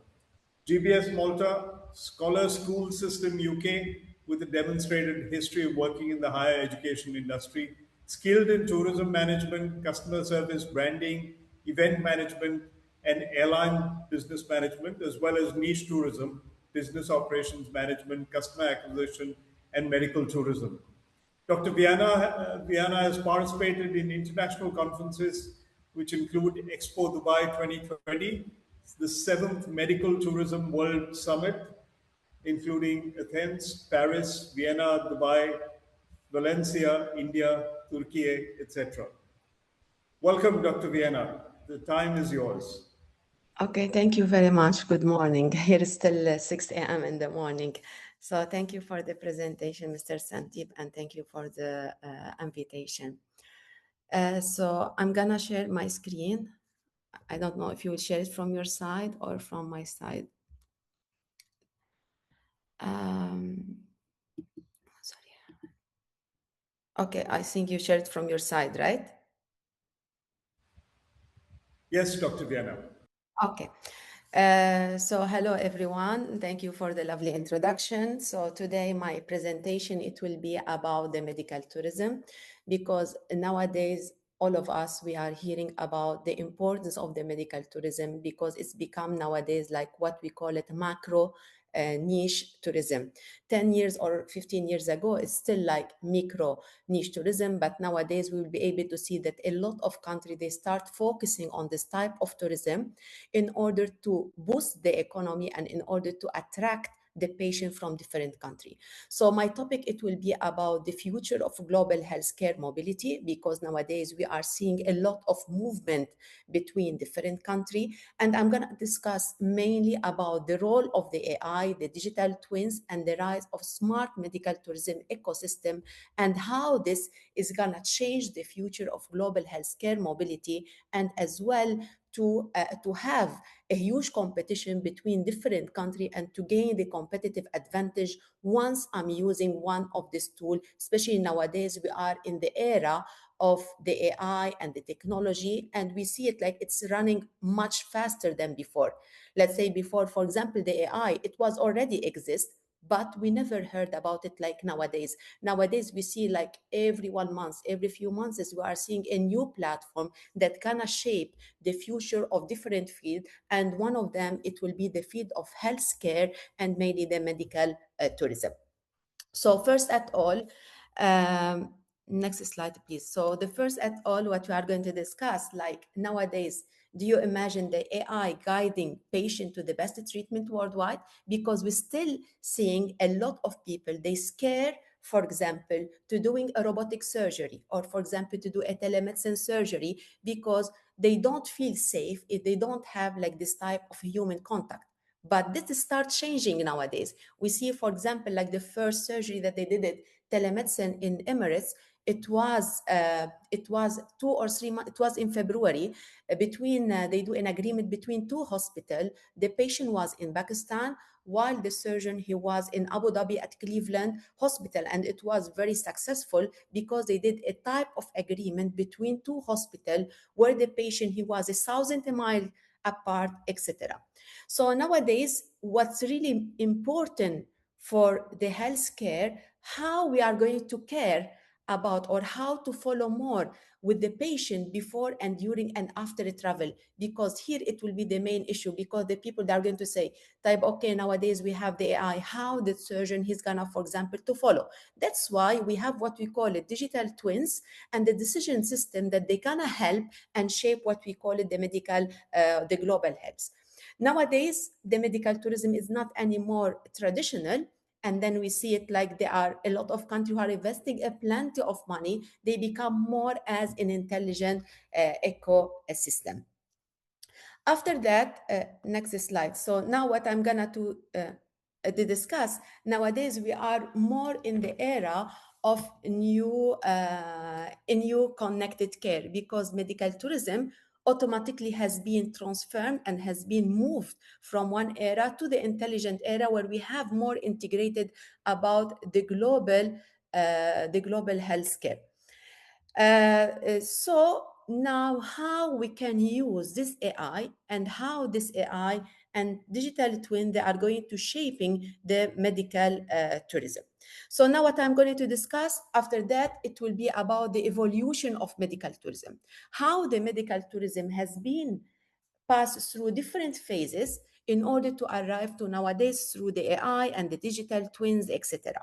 GBS Malta, Scholar School System UK, with a demonstrated history of working in the higher education industry, skilled in tourism management, customer service, branding, event management, and airline business management, as well as niche tourism, business operations management, customer acquisition, and medical tourism. Dr. Viana has participated in international conferences, which include Expo Dubai 2020, the 7th Medical Tourism World Summit, including Athens, Paris, Vienna, Dubai, Valencia, India, Turkey, etc. Welcome, Dr. Viana. The time is yours. Okay, thank you very much. Good morning. Here is still 6 a.m. in the morning. So thank you for the presentation, Mr. Sandeep, and thank you for the invitation. So I'm gonna share my screen. I don't know if you will share it from your side or from my side. Sorry. Okay, I think you shared from your side, right? Yes, Dr. Viana. Okay. So hello everyone. Thank you for the lovely introduction. So today my presentation, it will be about the medical tourism, because nowadays all of us, we are hearing about the importance of the medical tourism, because it's become nowadays like what we call it macro niche tourism. 10 years or 15 years ago, it's still like micro niche tourism, but nowadays we will be able to see that a lot of countries, they start focusing on this type of tourism in order to boost the economy and in order to attract the patient from different country. So my topic, it will be about the future of global healthcare mobility, because nowadays we are seeing a lot of movement between different country, and I'm going to discuss mainly about the role of the AI, the digital twins, and the rise of smart medical tourism ecosystem, and how this is going to change the future of global healthcare mobility, and as well to have a huge competition between different countries and to gain the competitive advantage once I'm using one of these tools. Especially nowadays, we are in the era of the AI and the technology, and we see it like it's running much faster than before. Let's say before, for example, the AI, it was already exist, but we never heard about it like nowadays. Nowadays, we see like every 1 month, every few months, we are seeing a new platform that kind of shape the future of different fields. And one of them, it will be the field of healthcare and mainly the medical tourism. So first at all, next slide, please. So the first at all, what we are going to discuss, like nowadays, do you imagine the AI guiding patient to the best treatment worldwide? Because we're still seeing a lot of people, they scare, for example, to doing a robotic surgery, or for example, to do a telemedicine surgery, because they don't feel safe if they don't have like this type of human contact. But this starts changing nowadays. We see, for example, like the first surgery that they did it, telemedicine in Emirates, it was 2 or 3 months, it was in February, they do an agreement between two hospitals. The patient was in Pakistan, while the surgeon, he was in Abu Dhabi at Cleveland Hospital, and it was very successful because they did a type of agreement between two hospitals where the patient, he was 1,000 miles apart, etc. So nowadays, what's really important for the healthcare, how we are going to care about, or how to follow more with the patient before and during and after the travel, because here it will be the main issue, because the people, they are going to say, type, okay, nowadays we have the AI, how the surgeon, he's gonna, for example, to follow. That's why we have what we call it digital twins and the decision system that they gonna help and shape what we call it the medical, the global health. Nowadays, the medical tourism is not anymore traditional. And then we see it like there are a lot of countries who are investing a plenty of money. They become more as an intelligent ecosystem. After that, next slide. So now what I'm gonna to discuss, nowadays we are more in the era of new connected care, because medical tourism automatically has been transformed and has been moved from one era to the intelligent era, where we have more integrated about the global healthcare. So now how we can use this AI, and how this AI and digital twin, they are going to shaping the medical tourism. So now what I'm going to discuss after that, it will be about the evolution of medical tourism, how the medical tourism has been passed through different phases in order to arrive to nowadays through the AI and the digital twins, etc.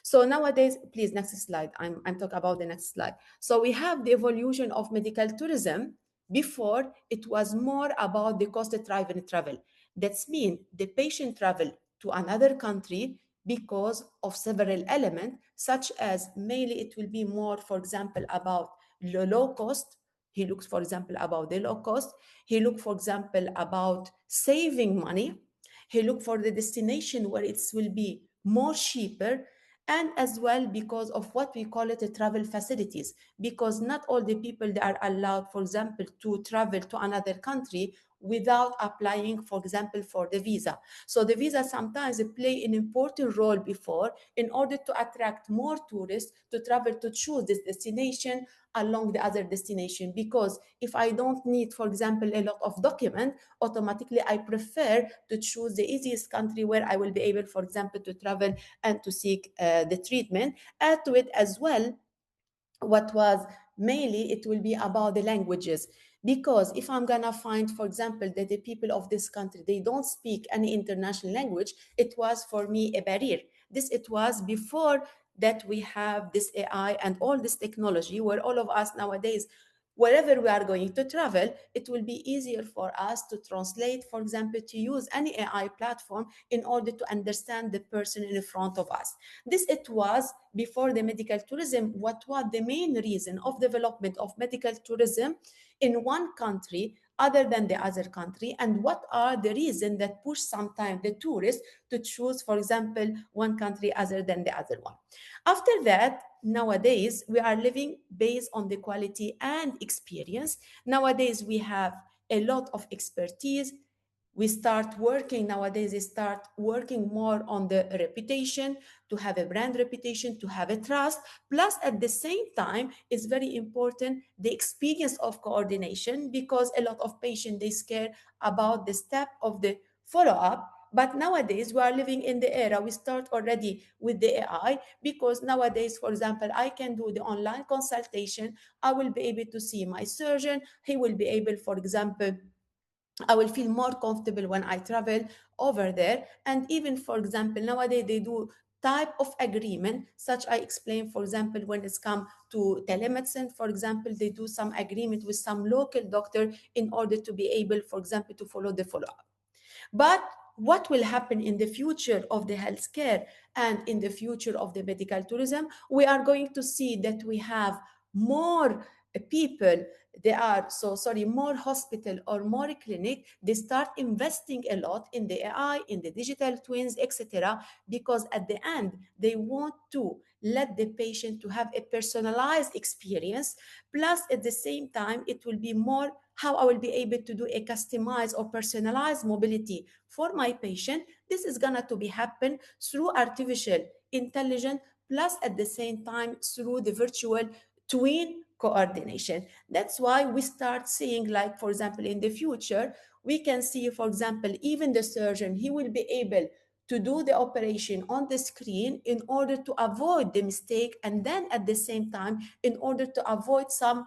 So nowadays, please, next slide. I'm talking about the next slide. So we have the evolution of medical tourism. Before, it was more about the cost of travel. That's mean the patient travel to another country because of several elements, such as mainly it will be more, for example, about low cost. He looks, for example, about the low cost. He look, for example, about saving money. He look for the destination where it will be more cheaper, and as well because of what we call it the travel facilities, because not all the people that are allowed, for example, to travel to another country without applying, for example, for the visa. So the visa sometimes play an important role before in order to attract more tourists to travel to choose this destination along the other destination. Because if I don't need, for example, a lot of document, automatically I prefer to choose the easiest country where I will be able, for example, to travel and to seek the treatment. Add to it as well, what was mainly, it will be about the languages, Because if I'm gonna find, for example, that the people of this country, they don't speak any international language, it was for me a barrier. This, it was before that we have this AI and all this technology, where all of us nowadays, wherever we are going to travel, it will be easier for us to translate, for example, to use any AI platform in order to understand the person in front of us. This, it was before the medical tourism. What was the main reason of development of medical tourism in one country other than the other country, and what are the reasons that push sometimes the tourists to choose, for example, one country other than the other one. After that, nowadays we are living based on the quality and experience. Nowadays we have a lot of expertise. We start working nowadays, they start working more on the reputation, to have a brand reputation, to have a trust. Plus, at the same time, it's very important the experience of coordination, because a lot of patients, they scare about the step of the follow-up. But nowadays, we are living in the era, we start already with the AI, because nowadays, for example, I can do the online consultation. I will be able to see my surgeon. He will be able, for example, I will feel more comfortable when I travel over there. And even, for example, nowadays they do type of agreement, such I explained, for example, when it's come to telemedicine, for example, they do some agreement with some local doctor in order to be able, for example, to follow the follow-up. But what will happen in the future of the healthcare and in the future of the medical tourism? We are going to see that we have more people, they are so sorry, more hospital or more clinic, they start investing a lot in the AI, in the digital twins, etc., because at the end they want to let the patient to have a personalized experience. Plus, at the same time, it will be more how I will be able to do a customized or personalized mobility for my patient. This is gonna to be happen through artificial intelligence, plus at the same time through the virtual twin coordination. That's why we start seeing, like, for example, in the future, we can see, for example, even the surgeon, he will be able to do the operation on the screen in order to avoid the mistake, and then at the same time, in order to avoid some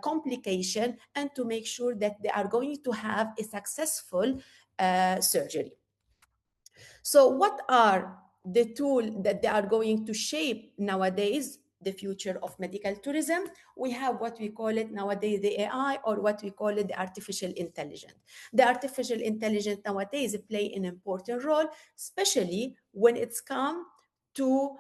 complication, and to make sure that they are going to have a successful surgery. So what are the tools that they are going to shape nowadays the future of medical tourism? We have what we call it nowadays the AI, or what we call it the artificial intelligence. The artificial intelligence nowadays play an important role, especially when it's come to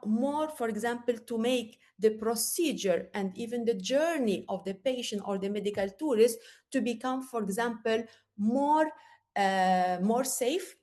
more, for example, to make the procedure and even the journey of the patient or the medical tourist to become, for example, more safe,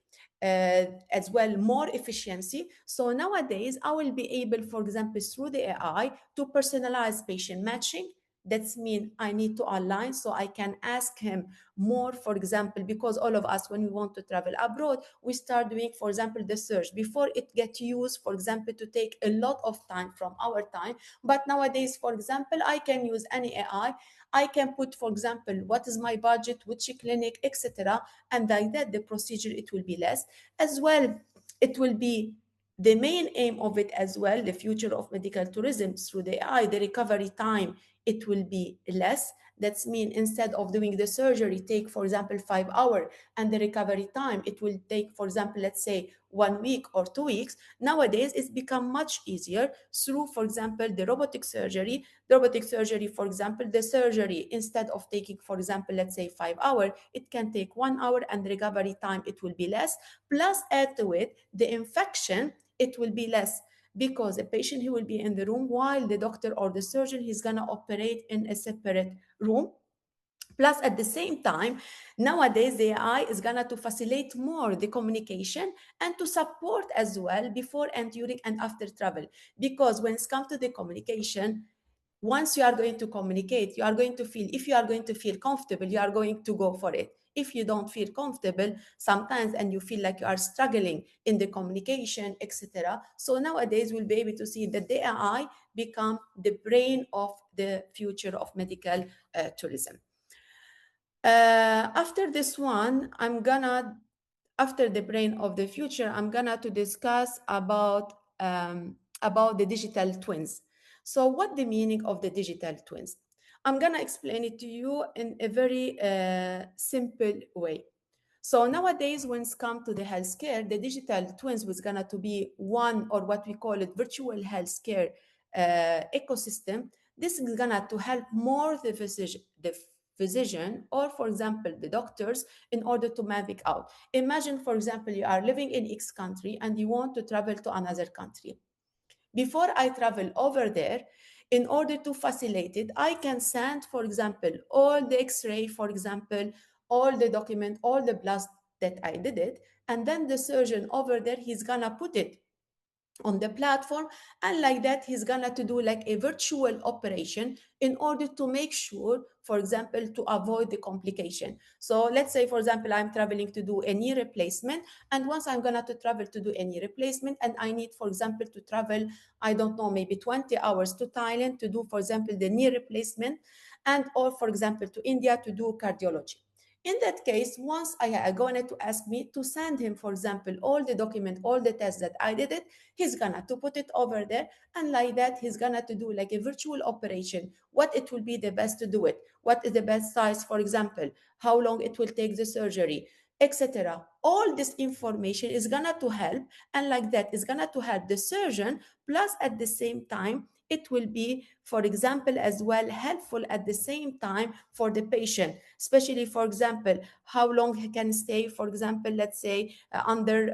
as well more efficiency. So nowadays I will be able, for example, through the AI to personalize patient matching. That's mean I need to align, so I can ask him more, for example, because all of us, when we want to travel abroad, we start doing, for example, the search before it get used, for example, to take a lot of time from our time. But nowadays, for example, I can use any AI. I can put, for example, what is my budget, which clinic, etc. And like that, the procedure, it will be less. As well, it will be the main aim of it as well, the future of medical tourism through the AI, the recovery time, it will be less. That's mean instead of doing the surgery, take, for example, 5 hours, and the recovery time, it will take, for example, let's say 1 week or 2 weeks. Nowadays, it's become much easier through, for example, the robotic surgery. The robotic surgery, for example, the surgery, instead of taking, for example, let's say 5 hours, it can take 1 hour, and the recovery time, it will be less. Plus, add to it, the infection, it will be less, because the patient, he will be in the room while the doctor or the surgeon, he's going to operate in a separate room. Plus, at the same time, nowadays, the AI is going to facilitate more the communication and to support as well before and during and after travel. Because when it's come to the communication, once you are going to communicate, you are going to feel, if you are going to feel comfortable, you are going to go for it. If you don't feel comfortable sometimes, and you feel like you are struggling in the communication, etc. So nowadays we'll be able to see that the AI become the brain of the future of medical tourism. After this one, after the brain of the future, I'm gonna to discuss about the digital twins. So what the meaning of the digital twins? I'm gonna explain it to you in a very simple way. So nowadays, when it's come to the healthcare, the digital twins was gonna to be one, or what we call it, virtual healthcare ecosystem. This is gonna to help more the physician, or for example the doctors, in order to map it out. Imagine, for example, you are living in X country and you want to travel to another country. Before I travel over there, in order to facilitate it, I can send, for example, all the X-ray, for example, all the document, all the blast that I did it, and then the surgeon over there, he's gonna put it on the platform, and like that he's gonna to do like a virtual operation in order to make sure, for example, to avoid the complication. So let's say, for example, I'm traveling to do a knee replacement, and once I'm gonna to travel to do a knee replacement, and I need, for example, to travel, I don't know, maybe 20 hours to Thailand to do, for example, the knee replacement, and or for example to India to do cardiology. In that case, once I going to ask me to send him, for example, all the document, all the tests that I did it, he's gonna to put it over there, and like that, he's gonna to do like a virtual operation. What it will be the best to do it? What is the best size, for example? How long it will take the surgery, etc. All this information is gonna to help, and like that is gonna to help the surgeon. Plus, at the same time, it will be, for example, as well helpful at the same time for the patient, especially, for example, how long he can stay, for example, let's say under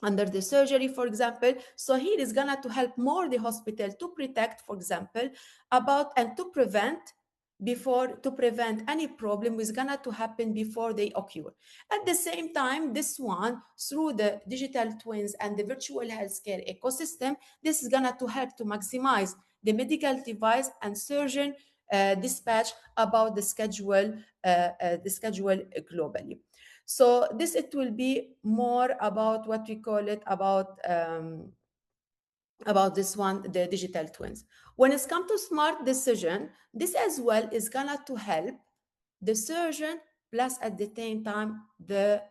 the surgery, for example. So here is gonna to help more the hospital to protect, for example, about and to prevent any problem is gonna to happen before they occur. At the same time, this one, through the digital twins and the virtual healthcare ecosystem, this is gonna to help to maximize the medical device and surgeon dispatch about the schedule globally. So this, it will be more about what we call it about this one, the digital twins. When it's come to smart decision, this as well is gonna to help the surgeon, plus at the same time the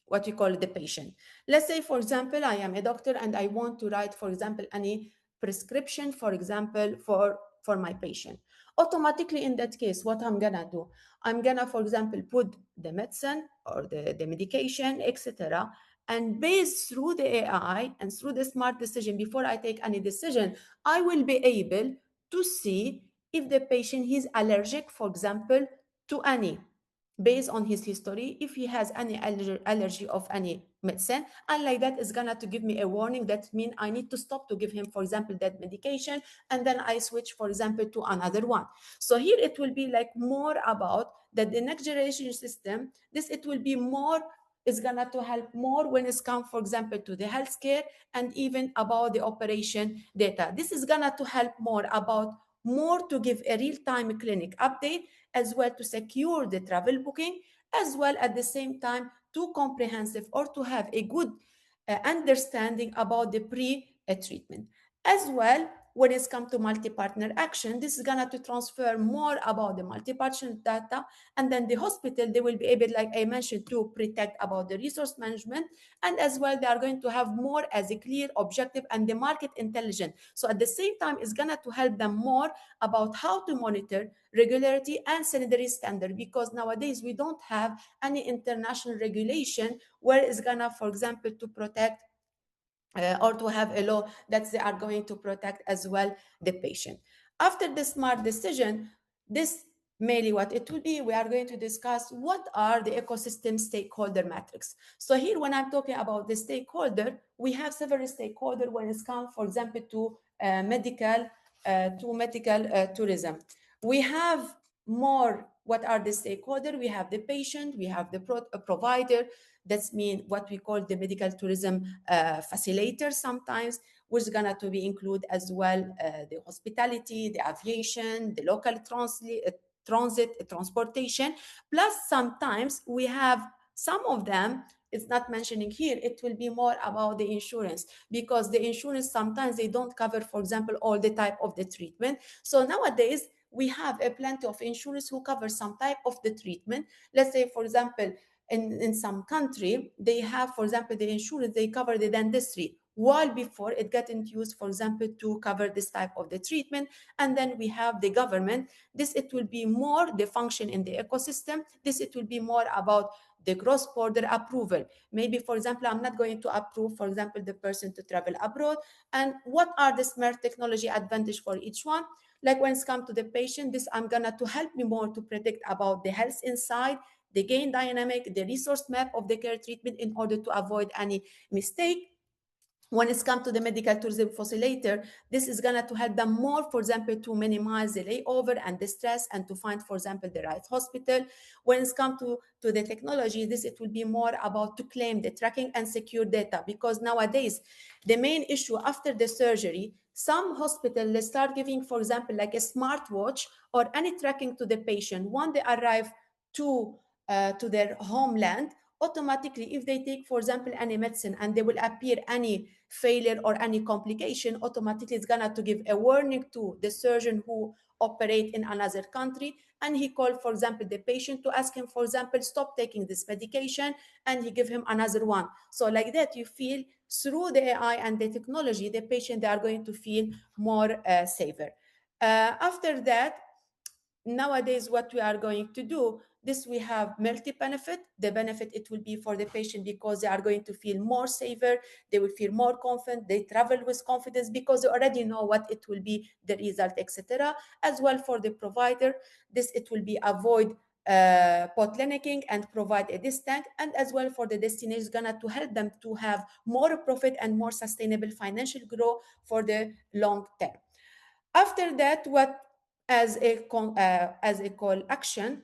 what we call the patient. Let's say, for example, I am a doctor and I want to write, for example, any prescription, for example, for my patient. Automatically, in that case, what I'm gonna do, I'm gonna, for example, put the medicine or the medication, etc. And based through the AI and through the smart decision, before I take any decision, I will be able to see if the patient is allergic, for example, to any, based on his history, if he has any allergy of any medicine, and like that is gonna to give me a warning. That means I need to stop to give him, for example, that medication, and then I switch, for example, to another one. So here it will be like more about that the next generation system, this it will be more, is gonna to help more when it's come, for example, to the healthcare and even about the operation data. This is gonna to help more about more to give a real-time clinic update, as well to secure the travel booking, as well at the same time to comprehensive or to have a good understanding about the pre-treatment. As well, when it's come to multi-partner action, this is gonna to transfer more about the multi-partner data, and then the hospital, they will be able, like I mentioned, to protect about the resource management, and as well they are going to have more as a clear objective and the market intelligence. So at the same time, it's gonna to help them more about how to monitor regularity and sanitary standard, because nowadays we don't have any international regulation where it's gonna, for example, to protect or to have a law that they are going to protect as well the patient. After the smart decision, this mainly what it will be, we are going to discuss what are the ecosystem stakeholder metrics. So here, when I'm talking about the stakeholder, we have several stakeholders when it's come, for example, to medical tourism. We have more, what are the stakeholders? We have the patient, we have the provider, that's mean what we call the medical tourism facilitator sometimes, which is gonna to be include as well the hospitality, the aviation, the local transportation. Plus sometimes we have some of them, it's not mentioning here, it will be more about the insurance, because the insurance sometimes they don't cover, for example, all the type of the treatment. So nowadays we have a plenty of insurance who cover some type of the treatment. Let's say, for example, in some country, they have, for example, the insurance, they cover the dentistry. while before it got used, for example, to cover this type of the treatment. And then we have the government. This, it will be more the function in the ecosystem. This, it will be more about the cross-border approval. Maybe, for example, I'm not going to approve, for example, the person to travel abroad. And what are the smart technology advantage for each one? Like when it's come to the patient, this I'm gonna to help me more to predict about the health inside, the gain dynamic, the resource map of the care treatment in order to avoid any mistake. When it's come to the medical tourism facilitator, this is going to help them more, for example, to minimize the layover and the stress and to find, for example, the right hospital. When it's come to the technology, this, it will be more about to claim the tracking and secure data, because nowadays the main issue after the surgery, some hospitals, they start giving, for example, like a smartwatch or any tracking to the patient. When they arrive to their homeland, automatically, if they take, for example, any medicine and they will appear any failure or any complication, automatically it's gonna to give a warning to the surgeon who operate in another country, and he called, for example, the patient to ask him, for example, stop taking this medication, and he give him another one. So like that, you feel through the AI and the technology, the patient, they are going to feel more safer. After that, nowadays, what we are going to do, this we have multi-benefit. The benefit, it will be for the patient because they are going to feel more safer, they will feel more confident, they travel with confidence because they already know what it will be, the result, etc. As well for the provider, this, it will be avoid bottlenecking and provide a distance, and as well for the destination, is gonna to help them to have more profit and more sustainable financial growth for the long term. After that, what as a call action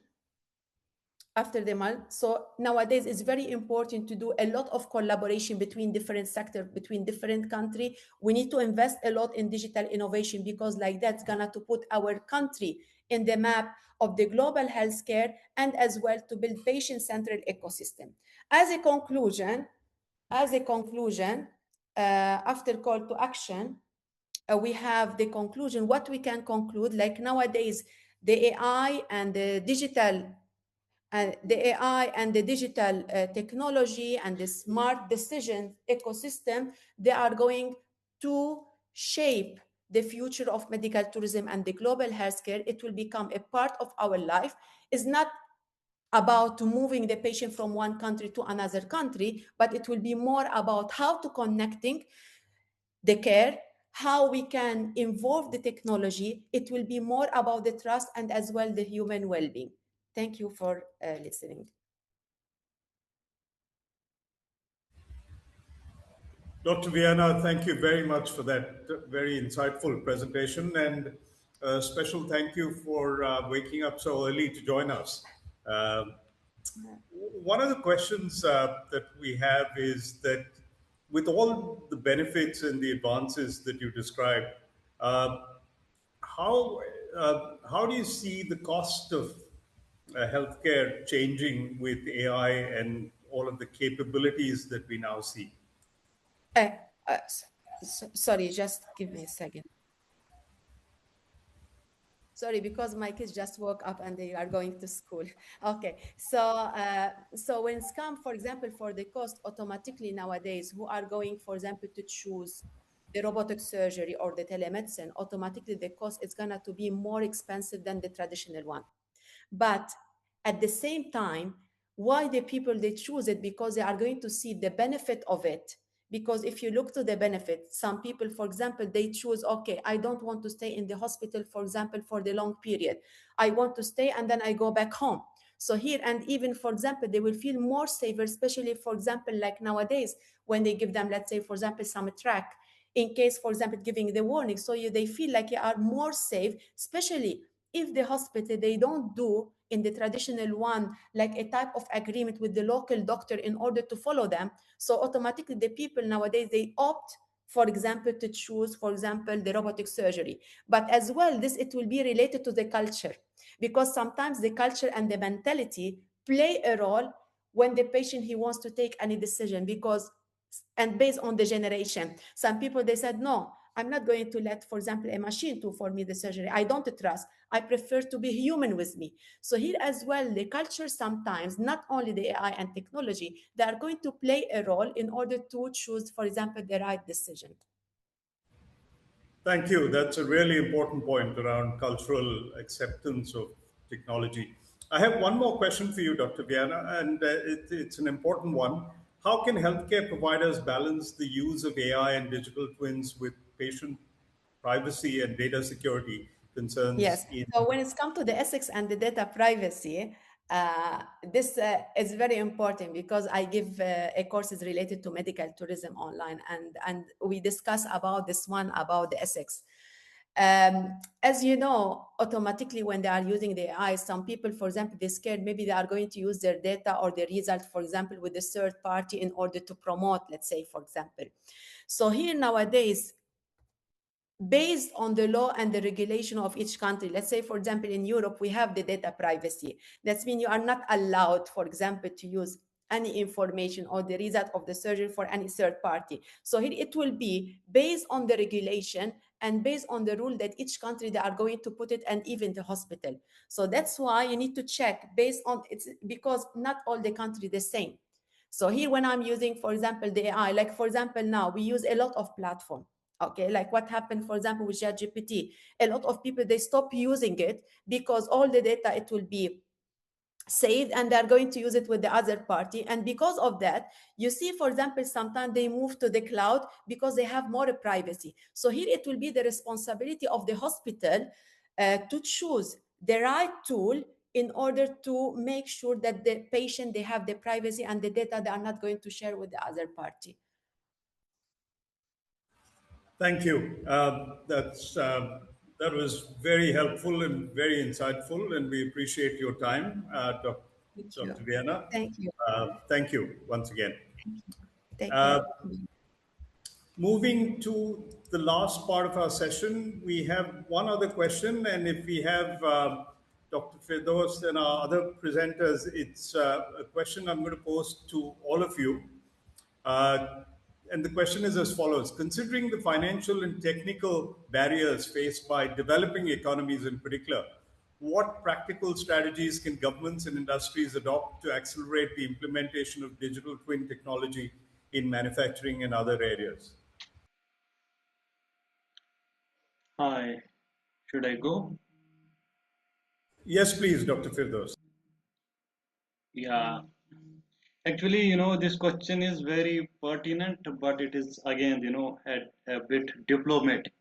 after the month. So nowadays it's very important to do a lot of collaboration between different sectors, between different countries. We need to invest a lot in digital innovation, because like that's gonna to put our country in the map of the global healthcare, and as well to build patient-centered ecosystem. As a conclusion, after call to action, we have the conclusion. What we can conclude, like nowadays, the AI and the digital technology and the smart decision ecosystem, they are going to shape the future of medical tourism and the global healthcare. It will become a part of our life. It's not about moving the patient from one country to another country, but it will be more about how to connecting the care, how we can involve the technology. It will be more about the trust and as well the human well-being. Thank you for listening. Dr. Viana, thank you very much for that very insightful presentation, and a special thank you for waking up so early to join us. One of the questions that we have is that with all the benefits and the advances that you described, how do you see the cost of healthcare changing with AI and all of the capabilities that we now see? Sorry, just give me a second. Sorry, because my kids just woke up and they are going to school. Okay, so when it's come, for example, for the cost, automatically nowadays, who are going, for example, to choose the robotic surgery or the telemedicine, automatically the cost is gonna to be more expensive than the traditional one. But at the same time, why the people, they choose it? Because they are going to see the benefit of it. Because if you look to the benefit, some people, for example, they choose, okay, I don't want to stay in the hospital, for example, for the long period. I want to stay and then I go back home. So here, and even, for example, they will feel more safer, especially, for example, like nowadays, when they give them, let's say, for example, some track, in case, for example, giving the warning. So they feel like they are more safe, especially if the hospital, they don't do in the traditional one, like a type of agreement with the local doctor in order to follow them. So automatically the people nowadays, they opt, for example, to choose, for example, the robotic surgery. But as well, this, it will be related to the culture, because sometimes the culture and the mentality play a role when the patient, he wants to take any decision, because, and based on the generation, some people, they said, no, I'm not going to let, for example, a machine do for me the surgery. I don't trust. I prefer to be human with me. So here as well, the culture sometimes, not only the AI and technology, they are going to play a role in order to choose, for example, the right decision. Thank you. That's a really important point around cultural acceptance of technology. I have one more question for you, Dr. Viana, and it's an important one. How can healthcare providers balance the use of AI and digital twins with patient privacy and data security Yes. concerns in? So when it's come to the ethics and the data privacy, this is very important because I give courses related to medical tourism online, and we discuss about this one about the ethics. As you know, automatically when they are using the AI, some people, for example, they're scared maybe they are going to use their data or their result, for example, with a third party in order to promote, let's say, for example. So here nowadays, based on the law and the regulation of each country. Let's say, for example, in Europe, we have the data privacy. That means you are not allowed, for example, to use any information or the result of the surgery for any third party. So here it will be based on the regulation and based on the rule that each country they are going to put it, and even the hospital. So that's why you need to check based on it's because not all the country the same. So here when I'm using, for example, the AI, like for example, now we use a lot of platform. Okay, like what happened, for example, with ChatGPT. A lot of people, they stop using it because all the data, it will be saved and they're going to use it with the other party. And because of that, you see, for example, sometimes they move to the cloud because they have more privacy. So here it will be the responsibility of the hospital to choose the right tool in order to make sure that the patient, they have the privacy and the data they are not going to share with the other party. Thank you. That was very helpful and very insightful, and we appreciate your time, Dr. Viana. Thank you. Thank you once again. Take care. Moving to the last part of our session, we have one other question, and if we have Dr. Firdous and our other presenters, it's a question I'm going to pose to all of you. And the question is as follows. Considering the financial and technical barriers faced by developing economies in particular, what practical strategies can governments and industries adopt to accelerate the implementation of digital twin technology in manufacturing and other areas? Hi, should I go? Yes, please, Dr. Firdous. Yeah. Actually, this question is very pertinent, but it is again, a bit diplomatic.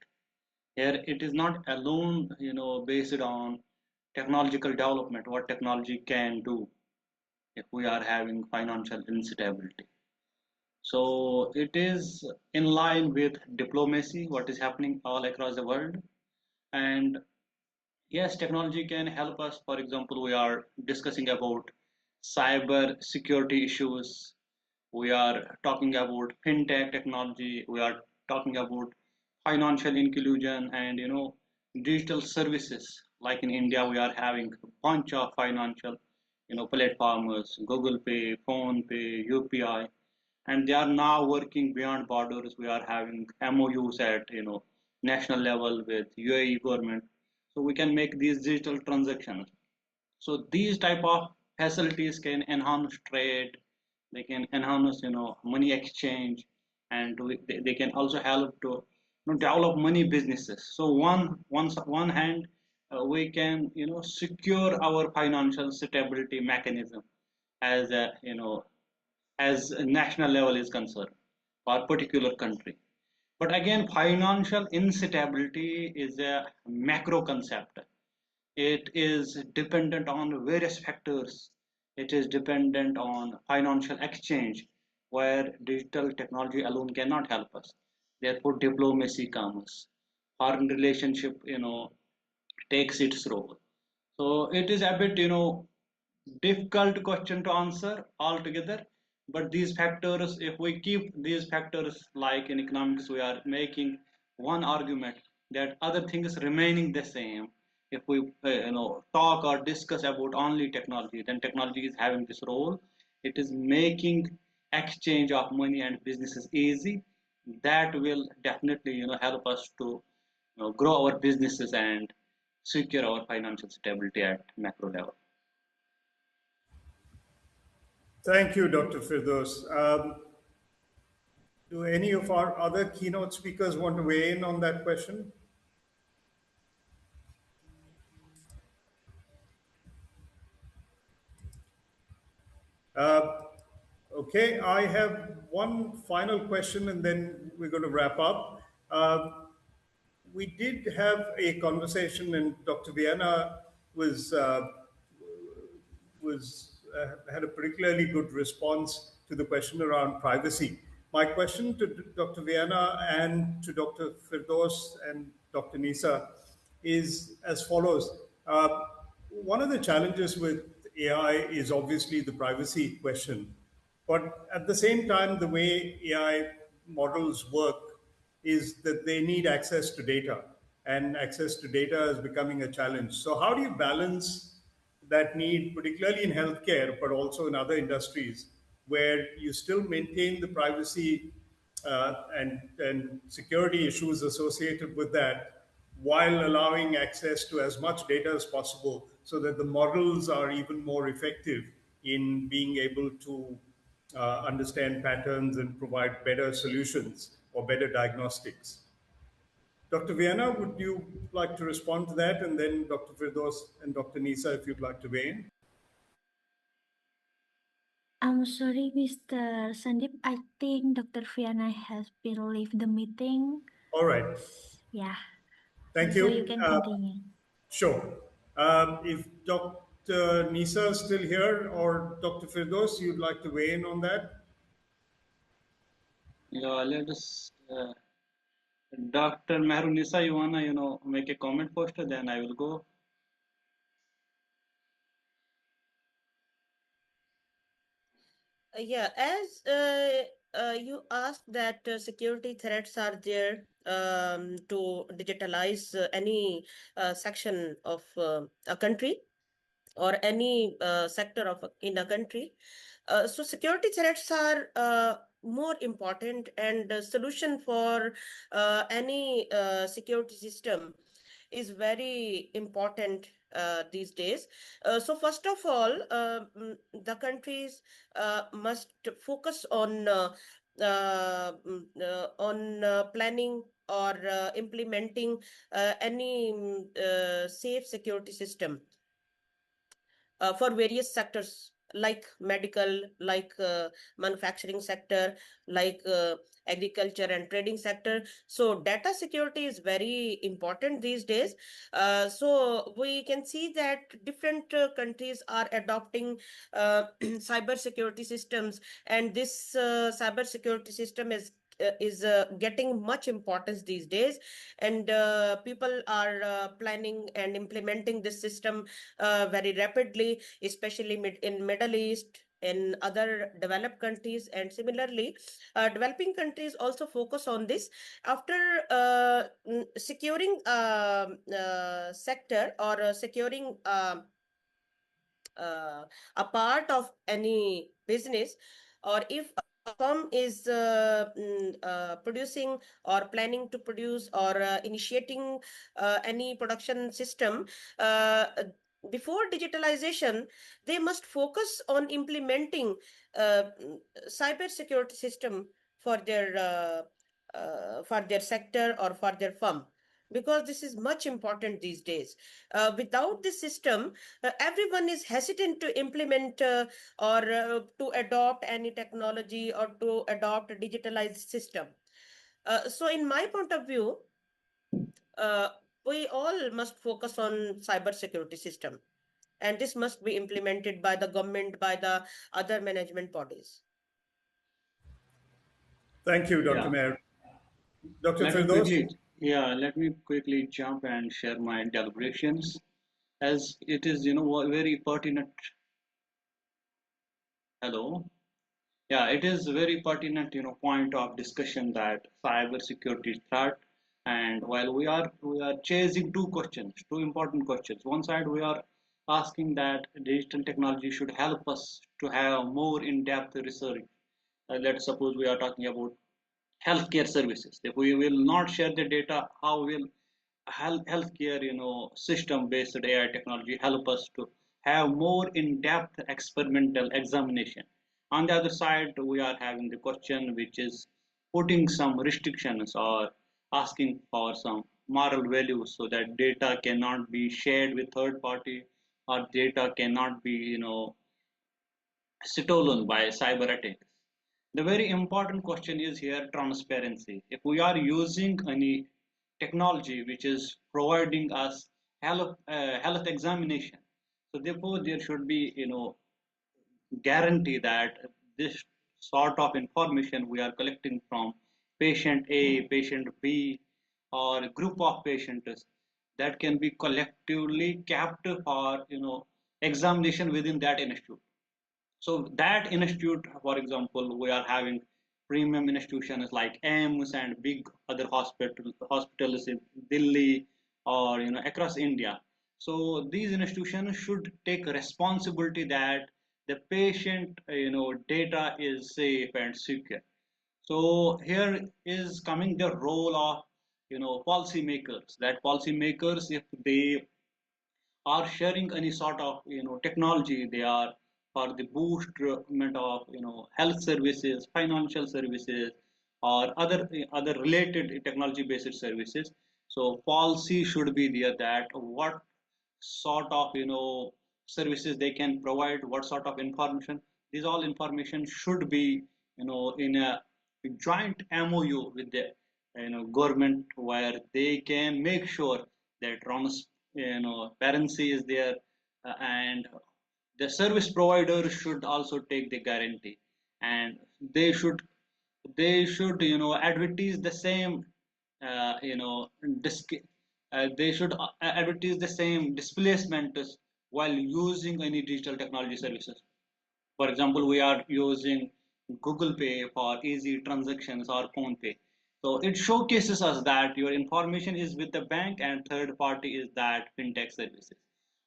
Here, it is not alone, based on technological development, what technology can do if we are having financial instability. So it is in line with diplomacy, what is happening all across the world. And yes, technology can help us. For example, we are discussing about cyber security issues. We are talking about fintech technology. We are talking about financial inclusion and digital services. Like in India, we are having a bunch of financial platforms, Google Pay, Phone Pay, UPI, and they are now working beyond borders. We are having MOUs at national level with UAE government, so we can make these digital transactions. So these type of facilities can enhance trade, they can enhance money exchange, and they can also help to develop money businesses. So one hand, we can secure our financial stability mechanism as a as a national level is concerned for a particular country. But again, financial instability is a macro concept. It is dependent on various factors. It is dependent on financial exchange, where digital technology alone cannot help us. Therefore, diplomacy comes. Foreign relationship, takes its role. So it is a bit, difficult question to answer altogether. But these factors, if we keep these factors, like in economics, we are making one argument that other things remaining the same. If we talk or discuss about only technology, then technology is having this role. It is making exchange of money and businesses easy, that will definitely help us to grow our businesses and secure our financial stability at macro level. Thank you, Dr. Firdous. Do any of our other keynote speakers want to weigh in on that question? Okay, I have one final question and then we're going to wrap up. We did have a conversation, and Dr. Vienna had a particularly good response to the question around privacy. My question to Dr. Vienna and to Dr. Firdous and Dr. Nisa is as follows. One of the challenges with AI is obviously the privacy question. But at the same time, the way AI models work is that they need access to data, and access to data is becoming a challenge. So how do you balance that need, particularly in healthcare, but also in other industries, where you still maintain the privacy and security issues associated with that, while allowing access to as much data as possible so that the models are even more effective in being able to understand patterns and provide better solutions or better diagnostics? Dr. Vienna, would you like to respond to that? And then Dr. Firdous and Dr. Nisa, if you'd like to weigh in. I'm sorry, Mr. Sandeep. I think Dr. Vienna has been leave the meeting. All right. Yeah. Thank So you. you can continue. Sure. If Dr. Nisa is still here, or Dr. Firdous, you'd like to weigh in on that? Yeah, let us. Dr. Mehrunisa, you wanna make a comment first, then I will go. Yeah, as you asked that security threats are there to digitalize any section of a country or any sector of in a country. So security threats are more important, and the solution for any security system is very important these days. So first of all, the countries must focus on planning or implementing any safe security system for various sectors like medical, like manufacturing sector, like agriculture and trading sector. So data security is very important these days. So we can see that different countries are adopting cyber security systems, and this cyber security system is getting much importance these days, and people are planning and implementing this system very rapidly, especially in Middle East, in other developed countries, and similarly developing countries also focus on this. After securing sector or securing a part of any business, or if a firm is producing or planning to produce or initiating any production system, before digitalization, they must focus on implementing cyber security system for their sector or for their firm, because this is much important these days. Without this system, everyone is hesitant to implement or to adopt any technology or to adopt a digitalized system. So in my point of view, uh, we all must focus on cyber security system, and this must be implemented by the government, by the other management bodies. Thank you, Dr. Yeah. Mayor. Dr. Firdous? Let me quickly jump and share my deliberations, as it is, very pertinent. Hello. Yeah, it is very pertinent, point of discussion that cyber security threat. And while we are chasing two important questions. One side, we are asking that digital technology should help us to have more in-depth research. Let's suppose we are talking about healthcare services. If we will not share the data, how will healthcare system based AI technology help us to have more in-depth experimental examination? On the other side, we are having the question which is putting some restrictions or asking for some moral values so that data cannot be shared with third party, or data cannot be stolen by cyber attacks. The very important question is here transparency. If we are using any technology which is providing us health examination, so therefore there should be guarantee that this sort of information we are collecting from patient A, patient B, or a group of patients, that can be collectively kept for examination within that institute. So that institute, for example, we are having premium institutions like AIMS and big other hospitals in Delhi or across India. So these institutions should take responsibility that the patient data is safe and secure. So here is coming the role of policymakers. That policymakers, if they are sharing any sort of technology, they are for the boostment of health services, financial services, or other related technology based services. So policy should be there that what sort of services they can provide, what sort of information. These all information should be in a joint MOU with the government, where they can make sure that transparency is there, and the service provider should also take the guarantee, and they should advertise the same disc, they should advertise the same displacement while using any digital technology services. For example, we are using Google Pay for easy transactions or Phone Pay. So it showcases us that your information is with the bank and third party is that fintech services.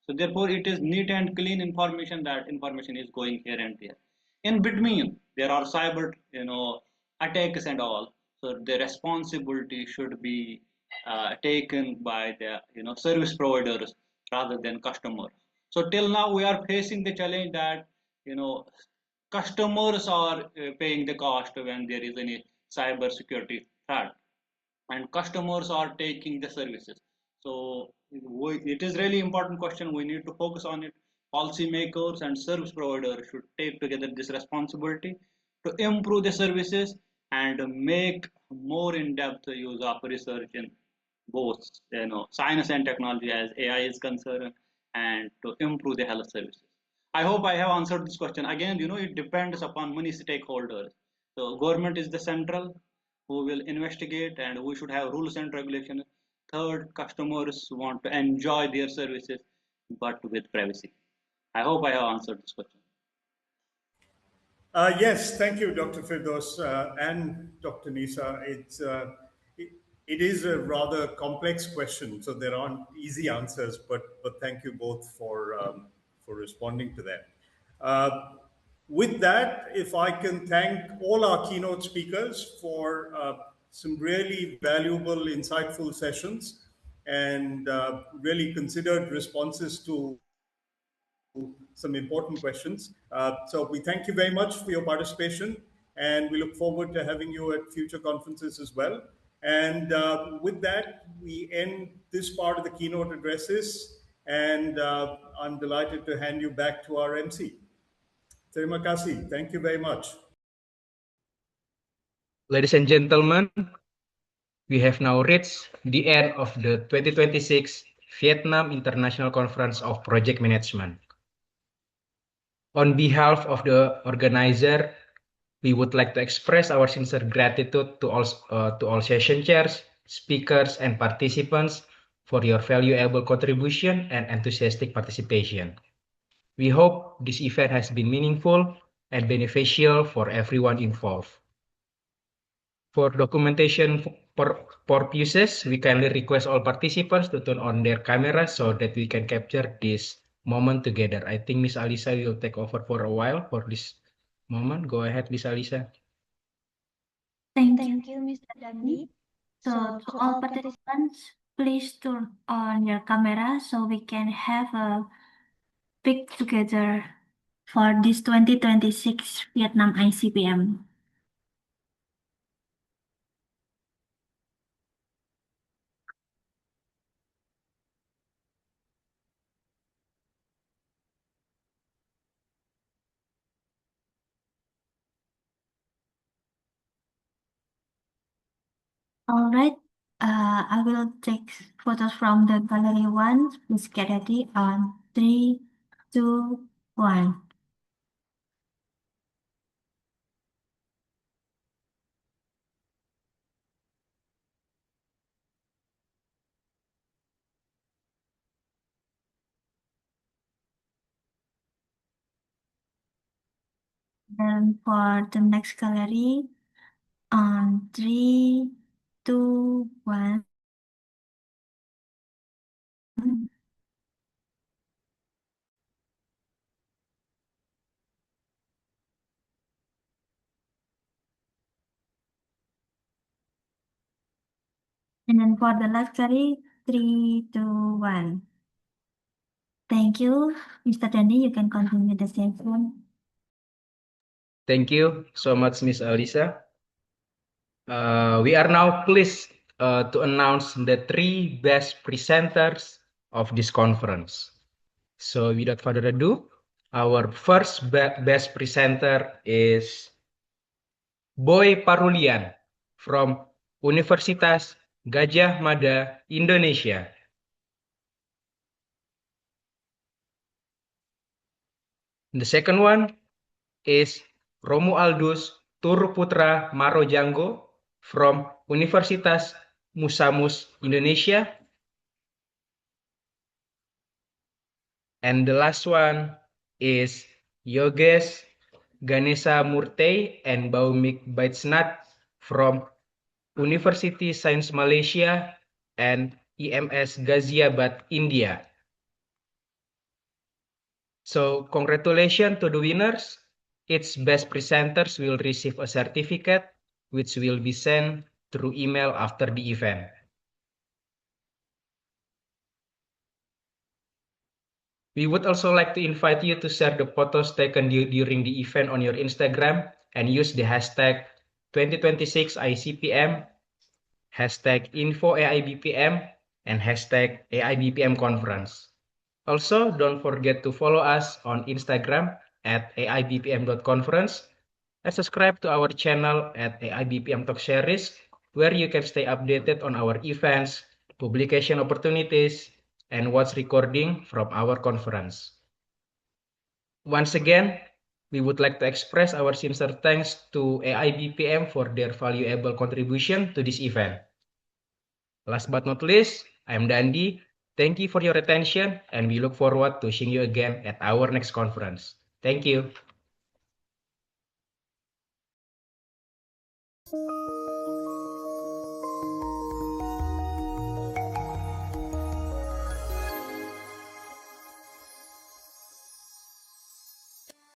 So therefore, it is neat and clean information. That information is going here and there. In between, there are cyber, attacks and all. So the responsibility should be taken by the service providers rather than customers. So till now, we are facing the challenge that you know customers are paying the cost when there is any cyber security threat, and customers are taking the services. So it is really important question. We need to focus on it. Policymakers and service providers should take together this responsibility to improve the services and make more in-depth use of research in both science and technology as AI is concerned, and to improve the health services. I hope I have answered this question. Again, it depends upon many stakeholders. So government is the central who will investigate, and we should have rules and regulations. Third, customers want to enjoy their services, but with privacy. I hope I have answered this question. Yes, thank you, Dr. Firdous and Dr. Nisa. It is a rather complex question, so there aren't easy answers, but thank you both for responding to that. With that, if I can thank all our keynote speakers for some really valuable, insightful sessions and really considered responses to some important questions. So we thank you very much for your participation, and we look forward to having you at future conferences as well. And with that, we end this part of the keynote addresses, and I'm delighted to hand you back to our MC. Terima kasih. Thank you very much. Ladies and gentlemen, we have now reached the end of the 2026 Vietnam International Conference of Project Management. On behalf of the organizer, we would like to express our sincere gratitude to all session chairs, speakers, and participants for your valuable contribution and enthusiastic participation. We hope this event has been meaningful and beneficial for everyone involved. For documentation purposes, we kindly request all participants to turn on their cameras so that we can capture this moment together. I think Miss Alisa will take over for a while for this moment. Go ahead, Miss Alisa. Thank you, Mr. Dandi. So, to all participants, please turn on your camera so we can have a pic together for this 2026 Vietnam ICPM. All right, I will take photos from the gallery one. Please get ready on 3, 2, 1. Then for the next gallery, on 3, 2, 1. And then for the last gallery, 3, 2, 1. Thank you, Mr. Dandi. You can continue the session. Thank you so much, Miss Alisa. We are now pleased to announce the 3 best presenters of this conference. So without further ado, our first best presenter is Boy Parulian from Universitas Gajah Mada, Indonesia. The second one is Romualdus Turputra Marojanggo from Universitas Musamus, Indonesia. And the last one is Yogesh Ganesha Murthy and Baumik Baitsnat from University Science Malaysia and EMS Ghaziabad, India. So congratulations to the winners. Its best presenters will receive a certificate which will be sent through email after the event. We would also like to invite you to share the photos taken during the event on your Instagram and use the hashtag 2026 ICPM, hashtag info AIBPM, and hashtag AIBPM conference. Also, don't forget to follow us on Instagram at AIBPM.conference and subscribe to our channel at AIBPM Talk Series, where you can stay updated on our events, publication opportunities, and watch recording from our conference. Once again, we would like to express our sincere thanks to AIBPM for their valuable contribution to this event. Last but not least, I'm Dandi. Thank you for your attention, and we look forward to seeing you again at our next conference. Thank you.